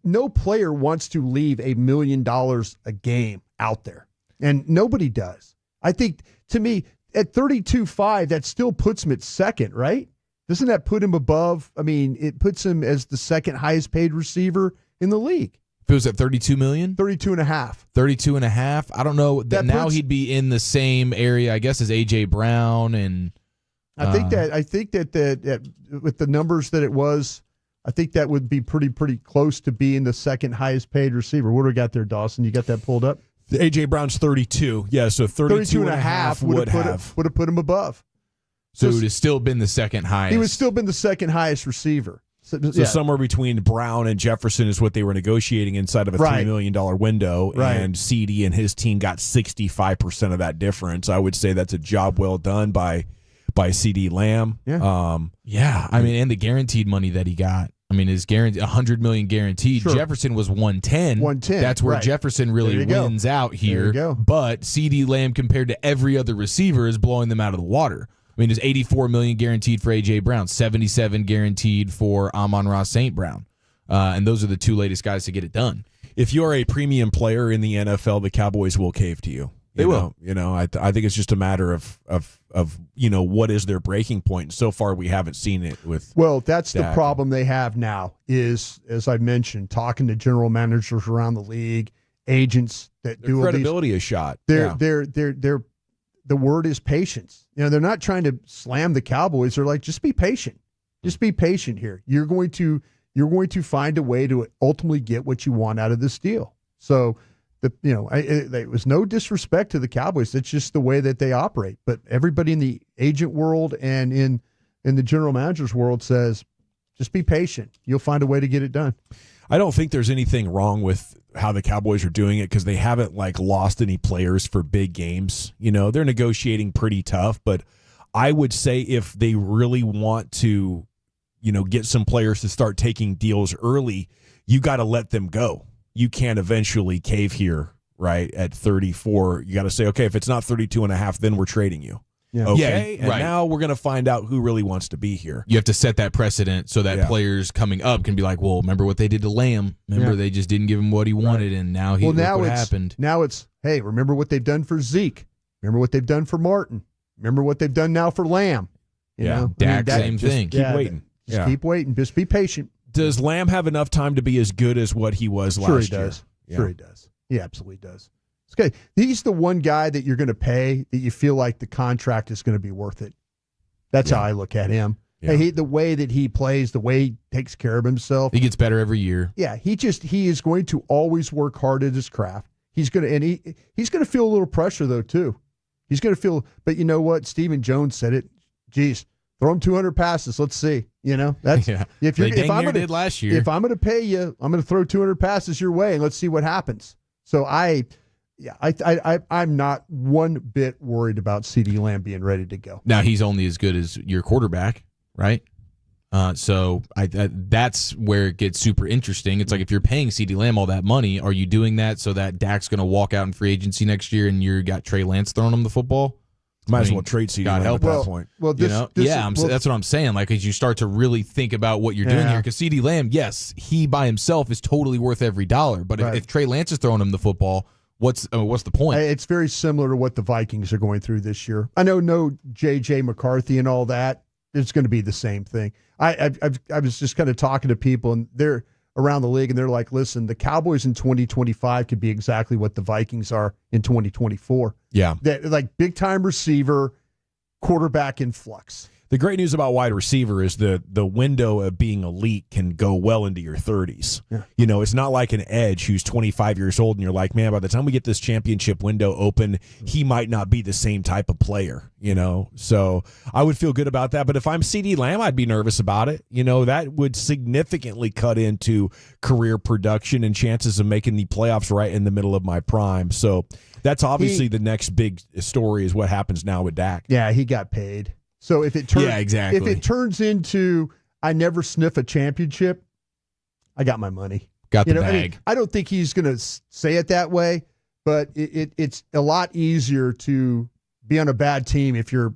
No player wants to leave $1 million a game out there, and nobody does. I think, to me, at 32.5, that still puts him at second, right? Doesn't that put him above? I mean, it puts him as the second highest paid receiver in the league. If it was at $32 million? 32.5. 32.5. I don't know. Now he'd be in the same area, I guess, as A.J. Brown and. I think that with the numbers that it was, I think that would be pretty close to being the second highest paid receiver. What do we got there, Dawson? You got that pulled up? A.J. Brown's 32. Yeah, so 32.5 would have put him above. So it would have still been the second highest. He would still been the second highest receiver. So somewhere between Brown and Jefferson is what they were negotiating inside of a $3 million window, and CeeDee and his team got 65% of that difference. I would say that's a job well done by by CeeDee Lamb. Yeah. I mean, and the guaranteed money that he got. I mean, is guaranteed $100 million guaranteed. Sure. Jefferson was 110. 110. That's where right. Jefferson really wins out here. There you go. But CeeDee Lamb, compared to every other receiver, is blowing them out of the water. I mean, there's $84 million guaranteed for A.J. Brown, $77 guaranteed for Amon-Ra St. Brown. And those are the two latest guys to get it done. If you're a premium player in the NFL, the Cowboys will cave to you. They will. I think it's just a matter of what is their breaking point. And so far, we haven't seen it with. Well, that's Dak. the problem they have now. Is, as I mentioned, talking to general managers around the league, agents that Their do all credibility these, is shot. They're the word is patience. They're not trying to slam the Cowboys. They're like, just be patient. Just be patient here. You're going to find a way to ultimately get what you want out of this deal. So. It was no disrespect to the Cowboys. It's just the way that they operate. But everybody in the agent world and in the general manager's world says, just be patient. You'll find a way to get it done. I don't think there's anything wrong with how the Cowboys are doing it because they haven't lost any players for big games. They're negotiating pretty tough, but I would say if they really want to, get some players to start taking deals early, you got to let them go. You can't eventually cave here, right, at 34. You got to say, okay, if it's not 32.5, then we're trading you. Yeah. Okay, Yeah, and right. now we're going to find out who really wants to be here. You have to set that precedent so that players coming up can be like, well, remember what they did to Lamb? Remember they just didn't give him what he wanted, and now look what happened. Now it's, hey, remember what they've done for Zeke. Remember what they've done for Martin. Remember what they've done now for Lamb. You know? Dak, same thing. Keep waiting. Just keep waiting. Just be patient. Does Lamb have enough time to be as good as what he was last year? Sure he does. He absolutely does. It's good. He's the one guy that you're going to pay that you feel like the contract is going to be worth it. That's how I look at him. Yeah. Hey, the way that he plays, the way he takes care of himself. He gets better every year. Yeah, he is going to always work hard at his craft. He's going to feel a little pressure though too. He's going to feel, but you know what? Stephen Jones said it. Geez, throw him 200 passes. Let's see. That's if I'm did last year. If I'm going to pay you, I'm going to throw 200 passes your way and let's see what happens. So I'm not one bit worried about CeeDee Lamb being ready to go. Now he's only as good as your quarterback, right? So that's where it gets super interesting. It's like if you're paying CeeDee Lamb all that money, are you doing that so that Dak's going to walk out in free agency next year and you got Trey Lance throwing him the football? Might as well trade CeeDee Lamb at that point. Well, that's what I'm saying. Like, as you start to really think about what you're doing here, because CeeDee Lamb, yes, he by himself is totally worth every dollar. But if Trey Lance is throwing him the football, what's the point? It's very similar to what the Vikings are going through this year. I know no J.J. McCarthy and all that. It's going to be the same thing. I was just kind of talking to people, and they're around the league, and they're like, listen, the Cowboys in 2025 could be exactly what the Vikings are in 2024. Yeah. That, like, big-time receiver, quarterback in flux. The great news about wide receiver is the window of being elite can go well into your 30s. Yeah. It's not like an edge who's 25 years old and you're like, man, by the time we get this championship window open, he might not be the same type of player, So I would feel good about that. But if I'm CeeDee Lamb, I'd be nervous about it. That would significantly cut into career production and chances of making the playoffs right in the middle of my prime. So that's obviously the next big story is what happens now with Dak. Yeah, he got paid. So if it turns, exactly. If it turns into I never sniff a championship, I got my money. Got the bag. I don't think he's going to say it that way, but it's a lot easier to be on a bad team if you're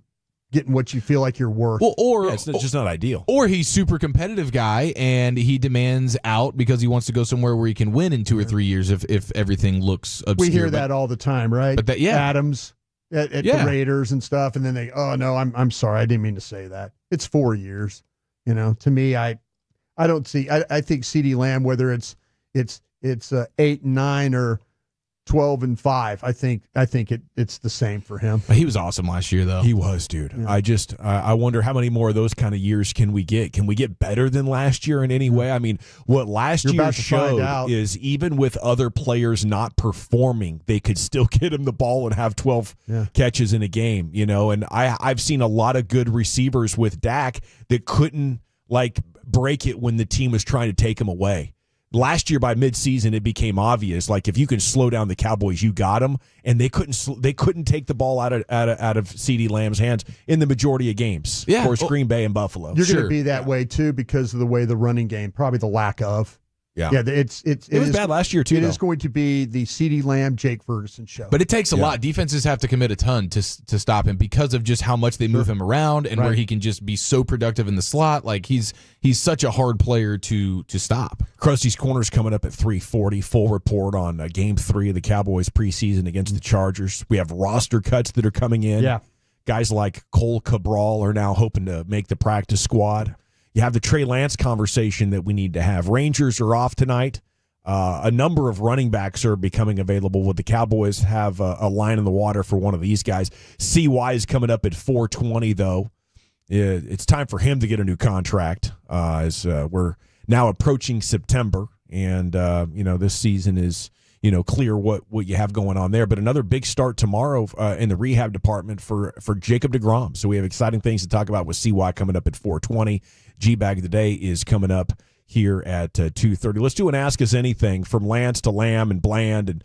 getting what you feel like you're worth. Well, it's just not ideal. Or he's super competitive guy and he demands out because he wants to go somewhere where he can win in 2 or 3 years if everything looks obscure. We hear that all the time, right? But Adams. At the Raiders and stuff, and then I'm sorry, I didn't mean to say that. It's 4 years, To me, I don't see. I think CeeDee Lamb, whether it's 8-9 or 12-5, I think it's the same for him. He was awesome last year, though. He was, dude. Yeah. I wonder how many more of those kind of years can we get? Can we get better than last year in any way? I mean, what last year showed is even with other players not performing, they could still get him the ball and have 12 catches in a game, And I've seen a lot of good receivers with Dak that couldn't break it when the team was trying to take him away. last year by midseason it became obvious. Like if you can slow down the Cowboys, you got them, and they couldn't take the ball out of CeeDee Lamb's hands in the majority of games. Yeah. Of course, Green Bay and Buffalo. You're going to be that way too because of the way the running game, probably the lack of. Yeah, it was bad last year too. It is going to be the CeeDee Lamb, Jake Ferguson show. But it takes a lot. Defenses have to commit a ton to stop him because of just how much they move him around and where he can just be so productive in the slot. Like he's such a hard player to stop. Krusty's Corner's coming up at 3:40. Full report on Game 3 of the Cowboys preseason against the Chargers. We have roster cuts that are coming in. Yeah, guys like Cole Cabral are now hoping to make the practice squad. You have the Trey Lance conversation that we need to have. Rangers are off tonight. A number of running backs are becoming available. Would the Cowboys have a line in the water for one of these guys? CY is coming up at 4:20, though. It's time for him to get a new contract as we're now approaching September. And, this season is, clear what you have going on there. But another big start tomorrow in the rehab department for Jacob deGrom. So we have exciting things to talk about with CY coming up at 4:20. G-Bag of the Day is coming up here at 2:30. Let's do an Ask Us Anything from Lance to Lamb and Bland and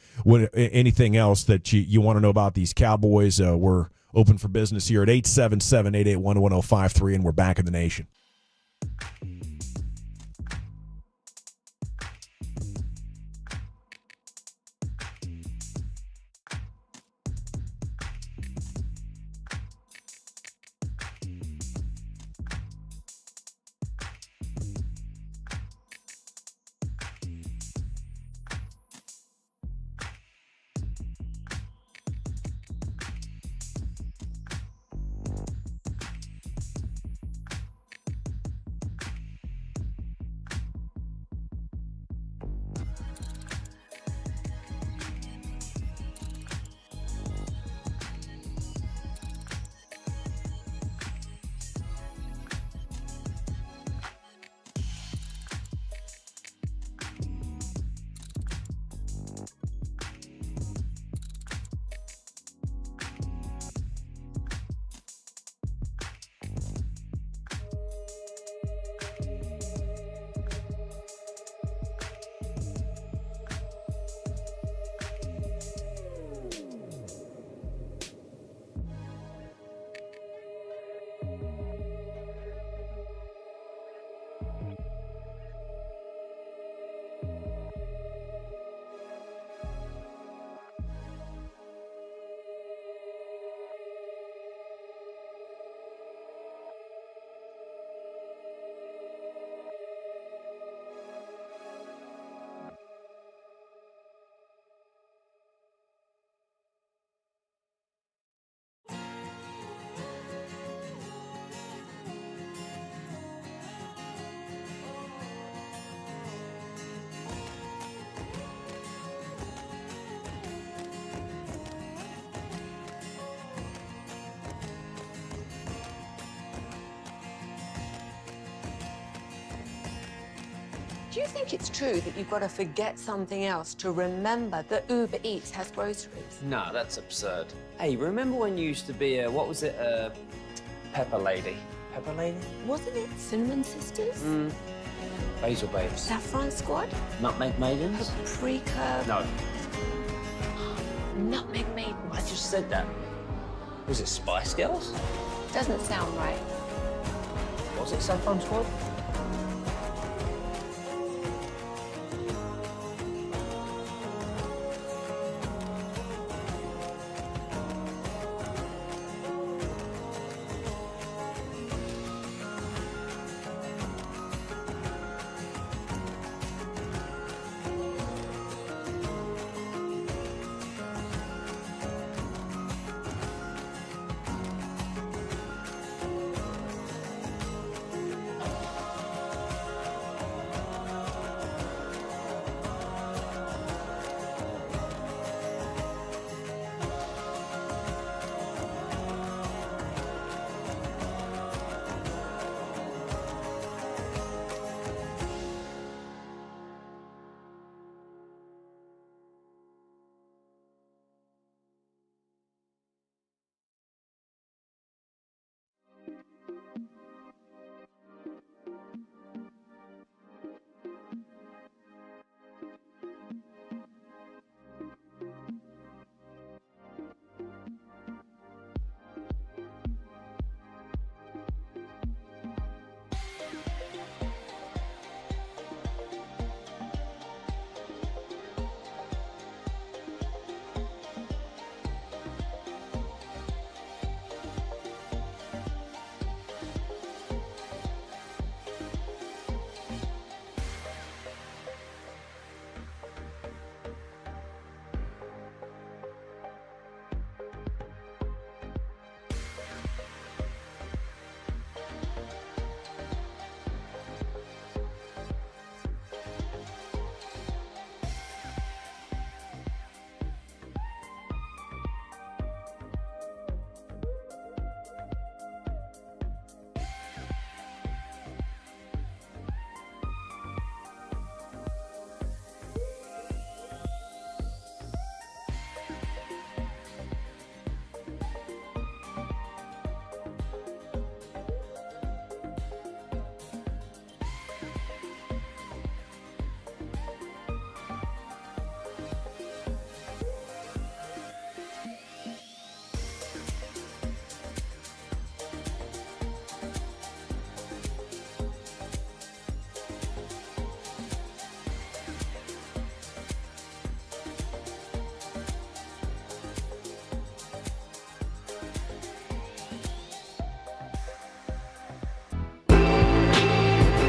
anything else that you want to know about these Cowboys. We're open for business here at 877-881-1053, and we're back in the nation. Do you think it's true that you've got to forget something else to remember that Uber Eats has groceries? No, that's absurd. Hey, remember when you used to be a pepper lady? Pepper lady? Wasn't it Cinnamon Sisters? Basil Babes. Saffron Squad? Nutmeg Maidens? Paprika? No. Nutmeg Maidens. I just said that. Was it Spice Girls? Doesn't sound right. Was it Saffron Squad?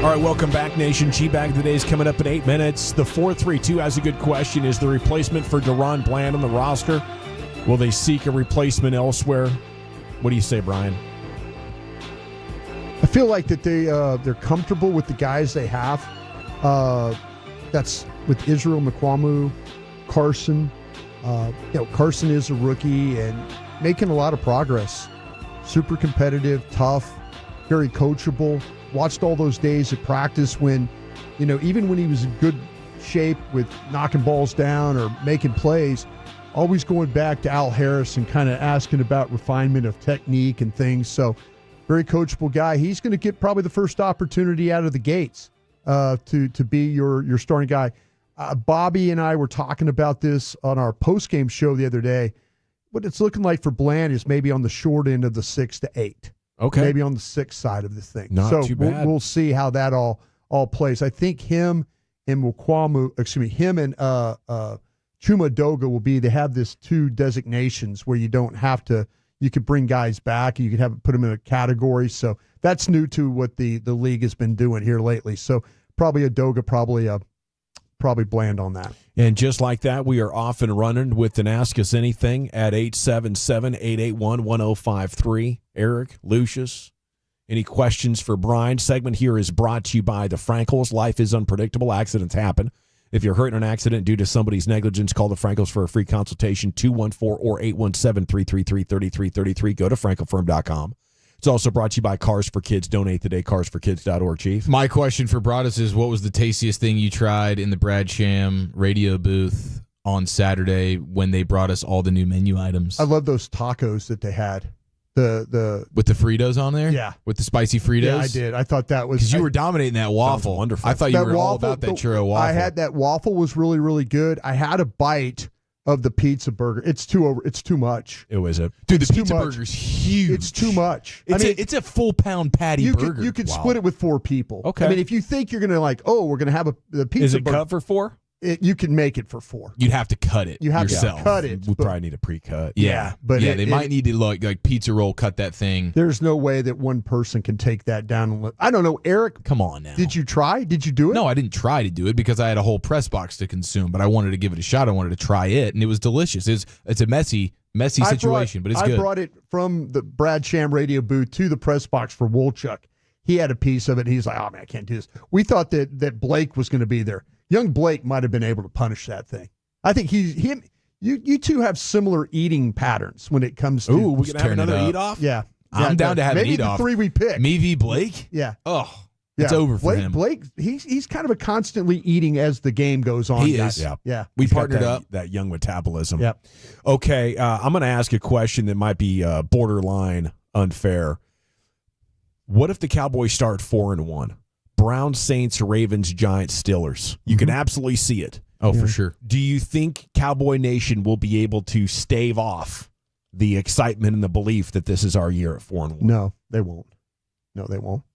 All right, welcome back, Nation. G-Bag of the Day is coming up in 8 minutes. The 432 has a good question. Is the replacement for Deron Bland on the roster? Will they seek a replacement elsewhere? What do you say, Brian? I feel like that they're comfortable with the guys they have. That's with Israel McQuamu, Carson. Carson is a rookie and making a lot of progress. Super competitive, tough, very coachable. Watched all those days at practice when, even when he was in good shape with knocking balls down or making plays, always going back to Al Harris and kind of asking about refinement of technique and things. So very coachable guy. He's going to get probably the first opportunity out of the gates to be your starting guy. Bobby and I were talking about this on our post-game show the other day. What it's looking like for Bland is maybe on the short end of the 6 to 8. Okay. Maybe on the 6 side of this thing. Not too bad. We'll see how that all plays. I think him and Chuma Doga they have this 2 designations where you don't have to, you could bring guys back, you could put them in a category. So that's new to what the league has been doing here lately. So probably a Doga, probably Bland on that. And just like that, we are off and running with an Ask Us Anything at 877-881-1053. Eric, Lucius, any questions for Brian? Segment here is brought to you by the Frankels. Life is unpredictable. Accidents happen. If you're hurt in an accident due to somebody's negligence, call the Frankels for a free consultation, 214 or 817-333-3333. Go to frankelfirm.com. It's also brought to you by Cars for Kids. Donate today, carsforkids.org, Chief. My question for Broadus is, what was the tastiest thing you tried in the Brad Sham radio booth on Saturday when they brought us all the new menu items? I love those tacos that they had. The with the Fritos on there? Yeah. With the spicy Fritos? Yeah, I did. I thought that was... Because you were dominating that waffle. Wonderful. I thought you were all about that churro waffle. I had that waffle was really, really good. I had a bite of the pizza burger. It's too much. It was Dude, the pizza burger's huge. It's too much. It's a full pound patty burger. You could split it with 4 people. Okay. I mean, if you think you're going to we're going to have the pizza Is it burger. cut for 4? You can make it for 4. You'd have to cut it yourself. To cut it. We probably need a pre-cut. Yeah. But they might need to like pizza roll cut that thing. There's no way that one person can take that down. I don't know, Eric. Come on now. Did you try? Did you do it? No, I didn't try to do it because I had a whole press box to consume, but I wanted to give it a shot. I wanted to try it, and it was delicious. It's a messy situation, but it's good. I brought it from the Brad Sham radio booth to the press box for Wolchuk. He had a piece of it, and he's like, oh, man, I can't do this. We thought that Blake was going to be there. Young Blake might have been able to punish that thing. I think you two have similar eating patterns when it comes to... Ooh, we can have another eat-off? Yeah. I'm down to have an Maybe eat-off. the 3 we pick. Me v. Blake? Yeah. Oh, it's over for him. Blake, he's kind of a constantly eating as the game goes on. He is. Yeah. We partnered up. That young metabolism. Yep. Okay, I'm going to ask a question that might be borderline unfair. What if the Cowboys start 4-1? Browns, Saints, Ravens, Giants, Steelers. You can absolutely see it. Oh, for sure. Do you think Cowboy Nation will be able to stave off the excitement and the belief that this is our year at 4-1? No, they won't.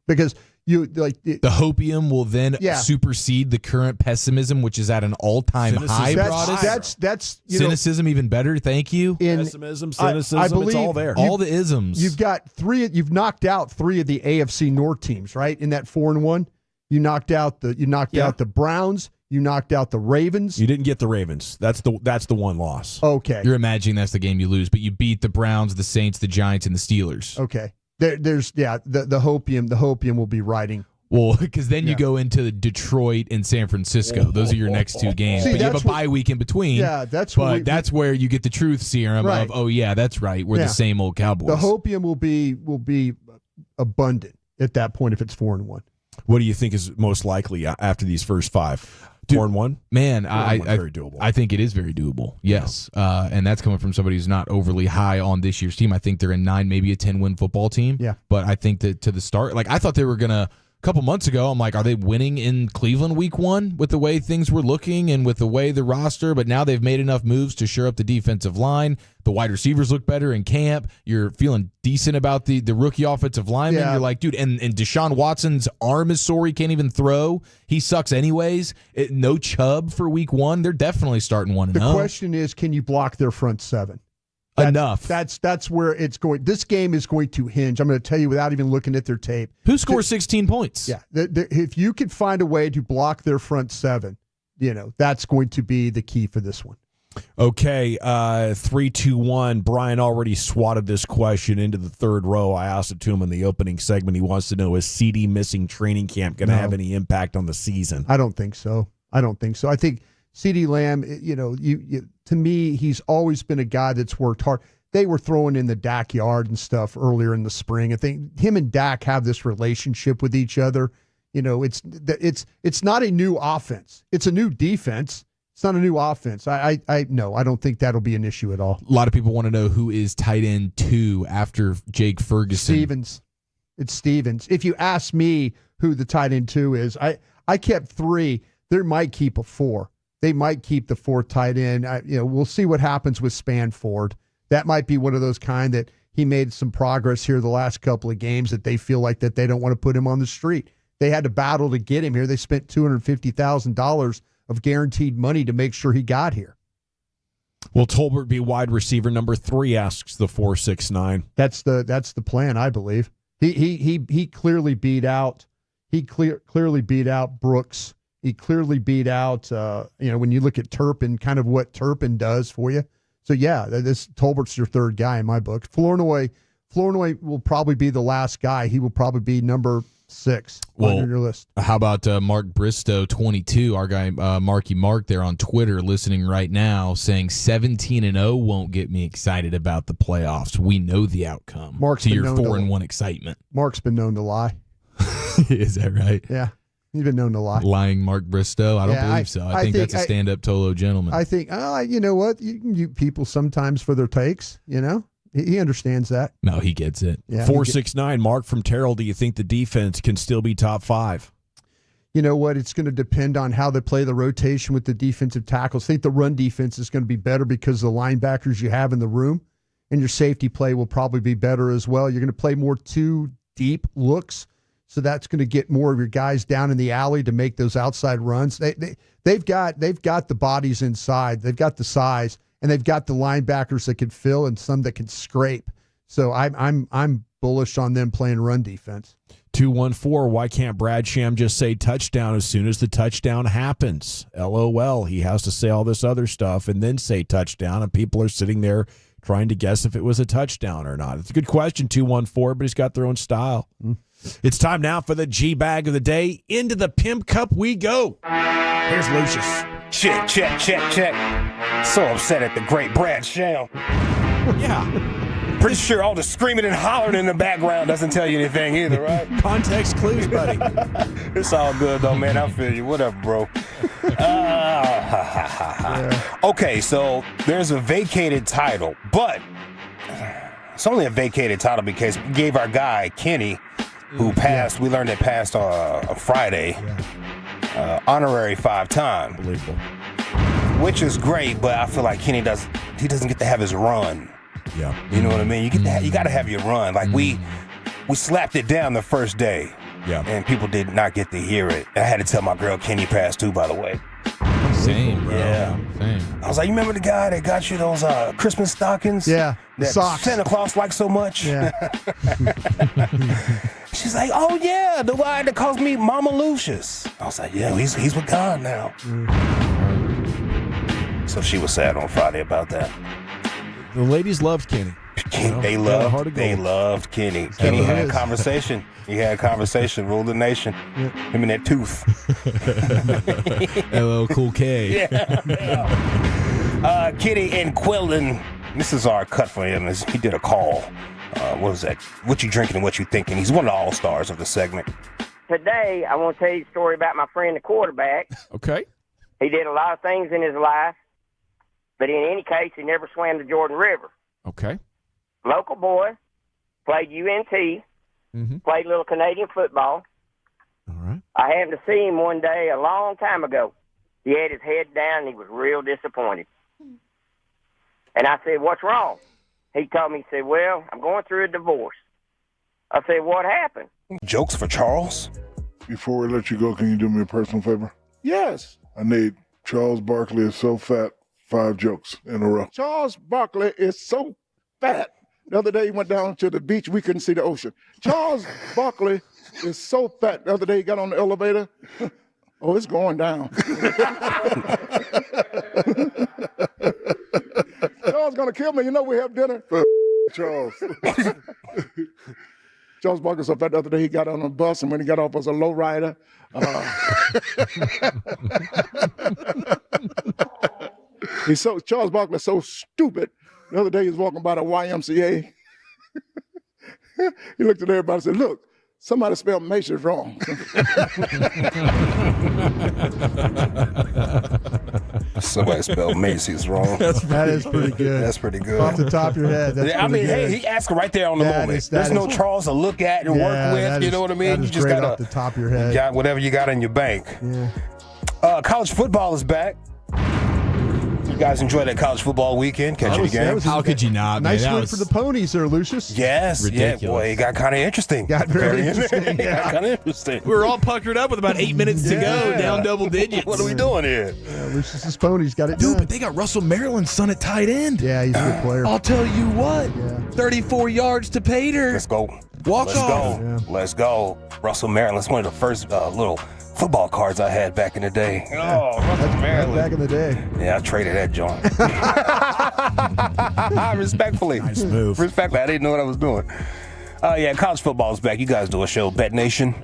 Because the hopium will then supersede the current pessimism, which is at an all-time high. That's cynicism, even better. Thank you. Pessimism, cynicism. I believe it's all there. All the isms. You've got You've knocked out 3 of the AFC North teams, right? In that 4-1, you knocked out the Browns. You knocked out the Ravens. You didn't get the Ravens. That's the one loss. Okay. You're imagining that's the game you lose, but you beat the Browns, the Saints, the Giants, and the Steelers. Okay. There's the hopium will be riding. Well, because then you go into Detroit and San Francisco. Those are your next 2 games. See, but you have a bye week in between. Yeah, that's where you get the truth serum of, oh yeah, that's right. We're the same old Cowboys. The hopium will be abundant at that point if it's 4-1. What do you think is most likely after these first 5? 4-1? Man, very doable. I think it is very doable. Yes. And that's coming from somebody who's not overly high on this year's team. I think they're a 9, maybe a 10-win football team. Yeah. But I think that to the start, I thought they were going to, a couple months ago, I'm like, are they winning in Cleveland week 1 with the way things were looking and with the way the roster? But now they've made enough moves to shore up the defensive line. The wide receivers look better in camp. You're feeling decent about the rookie offensive lineman. Yeah. You're like, dude, and Deshaun Watson's arm is sore. He can't even throw. He sucks anyways. No Chubb for week 1. They're definitely starting 1-0. The question is, can you block their front 7? Enough. That's where it's going. This game is going to hinge. I'm going to tell you without even looking at their tape. Who scores 16 points? Yeah. If you could find a way to block their front seven, that's going to be the key for this one. Okay, 3-2-1. Brian already swatted this question into the third row. I asked it to him in the opening segment. He wants to know, is CD missing training camp going to have any impact on the season? I don't think so. I think CeeDee Lamb, to me, he's always been a guy that's worked hard. They were throwing in the Dak yard and stuff earlier in the spring. I think him and Dak have this relationship with each other. It's not a new offense. It's a new defense. It's not a new offense. I don't think that'll be an issue at all. A lot of people want to know who is tight end 2 after Jake Ferguson. Stevens. It's Stevens. If you ask me who the tight end 2 is, I kept 3. They might keep a 4. They might keep the 4th tight end. We'll see what happens with Spanford. That might be one of those kind that he made some progress here the last couple of games that they feel like that they don't want to put him on the street. They had to battle to get him here. They spent $250,000 of guaranteed money to make sure he got here. Will Tolbert be wide receiver number 3? Asks the 469. That's the plan, I believe. He clearly beat out. He clearly beat out Brooks. He clearly beat out. When you look at Turpin, kind of what Turpin does for you. So yeah, this Tolbert's your 3rd guy in my book. Flournoy will probably be the last guy. He will probably be number 6 on your list. How about Mark Bristow, 22, our guy Marky Mark there on Twitter, listening right now, saying 17-0 won't get me excited about the playoffs. We know the outcome. Mark's to been your known 4-1 excitement. Mark's been known to lie. Is that right? Yeah, he's been known to lie. Lying Mark Bristow? I don't believe so. I think that's a stand-up Tolo gentleman. I think, you know what? You people sometimes for their takes, He understands that. No, he gets it. Yeah, 469, Mark from Terrell, do you think the defense can still be top 5? You know what? It's going to depend on how they play the rotation with the defensive tackles. I think the run defense is going to be better because of the linebackers you have in the room, and your safety play will probably be better as well. You're going to play more 2 deep looks, so that's going to get more of your guys down in the alley to make those outside runs. They've got the bodies inside. They've got the size. And they've got the linebackers that can fill and some that can scrape. So I'm bullish on them playing run defense. 214, why can't Brad Sham just say touchdown as soon as the touchdown happens? LOL, he has to say all this other stuff and then say touchdown, and people are sitting there trying to guess if it was a touchdown or not. It's a good question, 214, but he's got their own style. It's time now for the G-Bag of the day. Into the Pimp Cup we go. Here's Lucius. Check. So upset at the great Brad Sham. Yeah. Pretty sure all the screaming and hollering in the background doesn't tell you anything either, right? Context clues, buddy. It's all good, though, man. I feel you. Whatever, bro. Okay, so there's a vacated title, but it's only a vacated title because we gave our guy, Kenny, who passed, we learned that passed on Friday, honorary 5-time. Unbelievable. Which is great, but I feel like Kenny doesn't get to have his run. Yeah. You know what I mean? You got to have your run. Like we slapped it down the first day. Yeah. And people did not get to hear it. I had to tell my girl Kenny passed too, by the way. Same, bro. Yeah. Same. I was like, you remember the guy that got you those Christmas stockings? Yeah. That socks. Santa Claus liked so much? Yeah. She's like, oh yeah, the guy that calls me Mama Lucius. I was like, yeah, he's with God now. So she was sad on Friday about that. The ladies loved Kenny. They loved Kenny. Kenny had a conversation. He had a conversation, ruled the nation. Yeah. Him and that tooth. LL Cool K. Yeah. Kenny and Quillen, this is our cut for him. He did a call. What was that? What you drinking and what you thinking? He's one of the all-stars of the segment. Today, I want to tell you a story about my friend, the quarterback. Okay. He did a lot of things in his life, but in any case, he never swam the Jordan River. Okay. Local boy, played UNT, played a little Canadian football. All right. I happened to see him one day a long time ago. He had his head down, and he was real disappointed. And I said, what's wrong? He told me, he said, well, I'm going through a divorce. I said, what happened? Jokes for Charles? Before we let you go, can you do me a personal favor? Yes. I need Charles Barkley is so fat, 5 jokes in a row. Charles Barkley is so fat. The other day he went down to the beach. We couldn't see the ocean. Charles Barkley is so fat. The other day he got on the elevator. Oh, it's going down. Charles gonna kill me. You know we have dinner. Charles. Charles Barkley so fat. The other day he got on a bus, and when he got off, was a low rider. Charles Barkley's so stupid. The other day he was walking by the YMCA. He looked at everybody and said, "Look, somebody spelled Macy's wrong." Somebody spelled Macy's wrong. That is pretty good. That's pretty good. Off the top of your head. That's pretty good. Hey, he asked right there on the moment. There's no Charles to look at and work with. You know what I mean? You just got off the top of your head. You got whatever you got in your bank. Yeah. College football is back. You guys enjoy that college football weekend? Catching the game? How could you not? Nice man? win for the ponies there, Lucius. Yes. Ridiculous. Yeah, boy, it got kind of interesting. Got very interesting. Got kind of interesting. We were all puckered up with about 8 minutes to go, down double digits. What are we doing here? Lucius's ponies got it Dude, done. but they got Russell Maryland's son at tight end. Yeah, he's a good player. I'll tell you what. 34 yards to Pater. Let's go. Walk Let's off. go. Yeah. Let's go. Russell Maryland. That's one of the first little football cards I had back in the day. Oh, Russell Maryland. Back in the day. Yeah, I traded that joint. Respectfully. Nice move. Respectfully. I didn't know what I was doing. Yeah, college football is back. You guys do a show, Bet Nation.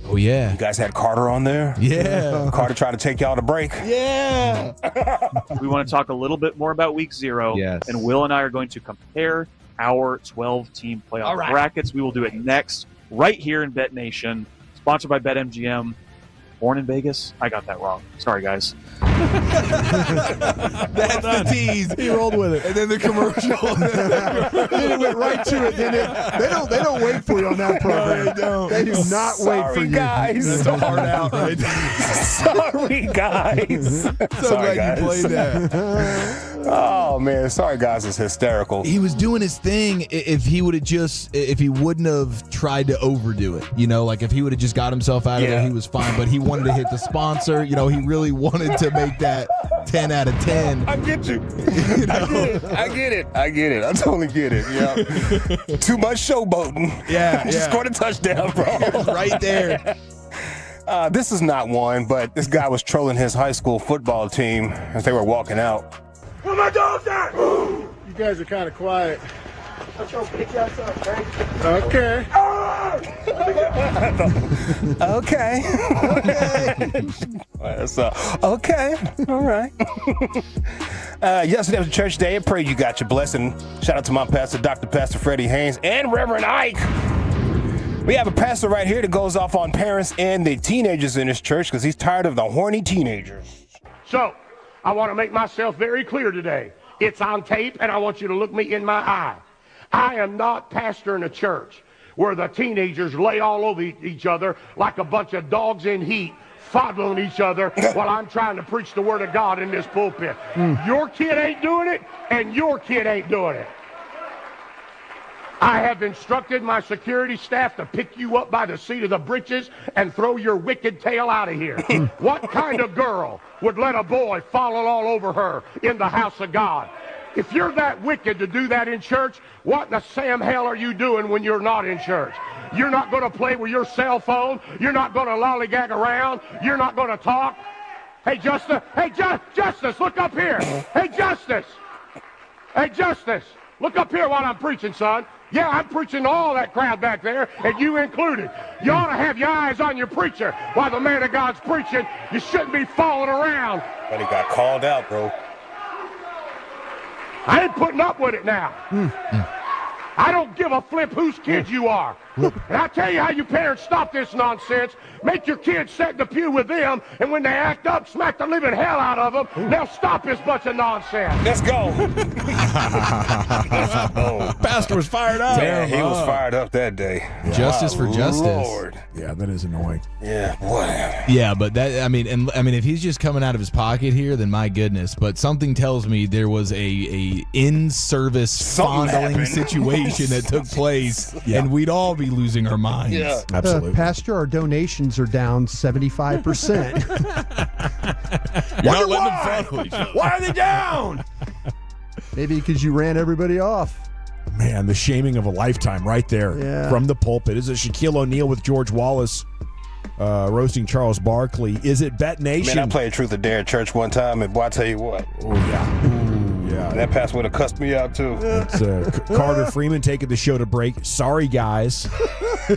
Oh, yeah. You guys had Carter on there? Yeah. Carter tried to take y'all to break. Yeah. We want to talk a little bit more about week 0. Yes. And Will and I are going to compare our 12-team playoff brackets. We will do it next, right here in Bet Nation, sponsored by BetMGM. Born in Vegas? I got that wrong. Sorry, guys. That's the tease. He rolled with it. And then the commercial. Then it went right to it. They don't wait for you on that program. They do not wait for you. Guys. That's a hard out right Sorry, guys. So glad you played that. Oh, man. Sorry, guys. It's hysterical. He was doing his thing. If he wouldn't have tried to overdo it, like if he would have just got himself out of there, he was fine. But he wanted to hit the sponsor. He really wanted to make that 10 out of 10. I get you. I get it. I totally get it. Yeah. Too much showboating. Yeah. Just scored a touchdown, bro. Right there. This is not one, but this guy was trolling his high school football team as they were walking out. Where my dogs at? You guys are kind of quiet. I'm trying to pick you up, Frank. Okay. Okay. Okay. All right. Yesterday was a church day. I pray you got your blessing. Shout out to my pastor, Dr. Pastor Freddie Haynes, and Reverend Ike. We have a pastor right here that goes off on parents and the teenagers in his church because he's tired of the horny teenagers. So, I want to make myself very clear today. It's on tape, and I want you to look me in my eye. I am not pastoring a church where the teenagers lay all over each other like a bunch of dogs in heat, fondling each other while I'm trying to preach the word of God in this pulpit. Your kid ain't doing it, and your kid ain't doing it. I have instructed my security staff to pick you up by the seat of the britches and throw your wicked tail out of here. What kind of girl would let a boy follow all over her in the house of God? If you're that wicked to do that in church, what in the Sam hell are you doing when you're not in church? You're not going to play with your cell phone. You're not going to lollygag around. You're not going to talk. Hey, Justice. Hey, Justice, look up here. Hey, Justice. Hey, Justice, look up here while I'm preaching, son. Yeah, I'm preaching to all that crowd back there, and you included. You ought to have your eyes on your preacher while the man of God's preaching. You shouldn't be falling around. But he got called out, bro. I ain't putting up with it now. I don't give a flip whose kid you are. And I tell you how you parents stop this nonsense. Make your kids sit in the pew with them, and when they act up, smack the living hell out of them. They'll stop this bunch of nonsense. Let's go. Pastor was fired up. Man, he was fired up that day. Justice for justice. Lord. Yeah, that is annoying. Yeah, boy. Yeah, but that I mean, if he's just coming out of his pocket here, then my goodness. But something tells me there was a in-service fondling situation that took place, and we'd all be losing our minds. Yeah, absolutely. Pastor, our donations are down 75%. You're not letting them fondle each other. Why are they down? Maybe because you ran everybody off. Man, the shaming of a lifetime right there from the pulpit. Is it Shaquille O'Neal with George Wallace roasting Charles Barkley? Is it Bet Nation? Man, I played Truth or Dare at church one time, and boy, I tell you what. Oh, yeah. Ooh, yeah. That pass would have cussed me out, too. It's Carter Freeman taking the show to break. Sorry, guys.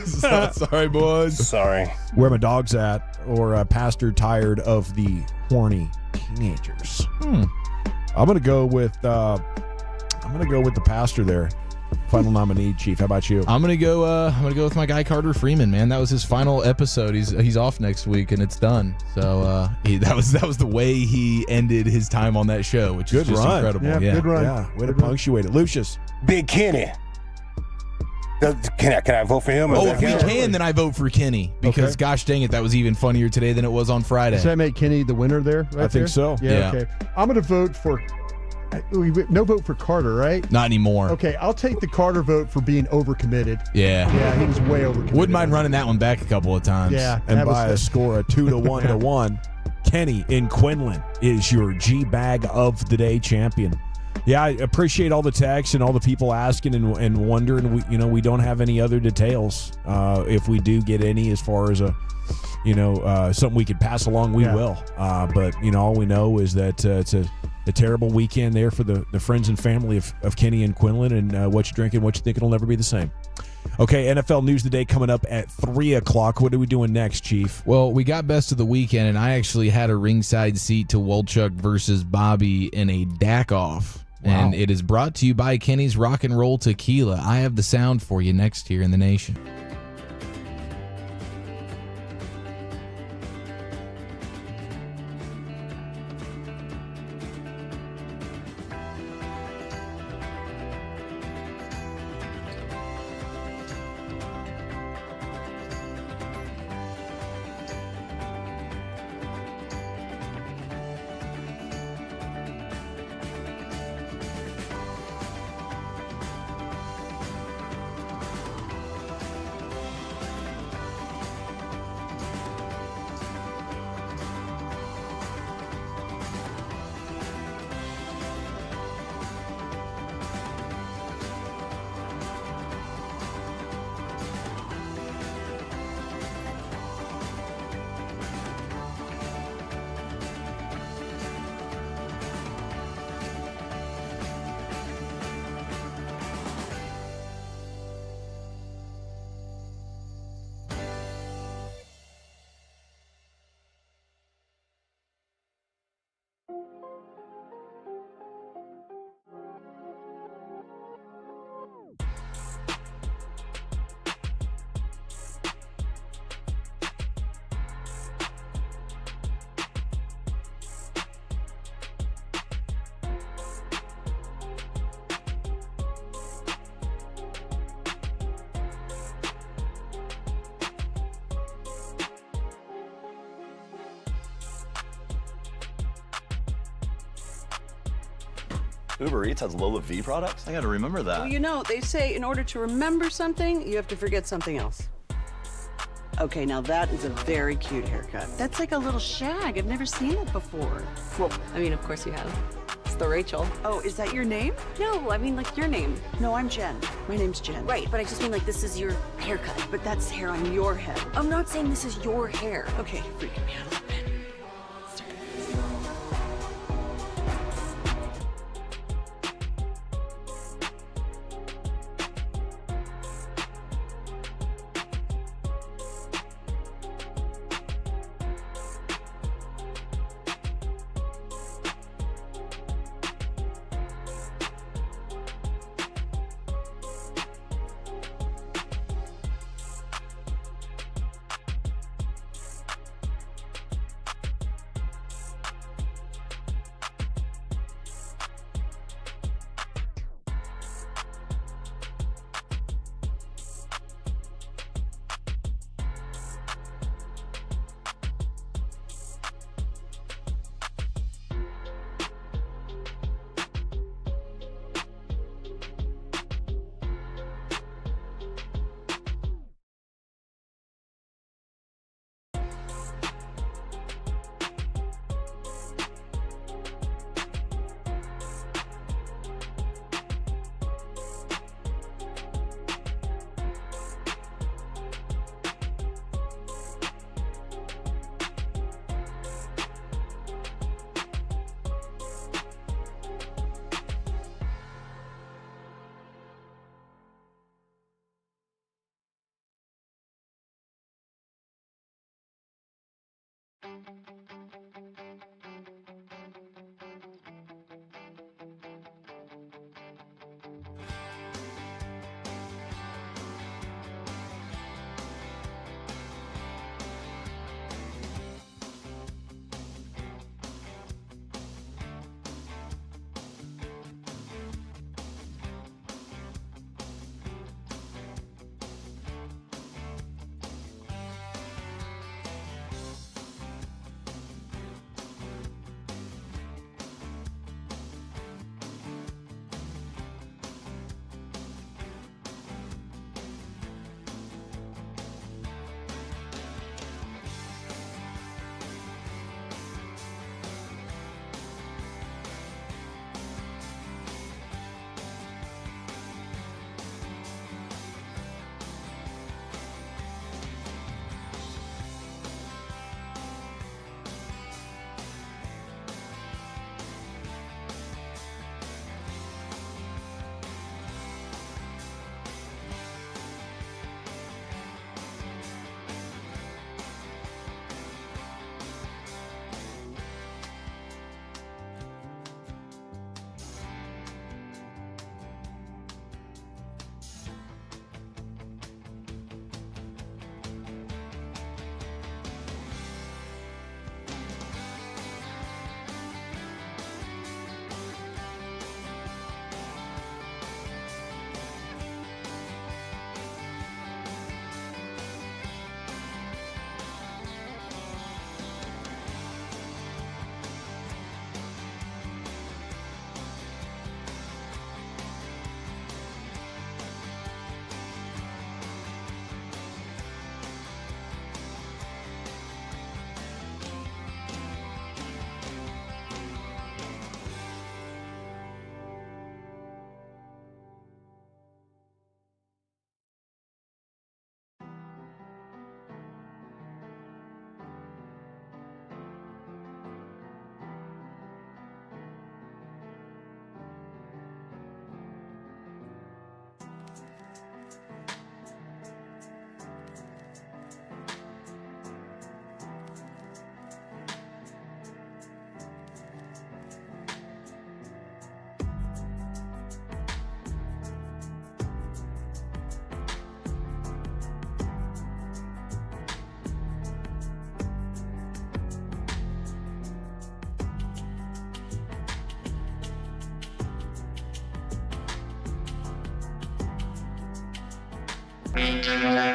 Sorry, boys. Sorry. Where my dog's at, or Pastor tired of the horny teenagers. I'm gonna go with the pastor there. Final nominee, Chief. How about you? I'm gonna go with my guy Carter Freeman. Man, that was his final episode. He's off next week and it's done. So that was the way he ended his time on that show, which is just incredible. Yeah, good run. Yeah, way to punctuate it, Lucius. Big Kenny. Can I vote for him? Oh, if we can, then I vote for Kenny because, gosh dang it, that was even funnier today than it was on Friday. Does that make Kenny the winner there? Right I think so. Yeah. Okay. I'm going to vote for. No vote for Carter, right? Not anymore. Okay, I'll take the Carter vote for being overcommitted. Yeah. Yeah, he was way overcommitted. Wouldn't mind running that one back a couple of times. Yeah. And by a score of 2-1 to 1, Kenny in Quinlan is your G-Bag of the Day champion. Yeah, I appreciate all the texts and all the people asking and wondering. We don't have any other details. If we do get any, as far as something we could pass along, we will. But all we know is that it's a terrible weekend there for the friends and family of Kenny and Quinlan, and what you drinking, what you think it'll never be the same. Okay, NFL News Today coming up at 3 o'clock. What are we doing next, Chief? Well, we got best of the weekend, and I actually had a ringside seat to Wolchuk versus Bobby in a DAC-off. Wow. And it is brought to you by Kenny's Rock and Roll Tequila. I have the sound for you next here in the nation. Uber Eats has Lola V products? I gotta remember that. Well, they say in order to remember something, you have to forget something else. Okay, now that is a very cute haircut. That's like a little shag. I've never seen it before. Well, I mean, of course you have. It's the Rachel. Oh, is that your name? No, I mean, like, your name. No, I'm Jen. My name's Jen. Right, but I just mean, like, this is your haircut. But that's hair on your head. I'm not saying this is your hair. Okay, you're freaking me out a little bit.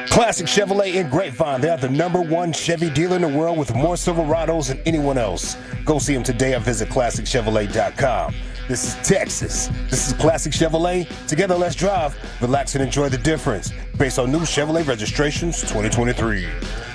Classic Chevrolet in Grapevine. They are the #1 Chevy dealer in the world with more Silverados than anyone else. Go see them today or visit ClassicChevrolet.com. This is Texas. This is Classic Chevrolet. Together, let's drive, relax, and enjoy the difference. Based on new Chevrolet registrations 2023.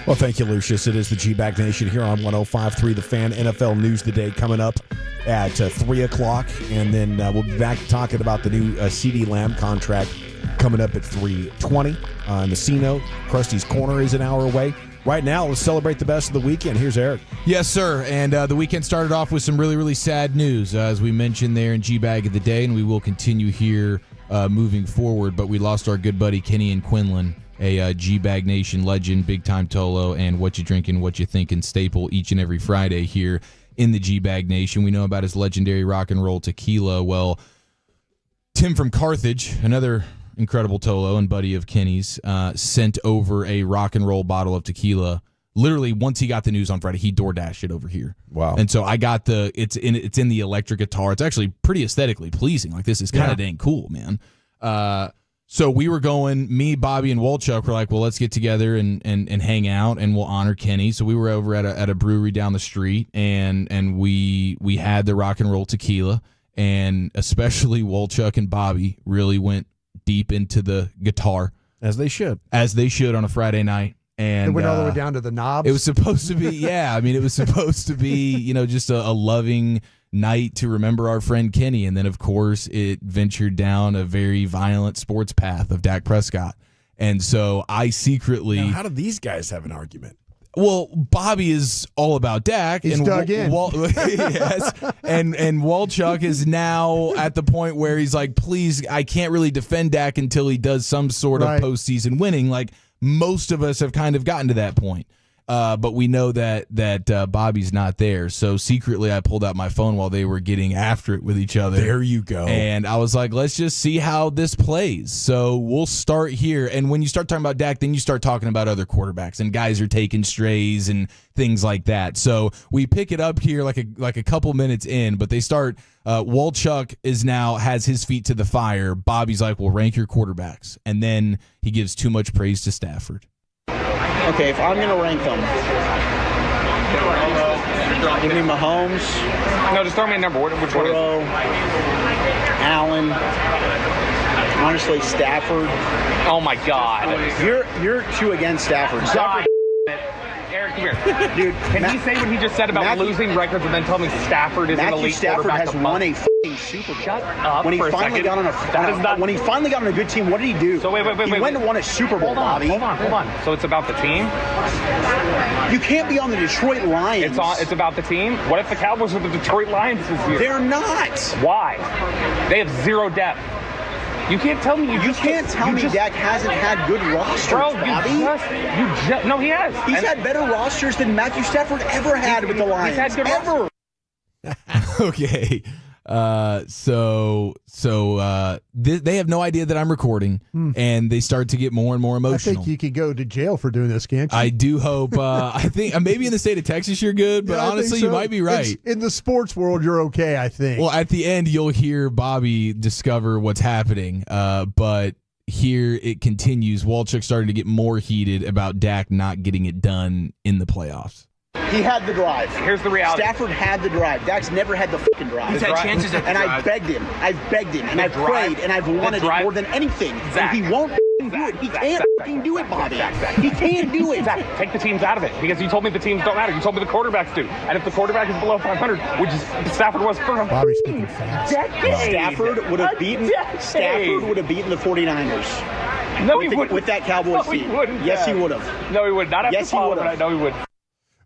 Well, thank you, Lucius. It is the G-Bag Nation here on 105.3 The Fan. NFL News Today coming up at 3 o'clock. And then we'll be back talking about the new CeeDee Lamb contract coming up at 3:20 on the C-Note. Krusty's Corner is an hour away. Right now, let's celebrate the best of the weekend. Here's Eric. Yes, sir. And the weekend started off with some really, really sad news, as we mentioned there in G-Bag of the Day, and we will continue here moving forward. But we lost our good buddy Kenny and Quinlan, a G-Bag Nation legend, big-time Tolo, and what you drinking, what you thinking staple each and every Friday here in the G-Bag Nation. We know about his legendary rock and roll tequila. Well, Tim from Carthage, another incredible Tolo and buddy of Kenny's, sent over a rock and roll bottle of tequila. Literally, once he got the news on Friday, he DoorDashed it over here. Wow! And so I got it's in the electric guitar. It's actually pretty aesthetically pleasing. Like, this is kind of dang cool, man. So we were going. Me, Bobby, and Wolchuk were like, well, let's get together and hang out, and we'll honor Kenny. So we were over at a brewery down the street, and we had the rock and roll tequila, and especially Wolchuk and Bobby really went deep into the guitar, as they should on a Friday night. And it went all the way down to the knobs. It was supposed to be, it was supposed to be, just a loving night to remember our friend Kenny. And then, of course, it ventured down a very violent sports path of Dak Prescott. And so I secretly... Now, how do these guys have an argument? Well, Bobby is all about Dak. He's and dug in. Yes. And Wolchuk is now at the point where he's like, please, I can't really defend Dak until he does some sort of postseason winning. Like, most of us have kind of gotten to that point. but we know that Bobby's not there. So secretly, I pulled out my phone while they were getting after it with each other. There you go. And I was like, let's just see how this plays. So we'll start here. And when you start talking about Dak, then you start talking about other quarterbacks, and guys are taking strays and things like that. So we pick it up here like a couple minutes in, but they start. Walchuk has his feet to the fire. Bobby's like, well, rank your quarterbacks. And then he gives too much praise to Stafford. Okay, if I'm going to rank them, give me Mahomes. No, just throw me a number. Which one is it? Allen. Honestly, Stafford. Oh, my God. You're two against Stafford. Stafford. Eric, come here. Dude, can he say what he just said about losing records and then tell me Stafford is an elite Stafford quarterback? has won a f***ing Super Bowl. Shut up when he for finally a got second. when he finally got on a good team, what did he do? So wait. He went and won a Super Bowl, Bobby. Hold on. So it's about the team? You can't be on the Detroit Lions. It's about the team? What if the Cowboys are the Detroit Lions this year? They're not. Why? They have zero depth. You can't tell me Dak hasn't had good rosters, Bobby. No, he has. He's had better rosters than Matthew Stafford ever had with the Lions. He's had good ever. Okay. They have no idea that I'm recording, and they start to get more and more emotional. I think you could go to jail for doing this, can't you? I do hope. I think maybe in the state of Texas you're good, but honestly, you might be right. In the sports world, you're okay, I think. Well, at the end, you'll hear Bobby discover what's happening, but here it continues. Walchuk starting to get more heated about Dak not getting it done in the playoffs. He had the drive. Here's the reality. Stafford had the drive. Dak's never had the fucking drive. He's had chances at the and drive. I begged him, and I prayed, and I've wanted it more than anything. Zach. And he won't do it. He can't do it, Bobby. He can't do it. Zach, take the teams out of it, because you told me the teams don't matter. You told me the quarterbacks do. And if the quarterback is below 500, which is Stafford was for a decade. Stafford would have beaten the 49ers. No, he wouldn't. With that Cowboys team. He wouldn't. Yes, he would have. No, he would not. Yes, he would have. No, he wouldn't.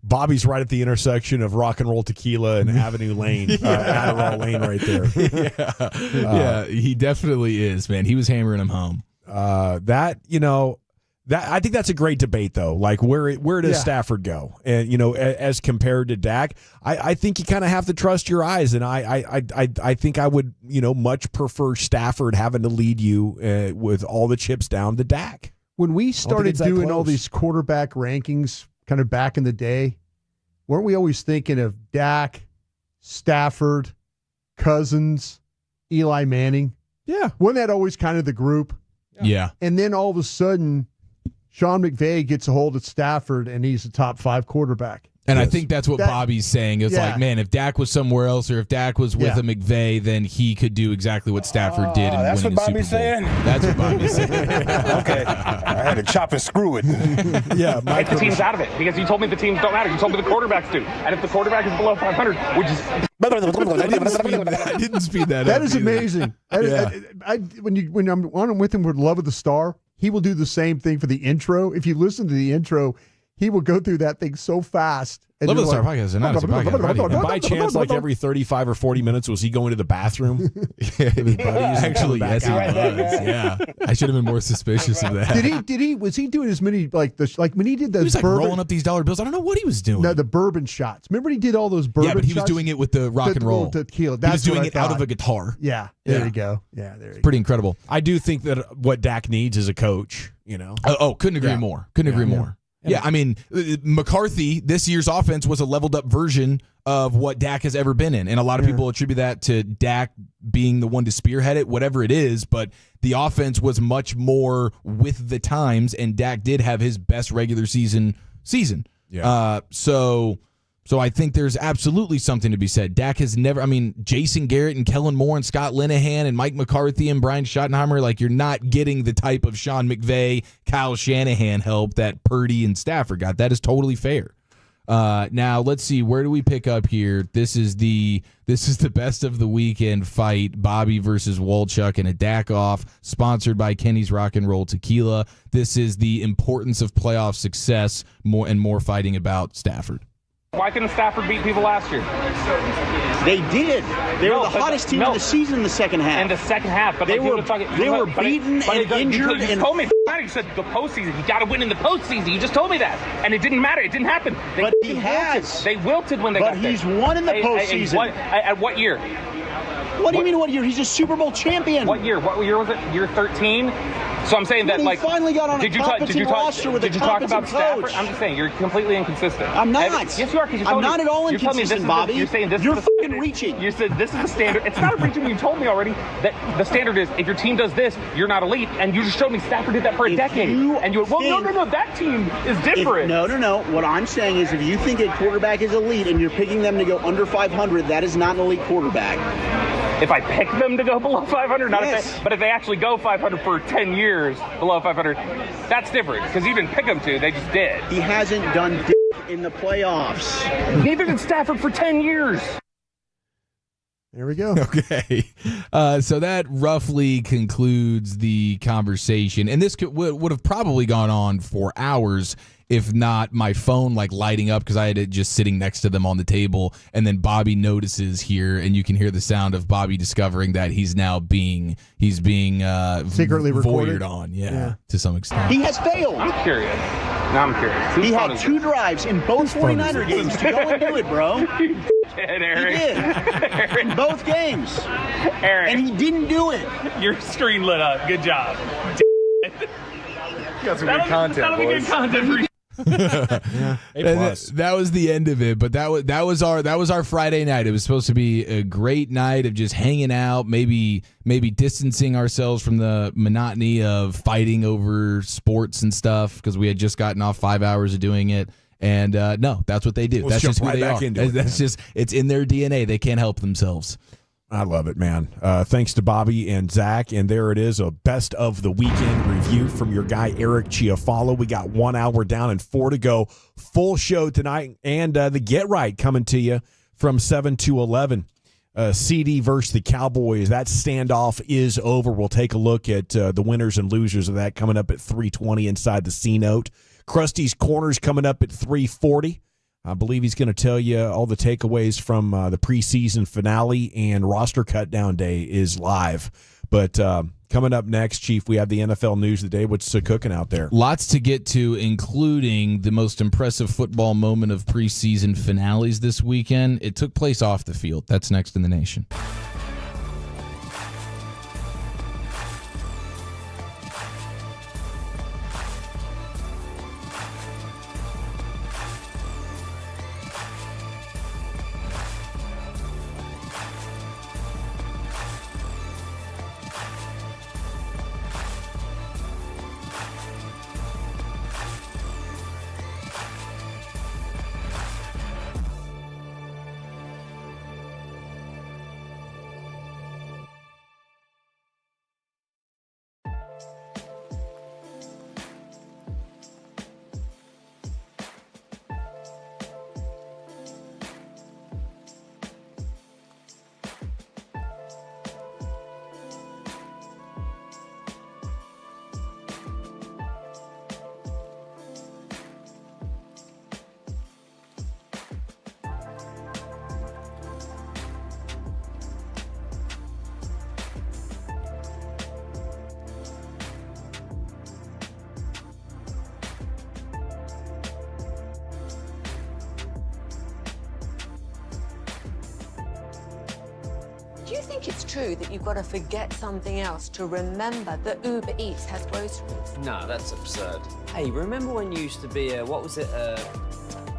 Bobby's right at the intersection of Rock and Roll Tequila and Avenue Lane, Adderall Lane right there. Yeah, he definitely is, man. He was hammering him home. That I think that's a great debate, though. Like, where does Stafford go? And, as compared to Dak, I think you kind of have to trust your eyes. And I think I would, much prefer Stafford having to lead you with all the chips down to Dak. When we started doing all these quarterback rankings kind of back in the day, weren't we always thinking of Dak, Stafford, Cousins, Eli Manning? Yeah. Wasn't that always kind of the group? Yeah. And then all of a sudden, Sean McVay gets a hold of Stafford, and he's a top 5 quarterback. And I think that's what Bobby's saying. It's like, man, if Dak was somewhere else, or if Dak was with a McVay, then he could do exactly what Stafford did and win the Super Bowl. That's what Bobby's saying. Okay. I had to chop and screw it. Yeah. Take the teams out of it, because you told me the teams don't matter. You told me the quarterbacks do. And if the quarterback is below 500, which is... I didn't speed that up. That is amazing. When I'm on with him with Love of the Star, he will do the same thing for the intro. If you listen to the intro, he will go through that thing so fast. Love of the Star podcast. And by chance, like every 35 or 40 minutes, was he going to the bathroom? Actually, yes, he was. Yeah, I should have been more suspicious of that. Was he doing as many when he did those? He was like rolling up these dollar bills. I don't know what he was doing. No, the bourbon shots. Remember he did all those bourbon shots? Yeah, but he was doing it with the rock and roll. Tequila. He was doing it out of a guitar. Yeah, there you go. Yeah, there you go. Pretty incredible. I do think that what Dak needs is a coach. Couldn't agree more. Couldn't agree more. Yeah, I mean, McCarthy, this year's offense was a leveled up version of what Dak has ever been in. And a lot of people attribute that to Dak being the one to spearhead it, whatever it is. But the offense was much more with the times, and Dak did have his best regular season. Yeah. So I think there's absolutely something to be said. Dak has never, Jason Garrett and Kellen Moore and Scott Linehan and Mike McCarthy and Brian Schottenheimer, like, you're not getting the type of Sean McVay, Kyle Shanahan help that Purdy and Stafford got. That is totally fair. Now let's see, where do we pick up here? This is the best of the weekend fight, Bobby versus Walchuk and a Dak off, sponsored by Kenny's Rock and Roll Tequila. This is the importance of playoff success, more fighting about Stafford. Why couldn't Stafford beat people last year? They did. They were the hottest team of the season in the second half. In the second half, but they were beaten and injured. You told me You said the postseason. You got to win in the postseason. You just told me that, and it didn't matter. It didn't happen. But he has. They wilted when they got there. But he's won in the postseason. At what year? What do you mean what year? He's a Super Bowl champion. What year? What year was it? Year 13? So I'm saying that, he finally got on a competent roster with a competent coach. I'm just saying, you're completely inconsistent. I'm not. Yes, you are. I'm not at all inconsistent, Bobby. You're saying this you're is the fucking reaching. You said this is the standard. It's not a reaching. You told me already that the standard is if your team does this, you're not elite. And you just showed me Stafford did that for a decade. And you went, well, no, that team is different. No. What I'm saying is if you think a quarterback is elite and you're picking them to go under 500, that is not an elite quarterback. If I pick them to go below 500, but if they actually go 500 for 10 years below 500, that's different because you didn't pick them to, they just did. He hasn't done in the playoffs. Neither did Stafford for 10 years. There we go. Okay. So that roughly concludes the conversation. And this would have probably gone on for hours if not my phone lighting up because I had it just sitting next to them on the table. And then Bobby notices here, and you can hear the sound of Bobby discovering that he's being secretly recorded on. Yeah, to some extent. He has failed. I'm curious. Now I'm curious. He had 2 drives in both 49er games to go and do it, bro. He did. In both games. Eric. And he didn't do it. Your screen lit up. Good job. You got some good content, that'll be good content for you. Yeah. That was the end of it, but that was our Friday night. It was supposed to be a great night of just hanging out, maybe distancing ourselves from the monotony of fighting over sports and stuff because we had just gotten off 5 hours of doing it. And no, that's what they do. That's just who they are. It's in their DNA. They can't help themselves. I love it, man. Thanks to Bobby and Zach. And there it is, a best of the weekend review from your guy, Eric Chiafalo. We got 1 hour down and 4 to go. Full show tonight. And the Get Right coming to you from 7 to 11. CD versus the Cowboys. That standoff is over. We'll take a look at the winners and losers of that coming up at 3:20 inside the C-Note. Krusty's Corners coming up at 3:40. I believe he's going to tell you all the takeaways from the preseason finale, and roster cutdown day is live. But coming up next, Chief, we have the NFL news of the day. What's cooking out there? Lots to get to, including the most impressive football moment of preseason finales this weekend. It took place off the field. That's next in the nation. Do you think it's true that you've got to forget something else to remember that Uber Eats has groceries? No, that's absurd. Hey, remember when you used to be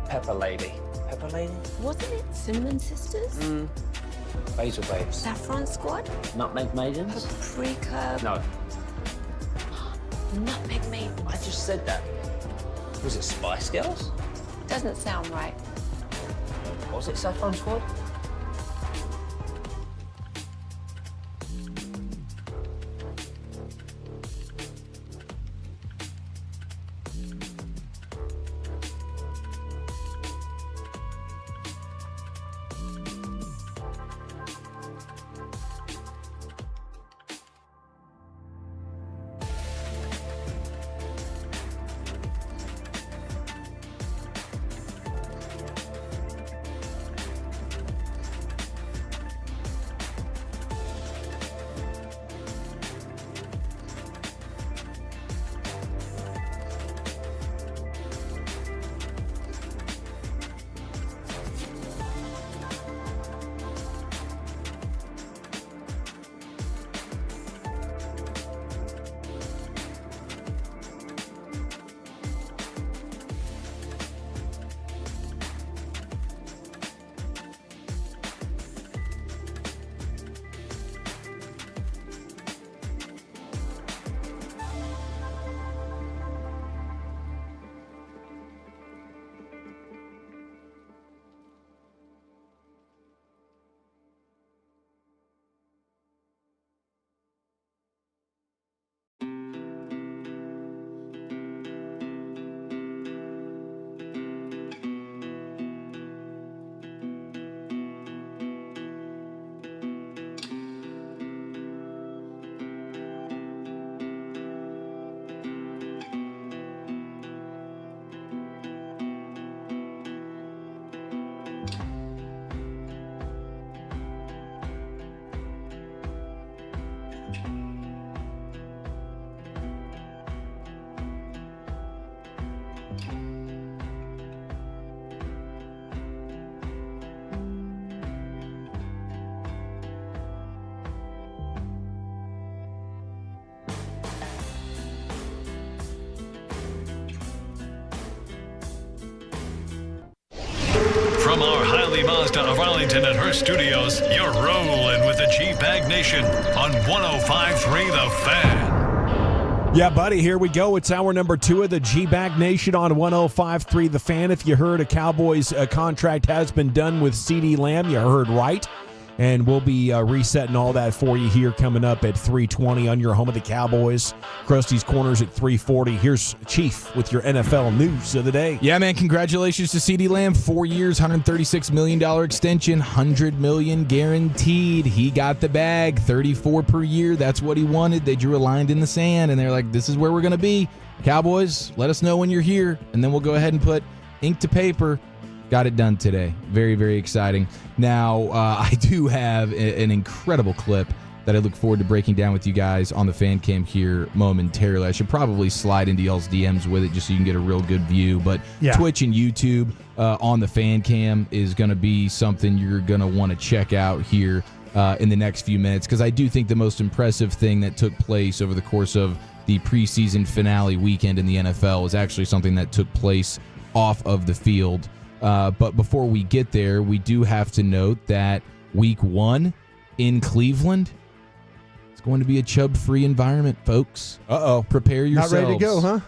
Pepper Lady? Pepper Lady? Wasn't it Cinnamon Sisters? Basil Babes. Saffron Squad? Nutmeg Maidens? Paprika? No. Nutmeg Maidens. I just said that. Was it Spice Girls? Doesn't sound right. Was it Saffron Squad? From our Highly Mazda of Arlington and Hearst studios, you're rolling with the G-Bag Nation on 105.3 The Fan. Yeah, buddy, here we go. It's hour number 2 of the G-Bag Nation on 105.3 The Fan. If you heard a Cowboys contract has been done with CeeDee Lamb, you heard right. And we'll be resetting all that for you here coming up at 3:20 on your home of the Cowboys. Krusty's Corners at 3:40. Here's Chief with your NFL news of the day. Yeah, man, congratulations to CeeDee Lamb. 4 years, $136 million extension, $100 million guaranteed. He got the bag, 34 per year. That's what he wanted. They drew a line in the sand, and they're like, this is where we're going to be. Cowboys, let us know when you're here, and then we'll go ahead and put ink to paper. Got it done today. Very, very exciting. Now, I do have an incredible clip that I look forward to breaking down with you guys on the fan cam here momentarily. I should probably slide into y'all's DMs with it just so you can get a real good view. But yeah. Twitch and YouTube on the fan cam is going to be something you're going to want to check out here in the next few minutes, because I do think the most impressive thing that took place over the course of the preseason finale weekend in the NFL was actually something that took place off of the field. But before we get there, we do have to note that week 1 in Cleveland, it's going to be a Chubb-free environment, folks. Uh-oh. Prepare yourselves. Not ready to go, huh?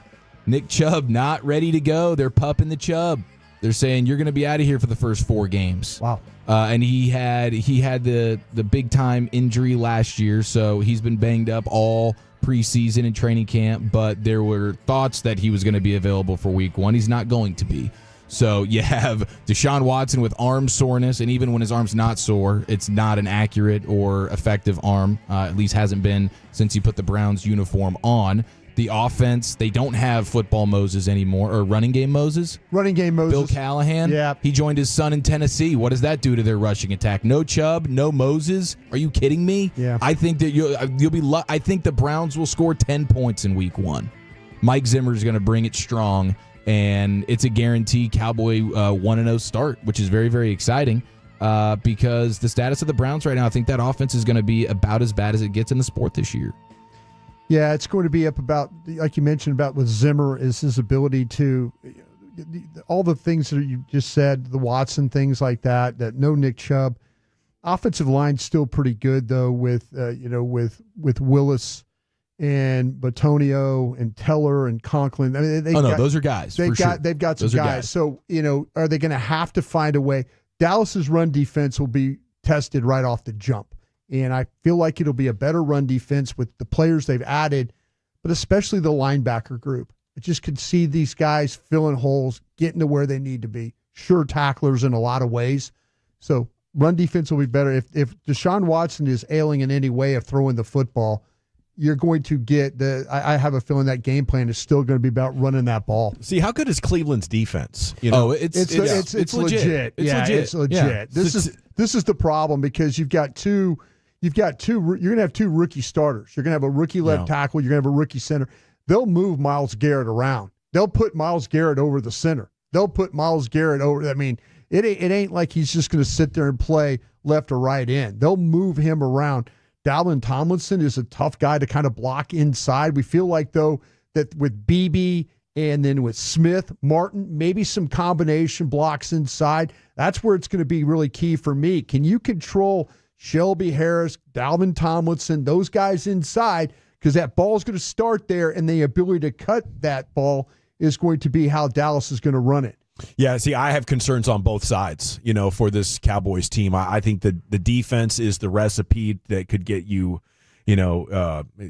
Nick Chubb not ready to go. They're pupping the Chubb. They're saying you're going to be out of here for the first 4 games. Wow. And he had the big-time injury last year, so he's been banged up all preseason and training camp, but there were thoughts that he was going to be available for week 1. He's not going to be. So you have Deshaun Watson with arm soreness, and even when his arm's not sore, it's not an accurate or effective arm, at least hasn't been since he put the Browns uniform on. The offense, they don't have football Moses anymore, or running game Moses. Running game Moses. Bill Callahan. Yeah. He joined his son in Tennessee. What does that do to their rushing attack? No Chubb, no Moses. Are you kidding me? Yeah. I think that you'll be. I think the Browns will score 10 points in week 1. Mike Zimmer is going to bring it strong. And it's a guaranteed Cowboy 1-0 start, which is very, very exciting because the status of the Browns right now, I think that offense is going to be about as bad as it gets in the sport this year. Yeah, it's going to be up about, like you mentioned, about with Zimmer is his ability to, all the things that you just said, the Watson things like that no Nick Chubb. Offensive line's still pretty good, though, with Willis and Batonio and Teller and Conklin. I mean, those are guys. They've got some guys. So, are they going to have to find a way? Dallas's run defense will be tested right off the jump. And I feel like it'll be a better run defense with the players they've added, but especially the linebacker group. I just could see these guys filling holes, getting to where they need to be. Sure tacklers in a lot of ways. So run defense will be better. If Deshaun Watson is ailing in any way of throwing the football, you're going to get I have a feeling that game plan is still going to be about running that ball. See, how good is Cleveland's defense? It's legit. It's legit. Yeah. This is the problem because you're going to have 2 rookie starters. You're going to have a rookie left tackle. You're going to have a rookie center. They'll move Myles Garrett around. They'll put Myles Garrett over the center. They'll put Myles Garrett over. I mean, it ain't like he's just going to sit there and play left or right end. They'll move him around. Dalvin Tomlinson is a tough guy to kind of block inside. We feel like, though, that with BB and then with Smith, Martin, maybe some combination blocks inside. That's where it's going to be really key for me. Can you control Shelby Harris, Dalvin Tomlinson, those guys inside? Because that ball is going to start there, and the ability to cut that ball is going to be how Dallas is going to run it. Yeah, see, I have concerns on both sides, for this Cowboys team. I think that the defense is the recipe that could get you,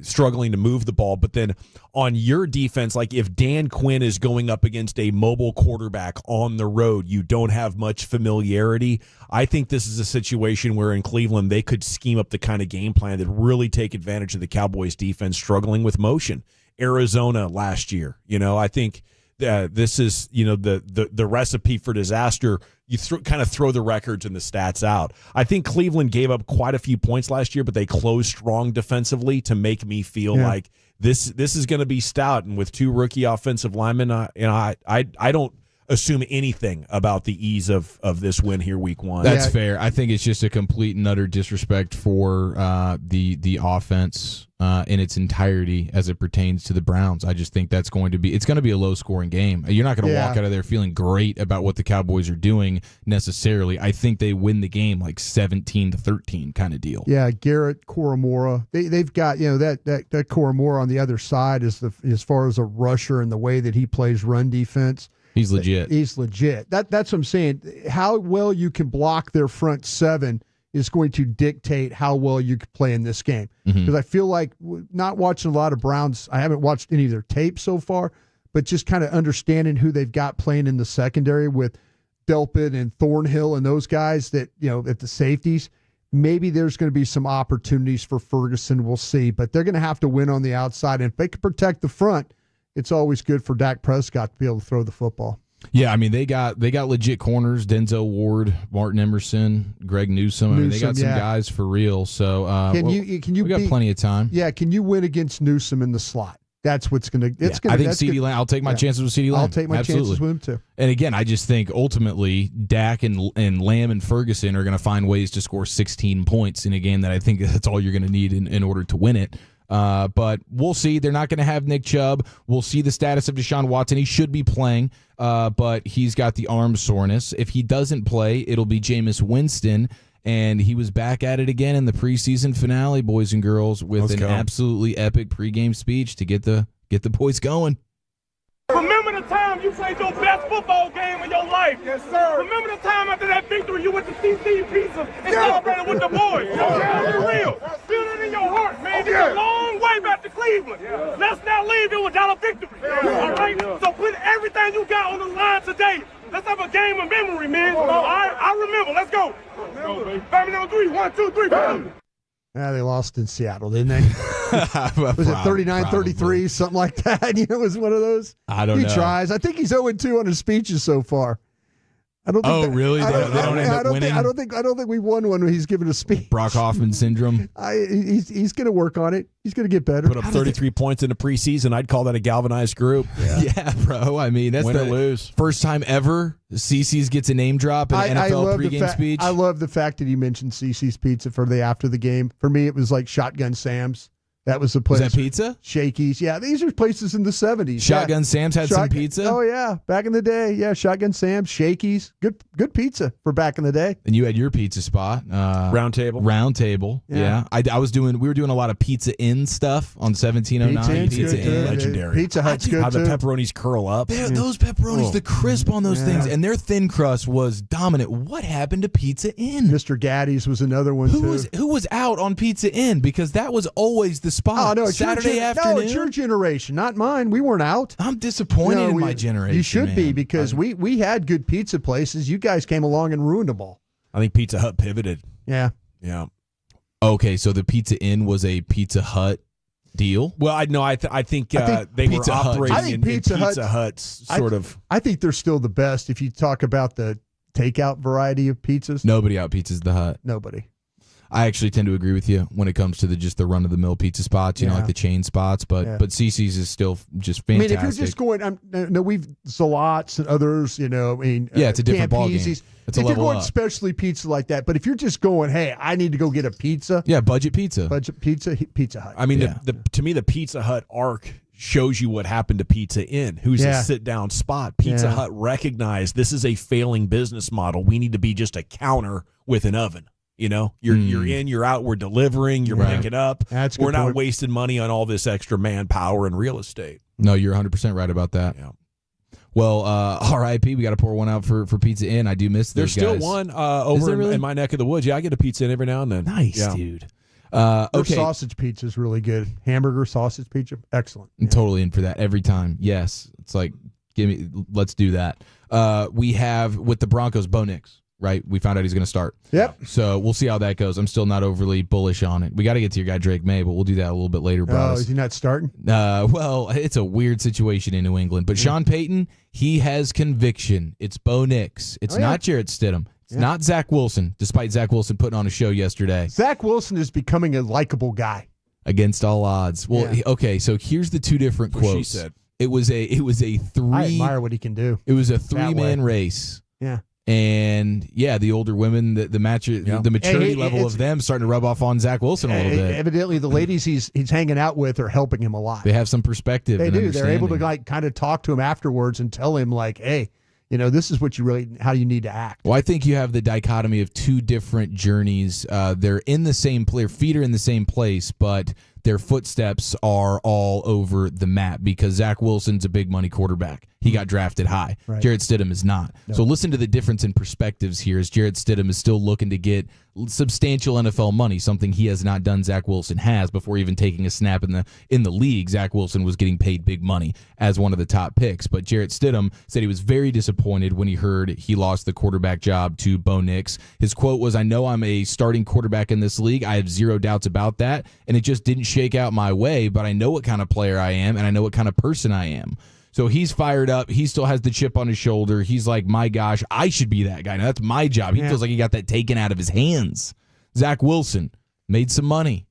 struggling to move the ball. But then on your defense, like if Dan Quinn is going up against a mobile quarterback on the road, you don't have much familiarity. I think this is a situation where in Cleveland they could scheme up the kind of game plan that really take advantage of the Cowboys defense struggling with motion. Arizona last year, I think this is the recipe for disaster. You kind of throw the records and the stats out. I think Cleveland gave up quite a few points last year, but they closed strong defensively to make me feel like this is going to be stout. And with 2 rookie offensive linemen, I don't assume anything about the ease of this win here week 1. That's fair. I think it's just a complete and utter disrespect for the offense in its entirety as it pertains to the Browns. I just think it's going to be a low scoring game. You're not going to walk out of there feeling great about what the Cowboys are doing necessarily. I think they win the game like 17-13 kind of deal. Yeah, Garrett Koromora. They've got that Koromora on the other side as far as a rusher and the way that he plays run defense. He's legit. He's legit. That's what I'm saying. How well you can block their front 7 is going to dictate how well you can play in this game. Because I feel like not watching a lot of Browns, I haven't watched any of their tape so far, but just kind of understanding who they've got playing in the secondary with Delpit and Thornhill and those guys that, at the safeties. Maybe there's going to be some opportunities for Ferguson. We'll see. But they're going to have to win on the outside. And if they can protect the front, it's always good for Dak Prescott to be able to throw the football. Yeah, I mean they got legit corners: Denzel Ward, Martin Emerson, Greg Newsome. I mean they got some guys for real. So we got plenty of time. Yeah, can you win against Newsome in the slot? That's what's going to. I think CeeDee Lamb. I'll take my chances with CeeDee Lamb. I'll take my chances with him too. And again, I just think ultimately Dak and Lamb and Ferguson are going to find ways to score 16 points in a game that I think that's all you're going to need in order to win it. But we'll see. They're not going to have Nick Chubb. We'll see the status of Deshaun Watson. He should be playing, but he's got the arm soreness. If he doesn't play, it'll be Jameis Winston, and he was back at it again in the preseason finale, boys and girls, with an absolutely epic pregame speech to get the boys going. Remember the time you played your best football game of your life? Yes, sir. Remember the time after that victory you went to CC Pizza and celebrated with the boys? Be real. Feel it in your heart, man. It's a long way back to Cleveland. Let's not leave it without a victory. All right? So put everything you got on the line today. Let's have a game of memory, man. All right? I remember. Let's go. Family number 3. 1, 2, 3. Boom. Yeah, they lost in Seattle, didn't they? Was it 39-33, something like that? It was one of those. I don't know. He tries. I think he's 0-2 on his speeches so far. I don't think really? They don't end up winning? I don't think we won one when he's giving a speech. Brock Hoffman syndrome. He's going to work on it. He's going to get better. Put up 33 points in the preseason. I'd call that a galvanized group. Yeah, bro. I mean, that's win or lose. First time ever CeCe's gets a name drop in an NFL pregame speech. I love the fact that he mentioned CeCe's Pizza for the after the game. For me, it was like Shotgun Sam's. That was the place. Was that pizza? Shakey's. Yeah, these are places in the 70s. Shotgun Sam's had some pizza? Oh, yeah. Back in the day. Yeah, Shotgun Sam's, Shakey's. Good pizza for back in the day. And you had your pizza spot. Round Table. Round Table. Yeah. We were doing a lot of Pizza Inn stuff on 1709. Pizza Inn. Legendary. Pizza Hut's good, how too. the pepperonis curl up. Those pepperonis, the crisp on those things, and their thin crust was dominant. What happened to Pizza Inn? Mr. Gaddy's was another one, too. Who was out on Pizza Inn? Because that was always the spot. Oh, no, Saturday afternoon. No, it's your generation, not mine. We weren't out. I'm disappointed in my generation. You should be, because we had good pizza places. You guys came along and ruined them all. I think Pizza Hut pivoted. Yeah. Yeah. Okay, so the Pizza Inn was a Pizza Hut deal? Well, I think they were operating in Pizza Hut's sort of. I think they're still the best if you talk about the takeout variety of pizzas. Nobody out pizzas the Hut. Nobody. I actually tend to agree with you when it comes to just the run-of-the-mill pizza spots, you know, like the chain spots. But CeCe's is still just fantastic. I mean, if you're just going, we've Zalots and others, it's a different ballgame. It's a level if you're going up. specialty pizza like that, but if you're just going, hey, I need to go get a pizza. Yeah, budget pizza. Pizza Hut. I mean, to me, the Pizza Hut arc shows you what happened to Pizza Inn, who's a sit-down spot. Pizza Hut recognized this is a failing business model. We need to be just a counter with an oven. You're in, you're out, we're delivering, you're picking up. We're not wasting money on all this extra manpower and real estate. No, you're 100% right about that. Yeah. Well, RIP, we got to pour one out for Pizza Inn. I do miss those guys. There's still one over in my neck of the woods. Yeah, I get a Pizza Inn every now and then. Nice, dude. Their sausage pizza is really good. Hamburger sausage pizza, excellent. I'm totally in for that every time. Yes, it's like let's do that. We have with the Broncos, Bo Nix. right? We found out he's going to start. Yep. So we'll see how that goes. I'm still not overly bullish on it. We got to get to your guy Drake May, but we'll do that a little bit later, bro. Oh, is he not starting? Well, it's a weird situation in New England. But Sean Payton, he has conviction. It's Bo Nix. It's not Jarrett Stidham. It's not Zach Wilson, despite Zach Wilson putting on a show yesterday. Zach Wilson is becoming a likable guy. Against all odds. Well, okay, so here's the two different quotes. She said. It was a three. I admire what he can do. It was a 3-man race. Yeah. And the older women, the maturity level of them starting to rub off on Zach Wilson a little bit. Evidently, the ladies he's hanging out with are helping him a lot. They have some perspective. They and do. They're able to understanding. kind of talk to him afterwards and tell him hey, this is what how you need to act. Well, I think you have the dichotomy of two different journeys. They're in the same place, feet are in the same place, but their footsteps are all over the map because Zach Wilson's a big money quarterback. He got drafted high. Right. Jarrett Stidham is not. No. So listen to the difference in perspectives here as Jarrett Stidham is still looking to get substantial NFL money, something he has not done. Zach Wilson has before even taking a snap in the league. Zach Wilson was getting paid big money as one of the top picks. But Jarrett Stidham said he was very disappointed when he heard he lost the quarterback job to Bo Nix. His quote was, "I know I'm a starting quarterback in this league. I have zero doubts about that. And it just didn't shake out my way, but I know what kind of player I am and I know what kind of person I am." So he's fired up. He still has the chip on his shoulder. He's like, my gosh, I should be that guy. Now, that's my job. He feels like he got that taken out of his hands. Zach Wilson made some money.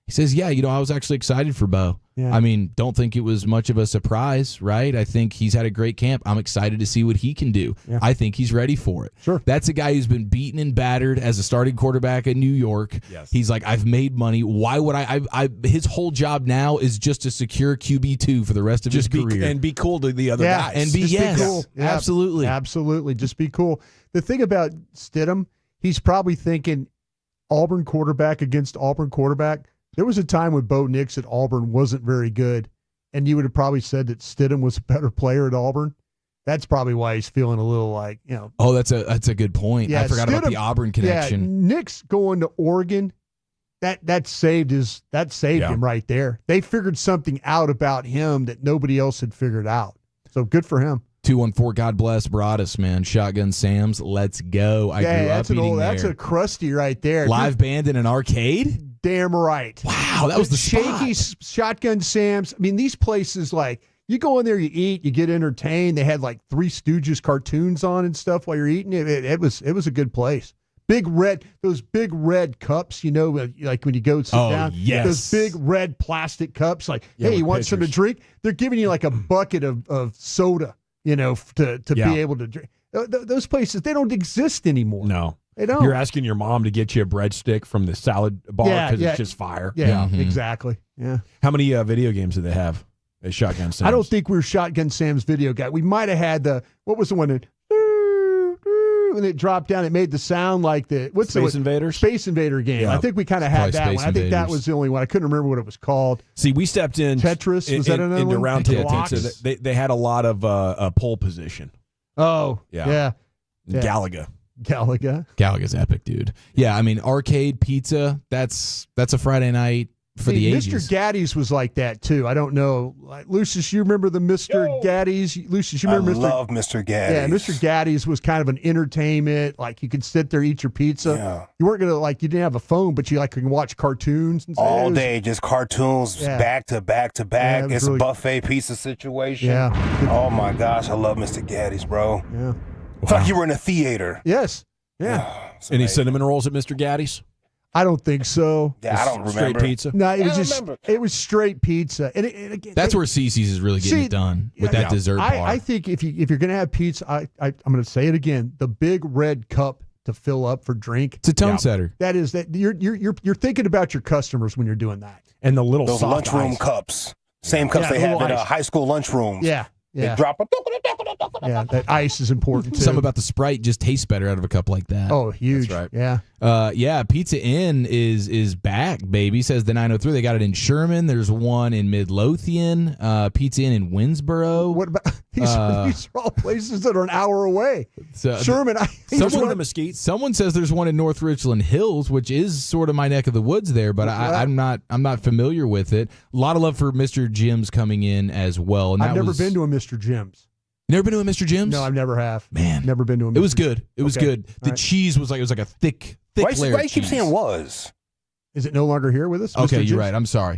He says, I was actually excited for Bo. Yeah. I mean, don't think it was much of a surprise, right? I think he's had a great camp. I'm excited to see what he can do. Yeah. I think he's ready for it. Sure. That's a guy who's been beaten and battered as a starting quarterback in New York. Yes. He's like, I've made money. Why would I his whole job now is just to secure QB2 for the rest of his career. And be cool to the other guys. And be, Just be cool. Yeah, absolutely. Absolutely. Just be cool. The thing about Stidham, he's probably thinking Auburn quarterback against Auburn quarterback. There was a time when Bo Nix at Auburn wasn't very good, and you would have probably said that Stidham was a better player at Auburn. That's probably why he's feeling a little like, Oh, that's a good point. Yeah, I forgot about Stidham- the Auburn connection. Yeah, Nix going to Oregon, that saved him right there. They figured something out about him that nobody else had figured out. So good for him. 214, God bless Broadus, man. Shotgun Sam's, let's go. I grew up eating there. That's a crusty right there. Live band in an arcade? Damn right. Wow, that was the Shaky Shotgun Sam's. I mean, these places, like, you go in there, you eat, you get entertained. They had like Three Stooges cartoons on and stuff while you're eating. It was a good place. Those big red cups, like when you go sit down. Yes. Those big red plastic cups, like, hey, you want something to drink? They're giving you like a bucket of soda, to be able to drink. Those places, they don't exist anymore. No. They don't. You're asking your mom to get you a breadstick from the salad bar because it's just fire. Yeah, exactly. Yeah. How many video games do they have at Shotgun Sam's? I don't think we were Shotgun Sam's video guy. We might have had what was the one that, when it dropped down, it made the sound like Space Invaders? Space Invader game. Yeah. I think we kind of had Probably that Space one. I think that Invaders. was the only one. I couldn't remember what it was called. See, we stepped in Tetris. Was that another into one? Round Table Blocks? Pizza. They had a lot of pole position. Oh, Yeah. yeah. Galaga. Galaga's epic, dude. Yeah, I mean, arcade pizza, that's a Friday night for the ages. Mr. Gaddy's was like that, too. I don't know. Like, Lucius, you remember the Mr. Gaddy's? Lucius, you remember I love Mr. Gaddy's. Yeah, Mr. Gaddy's was kind of an entertainment. Like, you could sit there, eat your pizza. Yeah. You weren't going to, you didn't have a phone, but you can watch cartoons and stuff. All day, just cartoons back to back to back. Yeah, it was It's really- a buffet pizza situation. Yeah. Oh, my gosh. I love Mr. Gaddy's, bro. Yeah. It's like you were in a theater. Yes. Yeah. Any cinnamon rolls at Mr. Gaddy's? I don't think so. Yeah, I don't remember. Straight pizza? No, it was I just remember. it was straight pizza, and again, That's where CeCe's is really getting See, it done with that dessert bar. I think if you're gonna have pizza, I'm gonna say it again: the big red cup to fill up for drink. It's a tone setter. That is that you're thinking about your customers when you're doing that. And the little Those soft lunchroom ice. cups. Same cups Yeah, they have little in ice. high school lunchrooms. Yeah, yeah, They drop a yeah. That ice is important too. Something about the Sprite just tastes better out of a cup like that. Oh, huge! That's right. Yeah. Pizza Inn is back, baby. Says the 903. They got it in Sherman. There's one in Midlothian. Pizza Inn in Winsboro. What about these are all places that are an hour away? Sherman, Someone in Mesquite. Someone says there's one in North Richland Hills, which is sort of my neck of the woods there, but I'm not familiar with it. A lot of love for Mr. Jim's coming in as well. And I've never been to a Mr. Jim's. You never been to a Mr. Jim's? No, I've never have. Man, never been to a Mr. It was good. It was Okay. good. The All right. cheese was like a thick Why layer of you keep cheese. saying was? Is it no longer here with us? Okay, Mr. you're Jim's? right.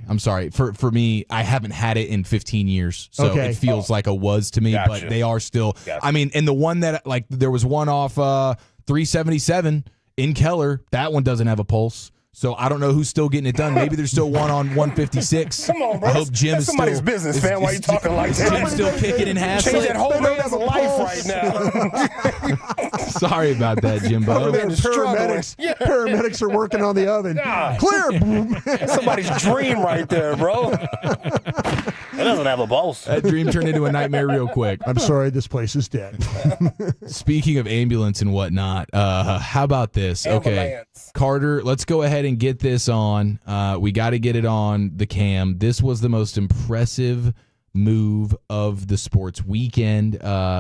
I'm sorry. For me, I haven't had it in 15 years, so Okay. it feels like a was to me. Gotcha. But they are still. Gotcha. I mean, and the one that like there was one off 377 in Keller. That one doesn't have a pulse. So I don't know who's still getting it done. Maybe there's still one on 156. Come on, bro. I hope Jim That's is somebody's still, business, fam. Why you talking like that? Jim still kicking in Haslett? Change that whole man's life right now. Sorry about that, Jimbo. Over there Paramedics, Yeah. paramedics are working on the oven. Clear. That's somebody's dream right there, bro. It doesn't have a pulse. That dream turned into a nightmare real quick. I'm sorry, this place is dead. Speaking of ambulance and whatnot, how about this? Okay, Ambulance. Carter, let's go ahead and get this on. We got to get it on the cam. This was the most impressive move of the sports weekend.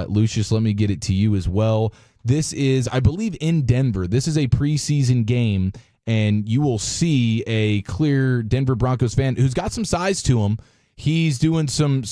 Lucius, let me get it to you as well. This is, I believe, in Denver. This is a preseason game, and you will see a clear Denver Broncos fan who's got some size to him. He's doing some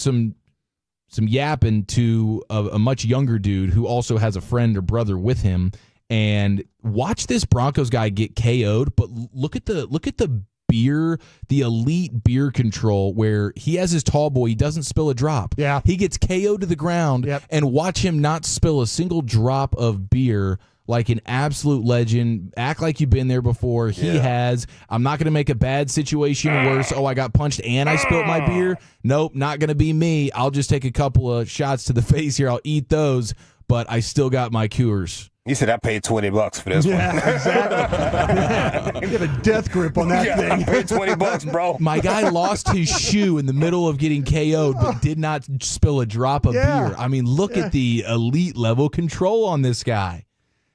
yapping to a much younger dude who also has a friend or brother with him. And watch this Broncos guy get KO'd, but look at the beer, the elite beer control where he has his tall boy. He doesn't spill a drop. Yeah. He gets KO'd to the ground, and watch him not spill a single drop of beer. Like an absolute legend. Act like you've been there before. He has. I'm not going to make a bad situation worse. Oh, I got punched and I spilled my beer. Nope, not going to be me. I'll just take a couple of shots to the face here. I'll eat those, but I still got my Coors. You said I paid $20 for this one. Yeah, exactly. You have a death grip on that thing. I paid $20, bro. My guy lost his shoe in the middle of getting KO'd, but did not spill a drop of beer. I mean, look at the elite level control on this guy.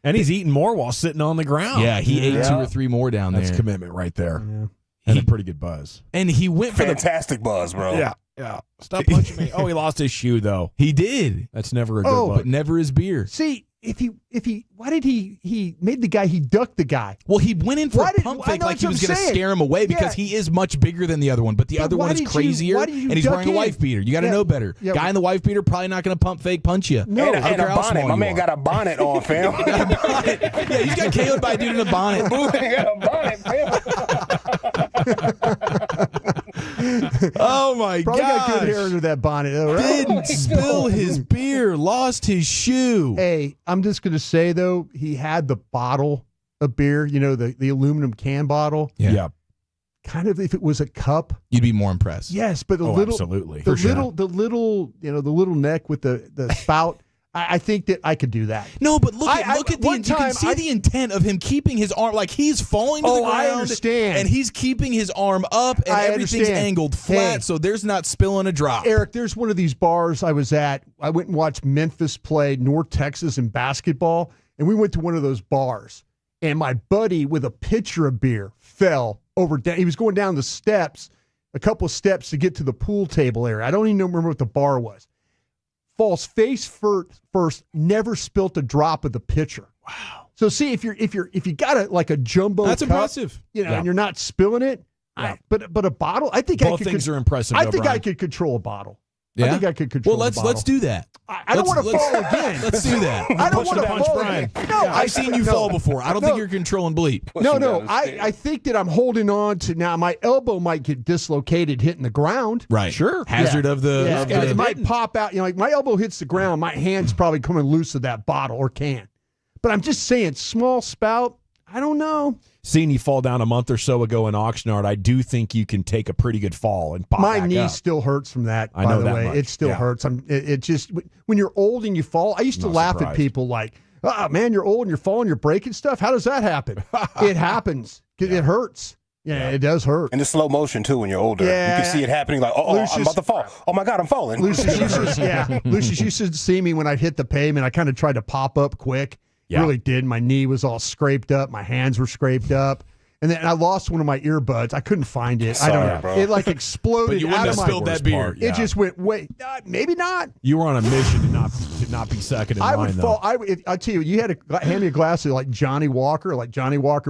And he's eating more while sitting on the ground. Yeah, he ate 2 or 3 more down there. That's commitment right there. Yeah. And a pretty good buzz. And he went for fantastic buzz, bro. Yeah. Stop punching me. Oh, he lost his shoe, though. He did. That's never a good look. But never his beer. See, why did he made the guy, he ducked the guy. Well, he went in for a pump fake like he was going to scare him away because he is much bigger than the other one, but the other one is crazier, and he's wearing a wife beater. You got to know better. Yeah. Guy in the wife beater probably not going to pump fake punch you. No, and a bonnet. My man got a bonnet on, fam. Yeah, he's got KO'd by a dude in a bonnet. He got a bonnet, fam. Oh, my God. Probably got good hair under that bonnet. Though, right? Didn't spill his beer, lost his shoe. Hey, I'm just going to say, though, he had the bottle of beer, the aluminum can bottle. Yeah. Kind of, if it was a cup, you'd be more impressed. Yes, but the little, absolutely. the little neck with the spout. I think that I could do that. No, but look at the you can see the intent of him keeping his arm like he's falling to the ground. I understand. And he's keeping his arm up and everything's angled flat, so there's not spilling a drop. Eric, there's one of these bars I was at. I went and watched Memphis play North Texas in basketball, and we went to one of those bars. And my buddy with a pitcher of beer fell over. He was going down the steps, a couple of steps to get to the pool table area. I don't even remember what the bar was. Falls face first, never spilt a drop of the pitcher. Wow. So see if you got a jumbo, that's cup, impressive. And you're not spilling it. Yeah. But a bottle, I think both things are impressive. I think I could control a bottle. Yeah? I think I could control. Well, a bottle. let's do that. I don't want to fall again. Let's do that. I don't want to fall Brian. again. No, I've seen you fall before. I don't think you're controlling bleep. No. I think that I'm holding on to now. My elbow might get dislocated hitting the ground. Right. Sure. Hazard of the. Yeah. And it might pop out. Like my elbow hits the ground, my hand's probably coming loose of that bottle or can. But I'm just saying, small spout. I don't know. Seeing you fall down a month or so ago in Oxnard, I do think you can take a pretty good fall and pop my back knee up. still hurts from that. I know by the that way, much. It still Yeah. hurts. It just when you're old and you fall. I used to laugh at people like, "Oh man, you're old and you're falling, you're breaking stuff. How does that happen?" It happens. It hurts. Yeah, it does hurt. And it's slow motion too when you're older. Yeah. You can see it happening. Like, I'm about to fall. Oh my God, I'm falling. Lucius used to see me when I'd hit the pavement. I kind of tried to pop up quick. Yeah. Really did. My knee was all scraped up. My hands were scraped up. And then I lost one of my earbuds. I couldn't find it. Sorry, I don't know. bro. It like exploded But you wouldn't out have of my spilled that beer. It just went, wait, maybe not. You were on a mission to not be second in I line, would though. fall. I'll tell you, you had to hand me a glass of like Johnny Walker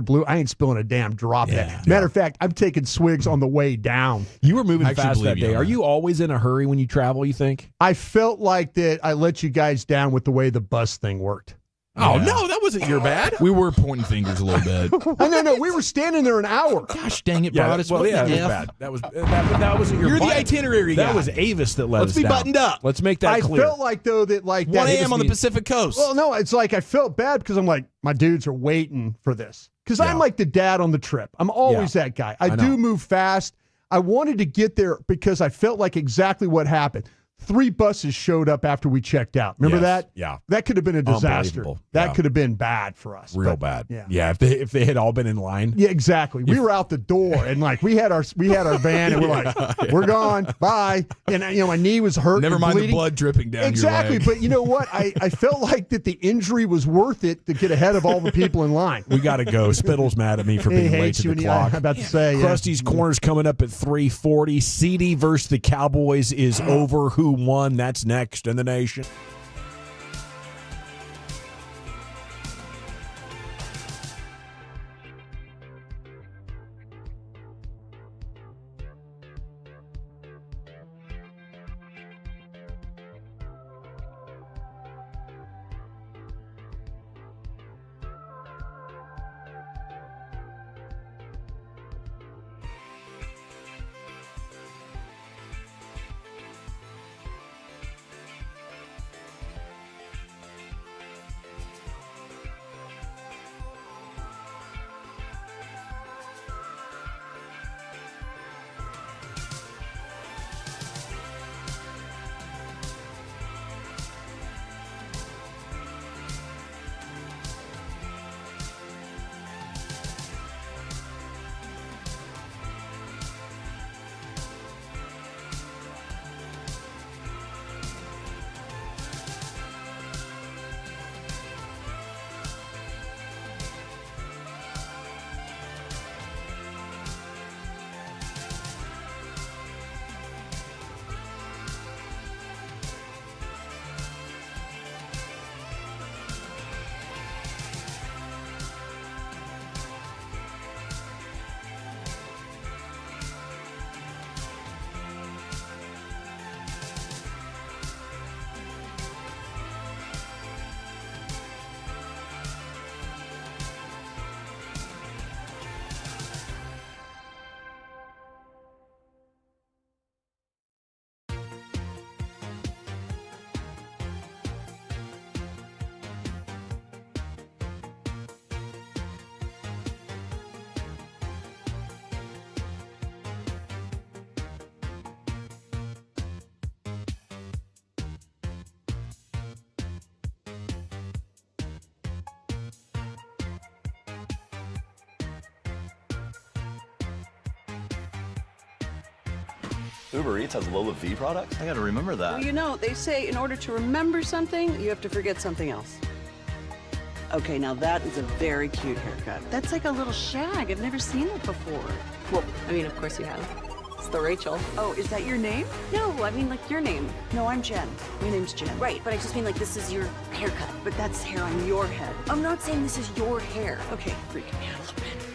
Blue. I ain't spilling a damn drop there. Matter of fact, I'm taking swigs on the way down. You were moving I actually fast that believe you day. on Are that. you always in a hurry when you travel, you think? I felt like that I let you guys down with the way the bus thing worked. Oh, no, that wasn't your bad. We were pointing fingers a little bit. No, we were standing there an hour. Gosh dang it, Yeah, Broadus. well, What yeah, the that was F? bad. That wasn't your You're the button. itinerary guy. That was Avis that let Let's us be down. buttoned up. Let's make that I clear. felt like, though, that like 1 that a.m. on the Pacific Coast. Well, no, it's like I felt bad because I'm like, my dudes are waiting for this. Because I'm like the dad on the trip. I'm always that guy. I do move fast. I wanted to get there because I felt like exactly what happened. 3 buses showed up after we checked out. Remember that? Yeah. That could have been a disaster. Unbelievable. That Yeah. could have been bad for us. Real but, bad. Yeah. If they had all been in line. Yeah, exactly. We were out the door and like we had our van and we're like, we're gone. Bye. And my knee was hurt. Never and mind bleeding. the blood dripping down Exactly. your leg. But you know what? I felt like that the injury was worth it to get ahead of all the people in line. We got to go. Spittle's mad at me for He being late hates to you the and clock. I'm about to say. Krusty's Corner's coming up at 3:40. CeeDee versus the Cowboys is over. Who won? That's next in the nation. Uber Eats has Lola V products? I gotta remember that. Well, they say in order to remember something, you have to forget something else. Okay, now that is a very cute haircut. That's like a little shag. I've never seen it before. Well, I mean, of course you have. It's the Rachel. Oh, is that your name? No, I mean, like, your name. No, I'm Jen. My name's Jen. Right, but I just mean, like, this is your haircut. But that's hair on your head. I'm not saying this is your hair. Okay, freaking me out a little bit.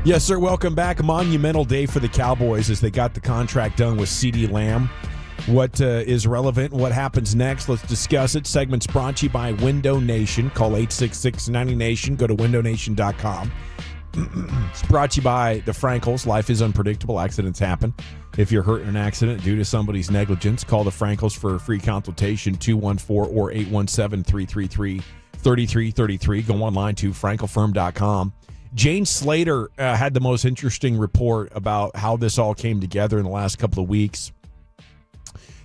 Yes, sir. Welcome back. A monumental day for the Cowboys as they got the contract done with CeeDee Lamb. What is relevant? What happens next? Let's discuss it. Segment's brought to you by Window Nation. Call 866-90-NATION. Go to windownation.com. It's brought to you by the Frankels. Life is unpredictable. Accidents happen. If you're hurt in an accident due to somebody's negligence, call the Frankels for a free consultation, 214 or 817-333-3333. Go online to frankelfirm.com. Jane Slater had the most interesting report about how this all came together in the last couple of weeks.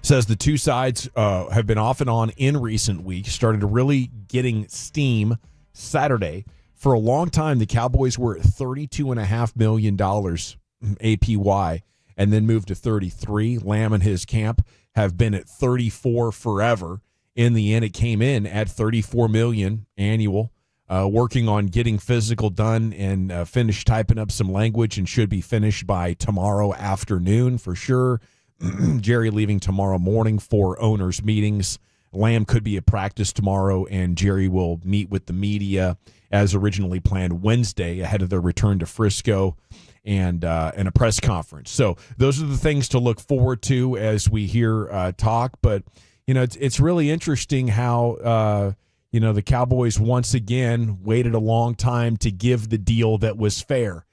Says the two sides have been off and on in recent weeks, started really getting steam Saturday. For a long time, the Cowboys were at $32.5 million APY and then moved to 33. Lamb and his camp have been at 34 forever. In the end, it came in at $34 million annual. Working on getting physical done and finished typing up some language and should be finished by tomorrow afternoon for sure. Jerry leaving tomorrow morning for owners' meetings. Lamb could be at practice tomorrow, and Jerry will meet with the media as originally planned Wednesday ahead of their return to Frisco and a press conference. So those are the things to look forward to as we hear talk. But, it's really interesting how the Cowboys once again waited a long time to give the deal that was fair.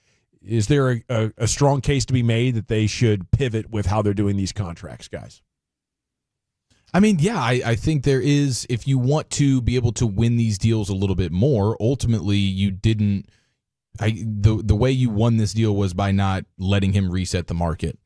Is there a strong case to be made that they should pivot with how they're doing these contracts, guys? I mean, yeah, I think there is. If you want to be able to win these deals a little bit more, ultimately you didn't. The way you won this deal was by not letting him reset the market,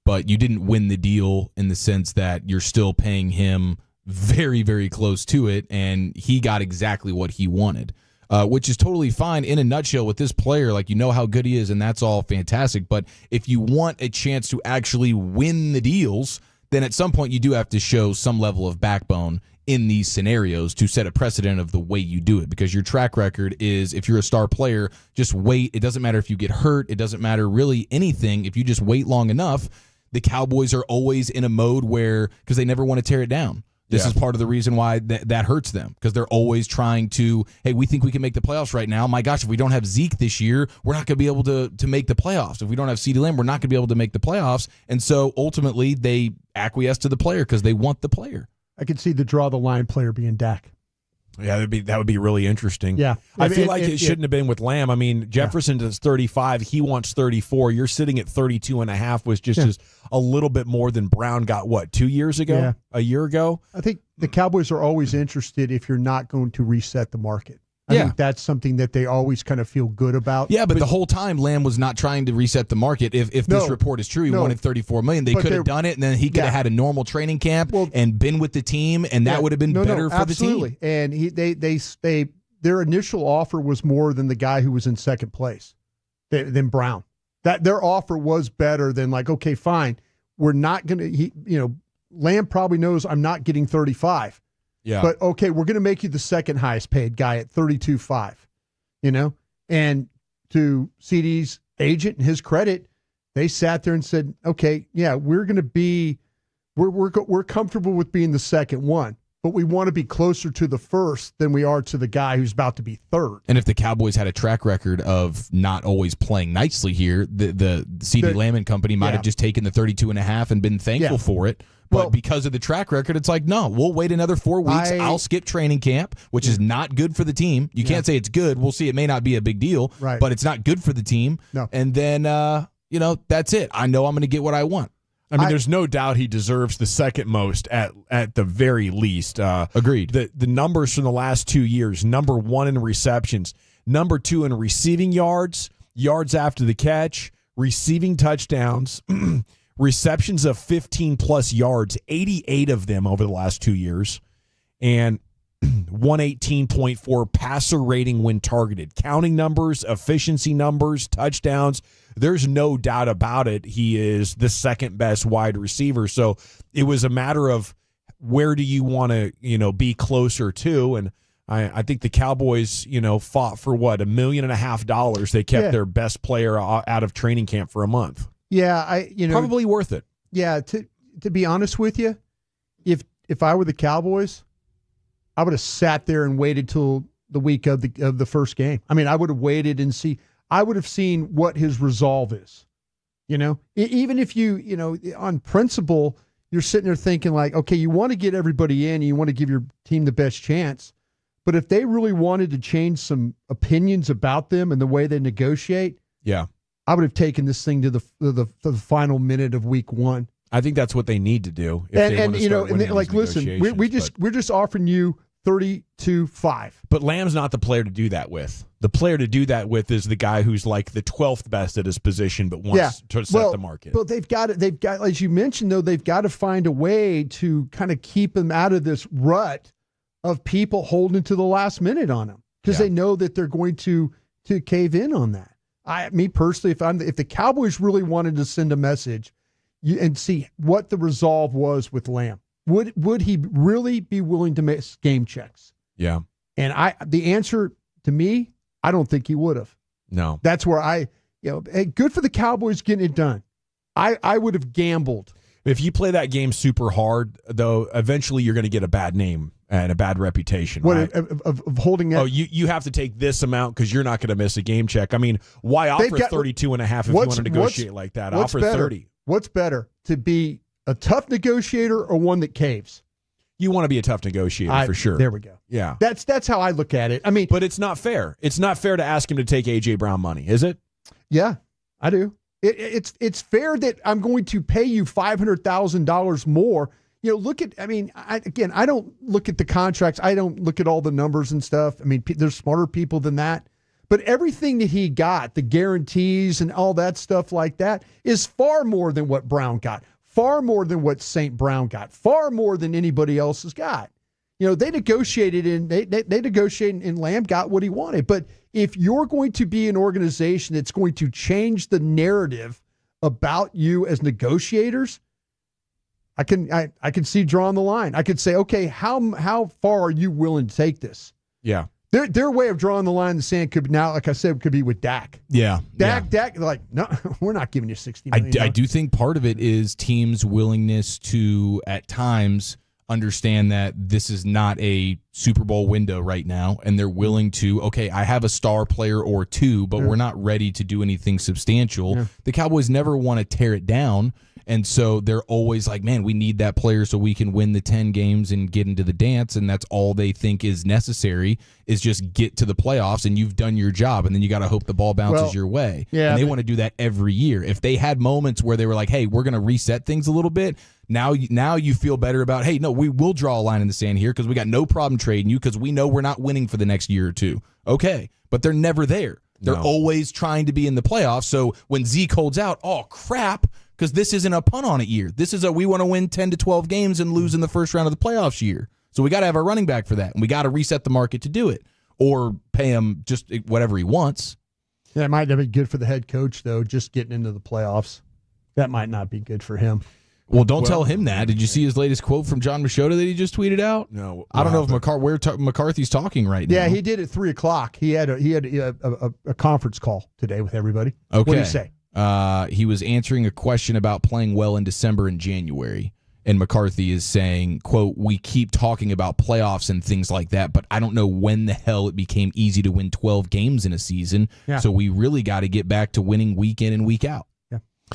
but you didn't win the deal in the sense that you're still paying him very, very close to it, and he got exactly what he wanted, which is totally fine in a nutshell with this player. Like, how good he is, and that's all fantastic. But if you want a chance to actually win the deals, then at some point you do have to show some level of backbone in these scenarios to set a precedent of the way you do it, because your track record is, if you're a star player, just wait. It doesn't matter if you get hurt. It doesn't matter really anything. If you just wait long enough, the Cowboys are always in a mode where, because they never want to tear it down. This is part of the reason why that hurts them, because they're always trying to, hey, we think we can make the playoffs right now. My gosh, if we don't have Zeke this year, we're not going to be able to make the playoffs. If we don't have CeeDee Lamb, we're not going to be able to make the playoffs. And so ultimately they acquiesce to the player because they want the player. I could see the draw the line player being Dak. Yeah, that would be really interesting. Yeah. I feel like it shouldn't have been with Lamb. I mean, Jefferson is 35. He wants 34. You're sitting at 32.5, was just a little bit more than Brown got, 2 years ago? Yeah. A year ago? I think the Cowboys are always interested if you're not going to reset the market. I think that's something that they always kind of feel good about. Yeah, but the whole time Lamb was not trying to reset the market. If this report is true, he wanted $34 million. They could have done it, and then he could have had a normal training camp and been with the team, and that would have been better for the team. And their initial offer was more than the guy who was in second place, than Brown. That their offer was better than okay, fine, we're not going to. Lamb probably knows I'm not getting 35. Yeah. But okay, we're going to make you the second highest paid guy at 32.5. And to CeeDee's agent and his credit, they sat there and said, okay, yeah, we're going to be, we're comfortable with being the second one, but we want to be closer to the first than we are to the guy who's about to be third. And if the Cowboys had a track record of not always playing nicely here, the CeeDee Lamb and company might have just taken the 32.5 and been thankful for it. But because of the track record, it's like, no, we'll wait another 4 weeks. I'll skip training camp, which is not good for the team. You can't say it's good. We'll see. It may not be a big deal, but it's not good for the team. No. And then, that's it. I know I'm going to get what I want. I mean, there's no doubt he deserves the second most at the very least. Agreed. The numbers from the last 2 years, number 1 in receptions, number 2 in receiving yards after the catch, receiving touchdowns, receptions of 15-plus yards, 88 of them over the last 2 years, and 118.4 passer rating when targeted. Counting numbers, efficiency numbers, touchdowns, there's no doubt about it. He is the second best wide receiver. So it was a matter of where do you want to, be closer to, and I think the Cowboys, fought for $1.5 million. They kept their best player out of training camp for a month. Yeah, probably worth it. Yeah, to be honest with you, if I were the Cowboys, I would have sat there and waited till the week of the first game. I mean, I would have waited and see. I would have seen what his resolve is. Even if you on principle, you're sitting there thinking like, okay, you want to get everybody in, you want to give your team the best chance. But if they really wanted to change some opinions about them and the way they negotiate, I would have taken this thing to the final minute of week 1. I think that's what they need to do. Listen, we're just offering you 32-5. But Lamb's not the player to do that with. The player to do that with is the guy who's like the 12th best at his position, but wants to set the market. But they've got, as you mentioned, though, they've got to find a way to kind of keep him out of this rut of people holding to the last minute on him because they know that they're going to cave in on that. Me personally, if the Cowboys really wanted to send a message and see what the resolve was with Lamb, would he really be willing to make game checks? Yeah. And the answer to me, I don't think he would have. No. That's where hey, good for the Cowboys getting it done. I would have gambled. If you play that game super hard, though, eventually you're going to get a bad name and a bad reputation. Right? Of holding that? Oh, you have to take this amount because you're not going to miss a game check. I mean, why offer 32.5 if you want to negotiate like that? Offer 30. What's better, to be a tough negotiator or one that caves? You want to be a tough negotiator for sure. There we go. Yeah. That's how I look at it. I mean, but it's not fair. It's not fair to ask him to take A.J. Brown money, is it? Yeah, I do. It's fair that I'm going to pay you $500,000 more. I don't look at the contracts. I don't look at all the numbers and stuff. I mean, there's smarter people than that. But everything that he got, the guarantees and all that stuff like that, is far more than what Brown got, far more than what St. Brown got, far more than anybody else has got. They negotiated they negotiated and Lamb got what he wanted. But if you're going to be an organization that's going to change the narrative about you as negotiators, I can see drawing the line. I could say, okay, how far are you willing to take this? Yeah. Their way of drawing the line in the sand could now, like I said, could be with Dak. Yeah. Dak, like, no, we're not giving you $60 million. I do think part of it is teams' willingness to, at times, understand that this is not a Super Bowl window right now, and they're willing to, okay, I have a star player or two, but we're not ready to do anything substantial. Yeah. The Cowboys never want to tear it down, and so they're always like, man, we need that player so we can win the 10 games and get into the dance, and that's all they think is necessary is just get to the playoffs, and you've done your job, and then you got to hope the ball bounces your way. Yeah, and they want to do that every year. If they had moments where they were like, hey, we're going to reset things a little bit, now you feel better about, hey, no, we will draw a line in the sand here because we got no problem trading you because we know we're not winning for the next year or two. Okay, but they're never there. They're always trying to be in the playoffs. So when Zeke holds out, oh, crap, because this isn't a punt on it year. This is we want to win 10 to 12 games and lose in the first round of the playoffs year. So we got to have our running back for that, and we got to reset the market to do it or pay him just whatever he wants. Yeah, it might not be good for the head coach, though, just getting into the playoffs. That might not be good for him. Well, don't tell him that. Did you see his latest quote from John Machota that he just tweeted out? No. I don't know if McCarthy's talking right now. Yeah, he did at 3:00. He had a conference call today with everybody. Okay. What did he say? He was answering a question about playing well in December and January. And McCarthy is saying, quote, we keep talking about playoffs and things like that, but I don't know when the hell it became easy to win 12 games in a season. Yeah. So we really got to get back to winning week in and week out.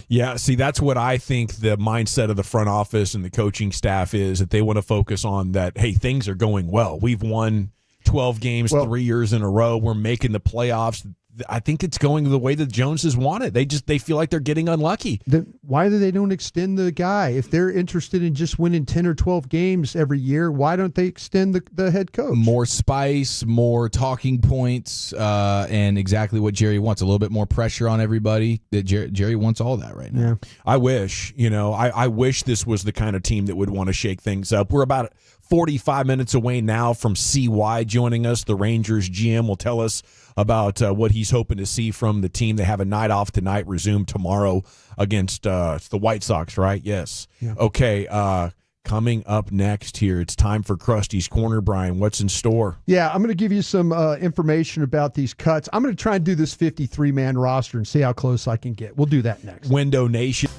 Yeah, see, that's what I think the mindset of the front office and the coaching staff is, that they want to focus on that, hey, things are going well. We've won 12 games 3 years in a row. We're making the playoffs. I think it's going the way that Joneses want it. They feel like they're getting unlucky. Why do they don't extend the guy? If they're interested in just winning 10 or 12 games every year, why don't they extend the head coach? More spice, more talking points, and exactly what Jerry wants. A little bit more pressure on everybody. That Jerry wants all that right now. Yeah. I wish, I wish this was the kind of team that would want to shake things up. We're about 45 minutes away now from CY joining us. The Rangers GM will tell us about what he's hoping to see from the team. They have a night off tonight, resume tomorrow against the White Sox, right? Yes. Yeah. Okay, coming up next here, it's time for Krusty's Corner. Brian, what's in store? Yeah, I'm going to give you some information about these cuts. I'm going to try and do this 53-man roster and see how close I can get. We'll do that next. Window Nation.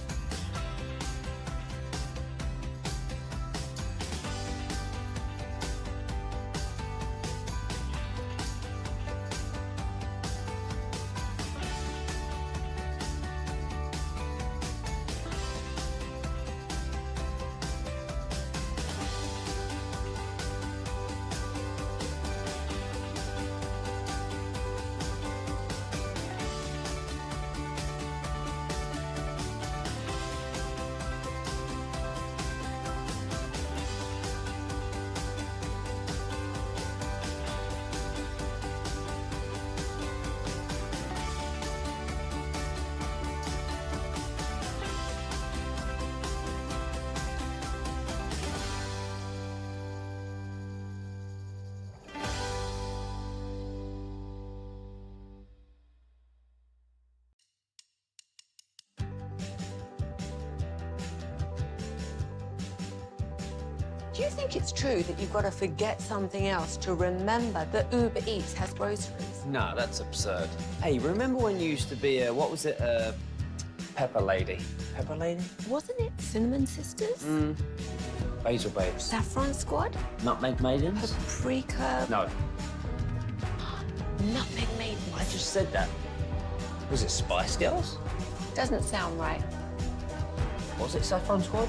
Do you think it's true that you've got to forget something else to remember that Uber Eats has groceries? No, that's absurd. Hey, remember when you used to be a, what was it, Pepper Lady? Pepper Lady? Wasn't it Cinnamon Sisters? Basil Babes. Saffron Squad? Nutmeg Maidens? Paprika? No. Nutmeg Maidens. I just said that. Was it Spice Girls? Doesn't sound right. Was it Saffron Squad?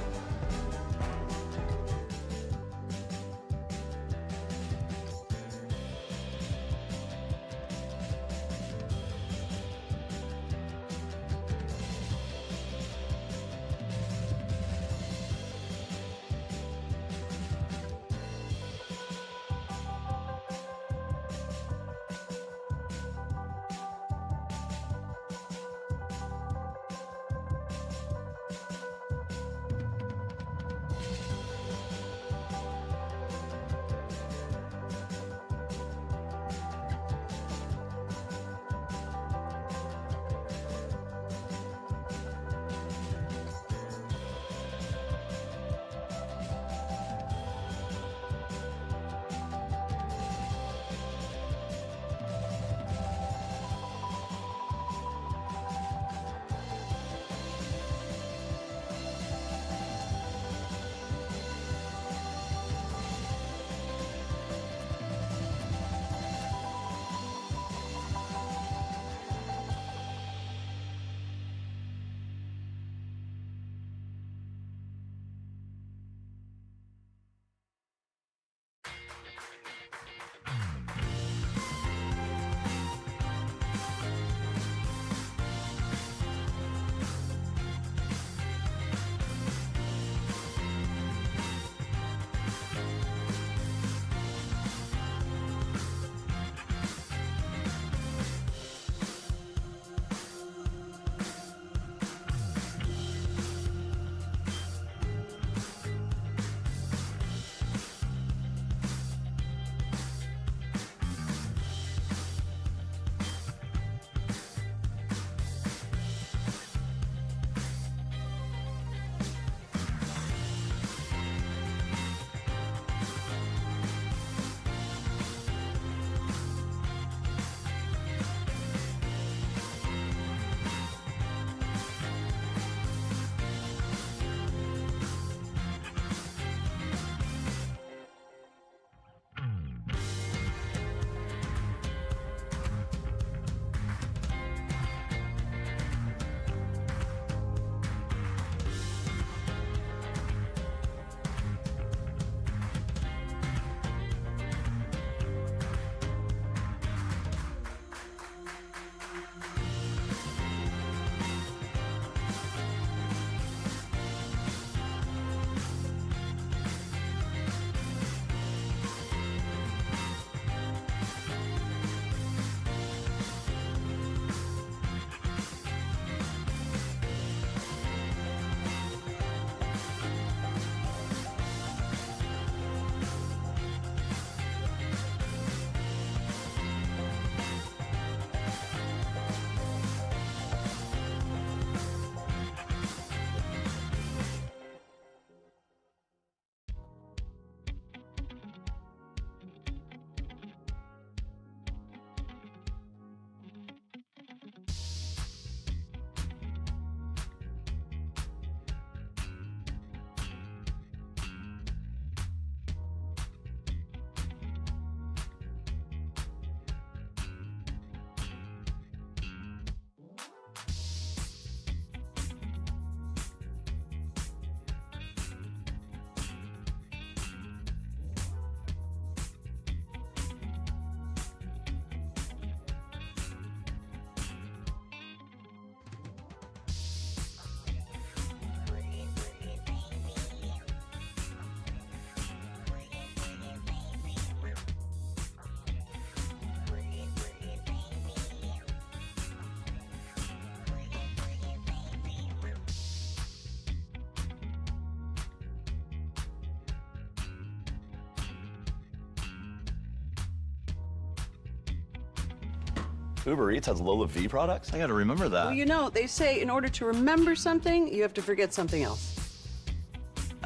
Uber Eats has Lola V products? I gotta remember that. Well, you know, they say in order to remember something, you have to forget something else.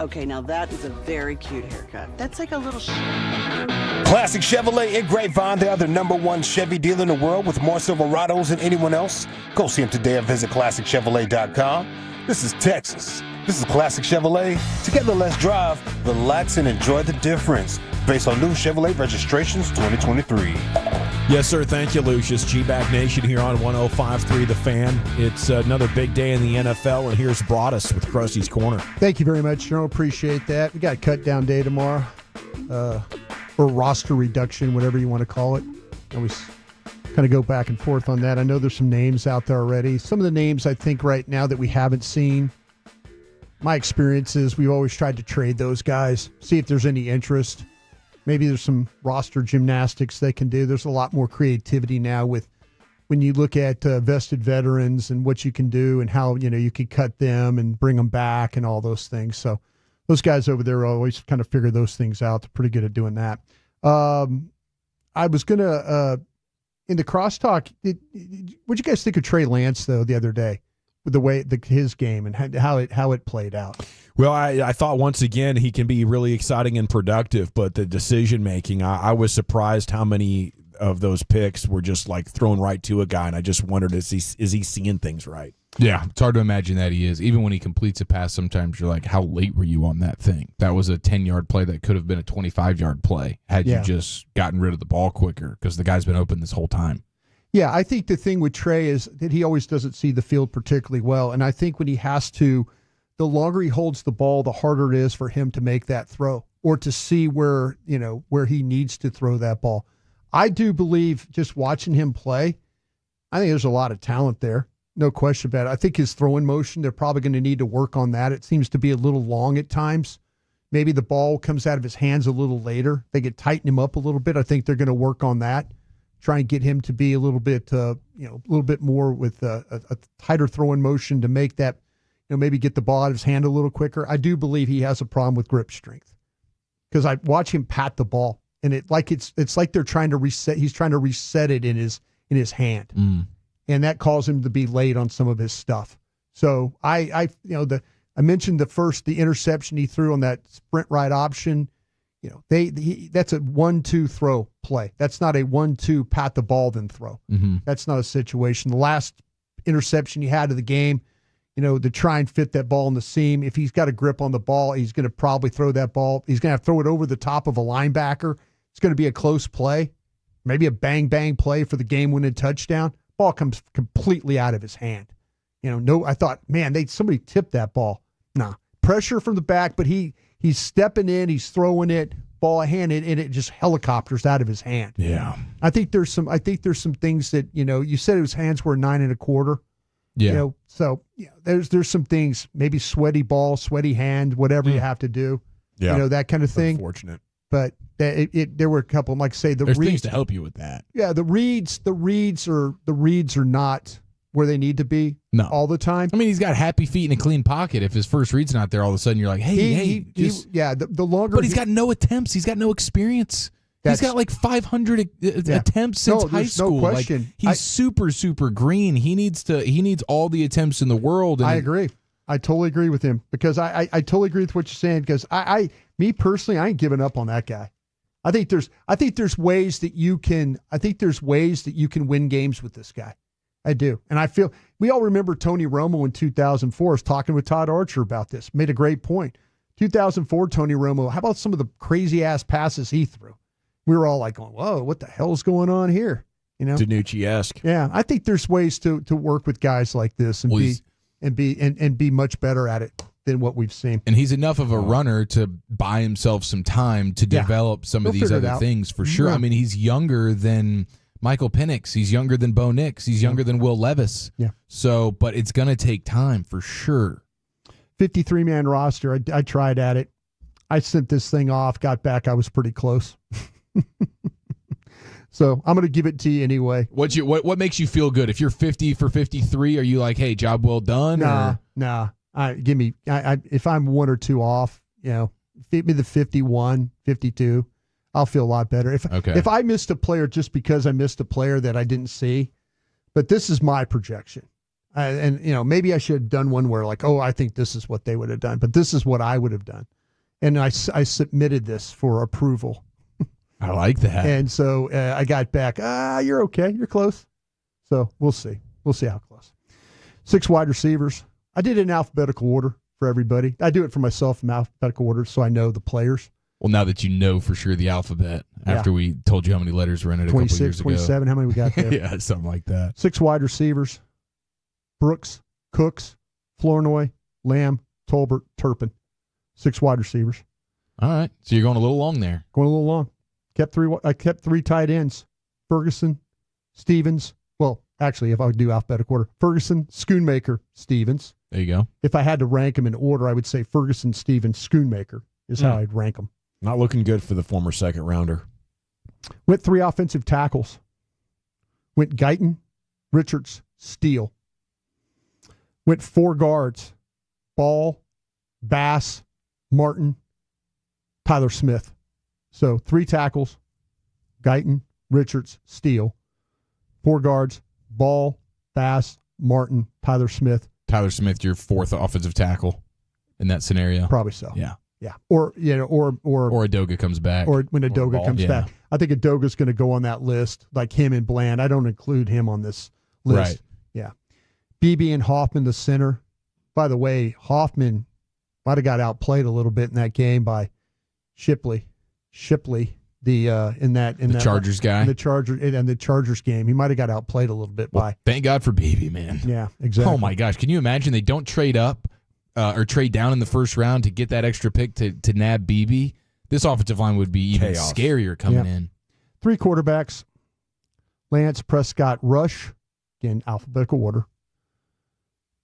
Okay, now that is a very cute haircut. That's like a little Classic Chevrolet in Grapevine. They are the #1 Chevy dealer in the world with more Silverados than anyone else. Go see them today or visit ClassicChevrolet.com. This is Texas. This is Classic Chevrolet. Together, let's drive, relax, and enjoy the difference. Based on new Chevrolet registrations 2023. Yes, sir. Thank you, Lucius. G-Bag Nation here on 105.3 The Fan. It's another big day in the NFL, and here's Broadus with Krusty's Corner. Thank you very much, General. Appreciate that. We got a cut-down day tomorrow, or roster reduction, whatever you want to call it. I always kind of go back and forth on that. I know there's some names out there already. Some of the names I think right now that we haven't seen, my experience is we've always tried to trade those guys, see if there's any interest. Maybe there's some roster gymnastics they can do. There's a lot more creativity now with when you look at vested veterans and what you can do and how, you can cut them and bring them back and all those things. So those guys over there always kind of figure those things out. They're pretty good at doing that. I was going to, in the crosstalk, what'd you guys think of Trey Lance, though, the other day? With the way his game and how it played out. Well, I thought once again he can be really exciting and productive, but the decision making, I was surprised how many of those picks were just like thrown right to a guy, and I just wondered is he seeing things right? Yeah, it's hard to imagine that he is. Even when he completes a pass, sometimes you're like, how late were you on that thing? That was a 10-yard play that could have been a 25-yard play had you just gotten rid of the ball quicker because the guy's been open this whole time. Yeah, I think the thing with Trey is that he always doesn't see the field particularly well. And I think when he has to, the longer he holds the ball, the harder it is for him to make that throw or to see where he needs to throw that ball. I do believe just watching him play, I think there's a lot of talent there. No question about it. I think his throwing motion, they're probably going to need to work on that. It seems to be a little long at times. Maybe the ball comes out of his hands a little later. They could tighten him up a little bit. I think they're going to work on that. Try and get him to be a little bit, a little bit more with a tighter throwing motion to make that, maybe get the ball out of his hand a little quicker. I do believe he has a problem with grip strength because I watch him pat the ball and it's like they're trying to reset. He's trying to reset it in his hand, and that caused him to be late on some of his stuff. So I mentioned the interception he threw on that sprint right option. That's a 1-2 throw play. That's not a 1-2 pat the ball then throw. Mm-hmm. That's not a situation. The last interception he had of the game, to try and fit that ball in the seam. If he's got a grip on the ball, he's going to probably throw that ball. He's going to have to throw it over the top of a linebacker. It's going to be a close play, maybe a bang play for the game-winning touchdown. Ball comes completely out of his hand. I thought, man, somebody tipped that ball. Nah, pressure from the back, but he's stepping in, he's throwing it, ball handed, and it just helicopters out of his hand. Yeah. I think there's some things that, you said his hands were 9 1/4. Yeah. There's some things, maybe sweaty ball, sweaty hand, whatever you have to do. Yeah. That kind of thing. Unfortunate. But there were a couple, like I say, there's things to help you with that. Yeah, the reads are not where they need to be all the time. I mean, he's got happy feet and a clean pocket. If his first read's not there, all of a sudden you're like, the longer. But he's got no attempts. He's got no experience. He's got like 500 attempts since high school. No question. Like, he's super, super green. He needs all the attempts in the world. And I agree. I totally agree with him because I totally agree with what you're saying because me personally, I ain't giving up on that guy. I think there's ways that you can win games with this guy. I do. And I feel we all remember Tony Romo in 2004 was talking with Todd Archer about this. Made a great point. 2004 Tony Romo, how about some of the crazy ass passes he threw? We were all like going, whoa, what the hell's going on here? Danucci-esque. Yeah. I think there's ways to work with guys like this and be much better at it than what we've seen. And he's enough of a runner to buy himself some time to develop some of these other things for sure. Yeah. I mean, he's younger than Michael Penix. He's younger than Bo Nix. He's younger than Will Levis. Yeah. So, but it's going to take time for sure. 53-man roster. I tried at it. I sent this thing off, got back. I was pretty close. So I'm going to give it to you anyway. What makes you feel good? If you're 50 for 53, are you like, hey, job well done? Nah. If I'm 1 or 2 off, feed me the 51, 52. I'll feel a lot better. If I missed a player just because I missed a player that I didn't see, but this is my projection. And maybe I should have done one where like, I think this is what they would have done, but this is what I would have done. And I submitted this for approval. I like that. And so I got back, you're okay. You're close. So we'll see. We'll see how close. 6 wide receivers. I did it in alphabetical order for everybody. I do it for myself in alphabetical order so I know the players. Well, now that you know for sure the alphabet, after we told you how many letters were in it a couple years ago. 27, how many we got there? Yeah, something like that. 6 wide receivers. Brooks, Cooks, Flournoy, Lamb, Tolbert, Turpin. 6 wide receivers. All right. So you're going a little long there. Going a little long. I kept 3 tight ends. Ferguson, Stevens. Well, actually, if I would do alphabetical order, Ferguson, Schoonmaker, Stevens. There you go. If I had to rank them in order, I would say Ferguson, Stevens, Schoonmaker is how I'd rank them. Not looking good for the former second rounder. Went 3 offensive tackles. Went Guyton, Richards, Steele. Went 4 guards. Ball, Bass, Martin, Tyler Smith. So 3 tackles, Guyton, Richards, Steele. 4 guards, Ball, Bass, Martin, Tyler Smith. Tyler Smith, your 4th offensive tackle in that scenario. Probably so. Yeah. Yeah. Or Adoga comes back. Or when Adoga comes Yeah. back. I think Adoga's going to go on that list, like him and Bland. I don't include him on this list. Right. Yeah. BB and Hoffman, the center. By the way, Hoffman might have got outplayed a little bit in that game by Shipley, the Chargers guy. In the Chargers game. He might have got outplayed a little bit by. Thank God for BB, man. Yeah, exactly. Oh my gosh. Can you imagine they don't trade up or trade down in the first round to get that extra pick to nab BB? This offensive line would be even scarier coming in. 3 quarterbacks. Lance, Prescott, Rush. Again, alphabetical order.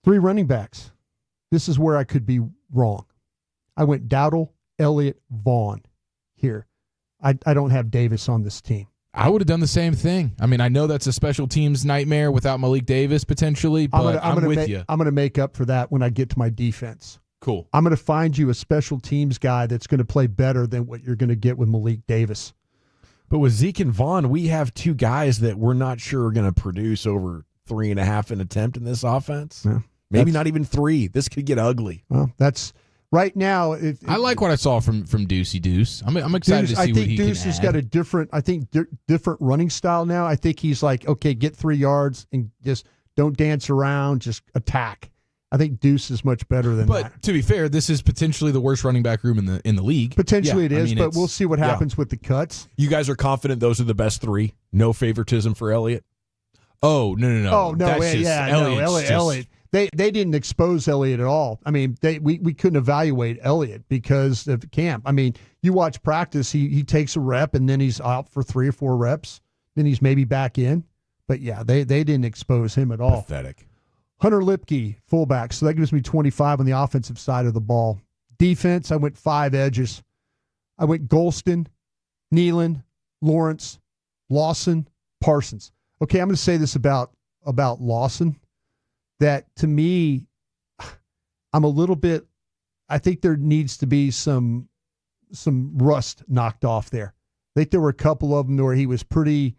3 running backs. This is where I could be wrong. I went Dowdle, Elliott, Vaughn here. I don't have Davis on this team. I would have done the same thing. I mean, I know that's a special teams nightmare without Malik Davis potentially, but I'm with you. I'm going to make up for that when I get to my defense. Cool. I'm going to find you a special teams guy that's going to play better than what you're going to get with Malik Davis. But with Zeke and Vaughn, we have 2 guys that we're not sure are going to produce over 3.5 an attempt in this offense. Yeah. Maybe not even 3. This could get ugly. Well, that's right now. I like what I saw from Deucey Deuce. I'm excited to see what he can add. I think Deuce has got a different running style now. I think he's like, okay, get 3 yards and just don't dance around, just attack. I think Deuce is much better than that. But to be fair, this is potentially the worst running back room in the league. Potentially it is, but we'll see what happens with the cuts. You guys are confident those are the best 3? No favoritism for Elliott? Oh, no. Oh, no. That's Elliott. They didn't expose Elliott at all. I mean, we couldn't evaluate Elliott because of camp. I mean, you watch practice, he takes a rep and then he's out for 3 or 4 reps. Then he's maybe back in. But yeah, they didn't expose him at all. Pathetic. Hunter Lipke, fullback. So that gives me 25 on the offensive side of the ball. Defense, I went 5 edges. I went Golston, Nealon, Lawrence, Lawson, Parsons. Okay, I'm going to say this about Lawson. That to me, I'm a little bit. I think there needs to be some rust knocked off there. I think there were a couple of them where he was a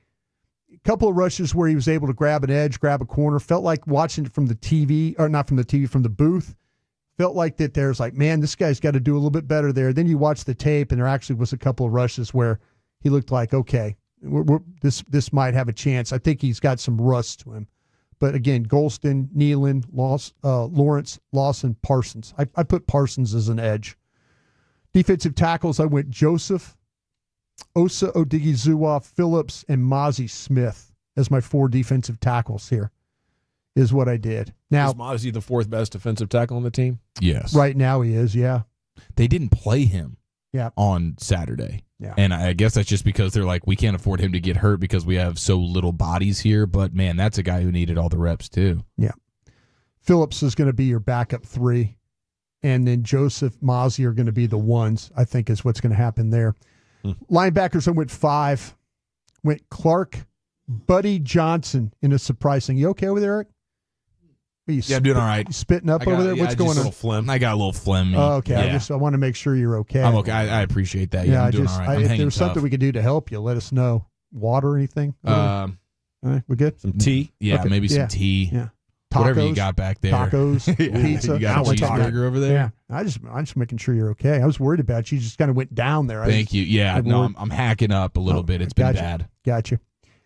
couple of rushes where he was able to grab an edge, grab a corner. Felt like watching it from the TV, or not from the TV, from the booth. Felt like that there's like, man, this guy's got to do a little bit better there. Then you watch the tape, and there actually was a couple of rushes where he looked like, okay, this might have a chance. I think he's got some rust to him. But again, Golston, Nealon, Lawrence, Lawson, Parsons. I put Parsons as an edge. Defensive tackles, I went Joseph, Osa Odigizua, Phillips, and Mozzie Smith as my 4 defensive tackles here, is what I did. Now, is Mozzie the 4th best defensive tackle on the team? Yes. Right now he is, yeah. They didn't play him on Saturday. Yeah. And I guess that's just because they're like, we can't afford him to get hurt because we have so little bodies here. But, man, that's a guy who needed all the reps, too. Yeah. Phillips is going to be your backup 3. And then Joseph, Mozzie are going to be the ones, I think, is what's going to happen there. Linebackers, I went 5. Went Clark, Buddy Johnson in a surprise thing. You okay over there, Eric? I'm doing all right. You spitting up over there? What's going on? A little phlegm. I got a little phlegm. Oh, okay. I want to make sure you're okay. I'm okay. I appreciate that. Yeah, I'm doing all right. If there's something we could do to help you, let us know. Water or anything? All right, we good? Some tea? Yeah, okay. maybe some tea. Yeah. Whatever you got back there. Tacos, pizza. You got a cheeseburger over there? Yeah. I'm just making sure you're okay. I was worried about you. You just kind of went down there. Thank you. Yeah, no, I'm hacking up a little bit. It's been bad. Gotcha.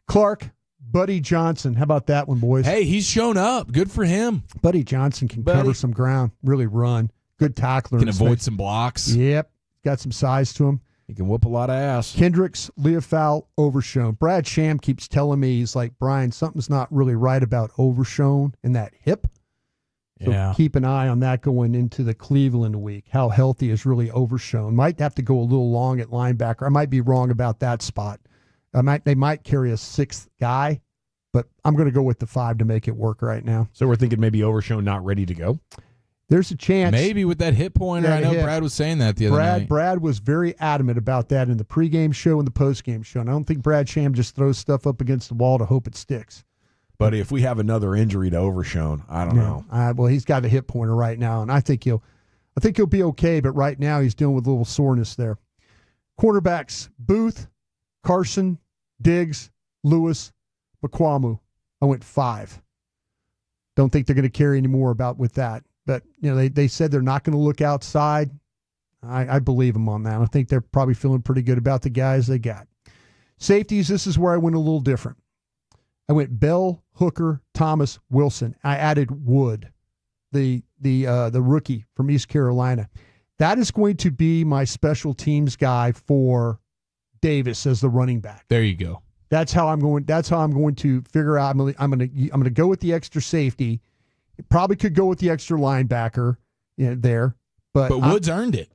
Clark, Buddy Johnson. How about that one, boys? Hey, he's shown up. Good for him. Buddy Johnson can cover some ground, really run. Good tackler. Can avoid some blocks. Yep. Got some size to him. He can whoop a lot of ass. Kendricks, Leofau, Overshown. Brad Sham keeps telling me, he's like, Brian, something's not really right about Overshown in that hip. So keep an eye on that going into the Cleveland week. How healthy is really Overshown. Might have to go a little long at linebacker. I might be wrong about that spot. They might carry a sixth guy, but I'm going to go with the 5 to make it work right now. So we're thinking maybe Overshown not ready to go? There's a chance. Maybe with that hit pointer. I know Brad was saying that the other night. Brad was very adamant about that in the pregame show and the postgame show. And I don't think Brad Sham just throws stuff up against the wall to hope it sticks. But if we have another injury to Overshown, I don't know. Well, he's got a hit pointer right now, and I think he'll be okay. But right now, he's dealing with a little soreness there. Quarterbacks: Booth, Carson, Diggs, Lewis, McQuamu. I went 5. Don't think they're going to carry any more with that. But they said they're not going to look outside. I believe them on that. I think they're probably feeling pretty good about the guys they got. Safeties. This is where I went a little different. I went Bell, Hooker, Thomas, Wilson. I added Wood, the rookie from East Carolina. That is going to be my special teams guy for Davis as the running back. There you go. That's how I'm going to figure out. I'm going to go with the extra safety. Probably could go with the extra linebacker there, but Wood's earned it.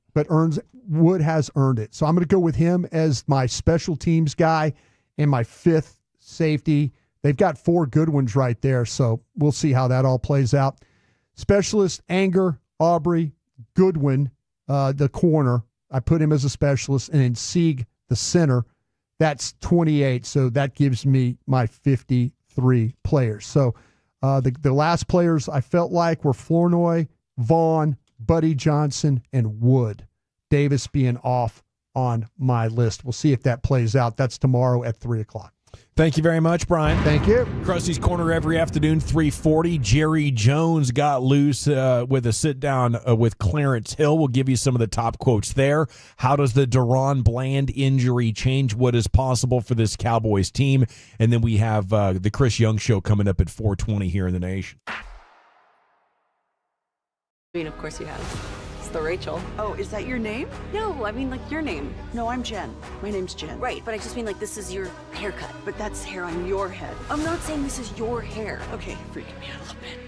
Wood has earned it. So I'm going to go with him as my special teams guy and my 5th safety. They've got 4 good ones right there, so we'll see how that all plays out. Specialist: Anger, Aubrey, Goodwin, the corner. I put him as a specialist, and then Sieg, the center. That's 28, so that gives me my 53 players. So the last players I felt like were Flournoy, Vaughn, Buddy Johnson, and Wood. Davis being off on my list. We'll see if that plays out. That's tomorrow at 3 o'clock. Thank you very much, Brian. Thank you. Krusty's Corner every afternoon, 3:40. Jerry Jones got loose with a sit-down with Clarence Hill. We'll give you some of the top quotes there. How does the Deron Bland injury change what is possible for this Cowboys team? And then we have the Chris Young Show coming up at 4:20 here in the Nation. I mean, of course you have. It's the Rachel. Oh, is that your name? No, I mean, like, your name. No, I'm Jen. My name's Jen. Right, but I just mean, like, this is your haircut. But that's hair on your head. I'm not saying this is your hair. Okay, freaking me out a little bit.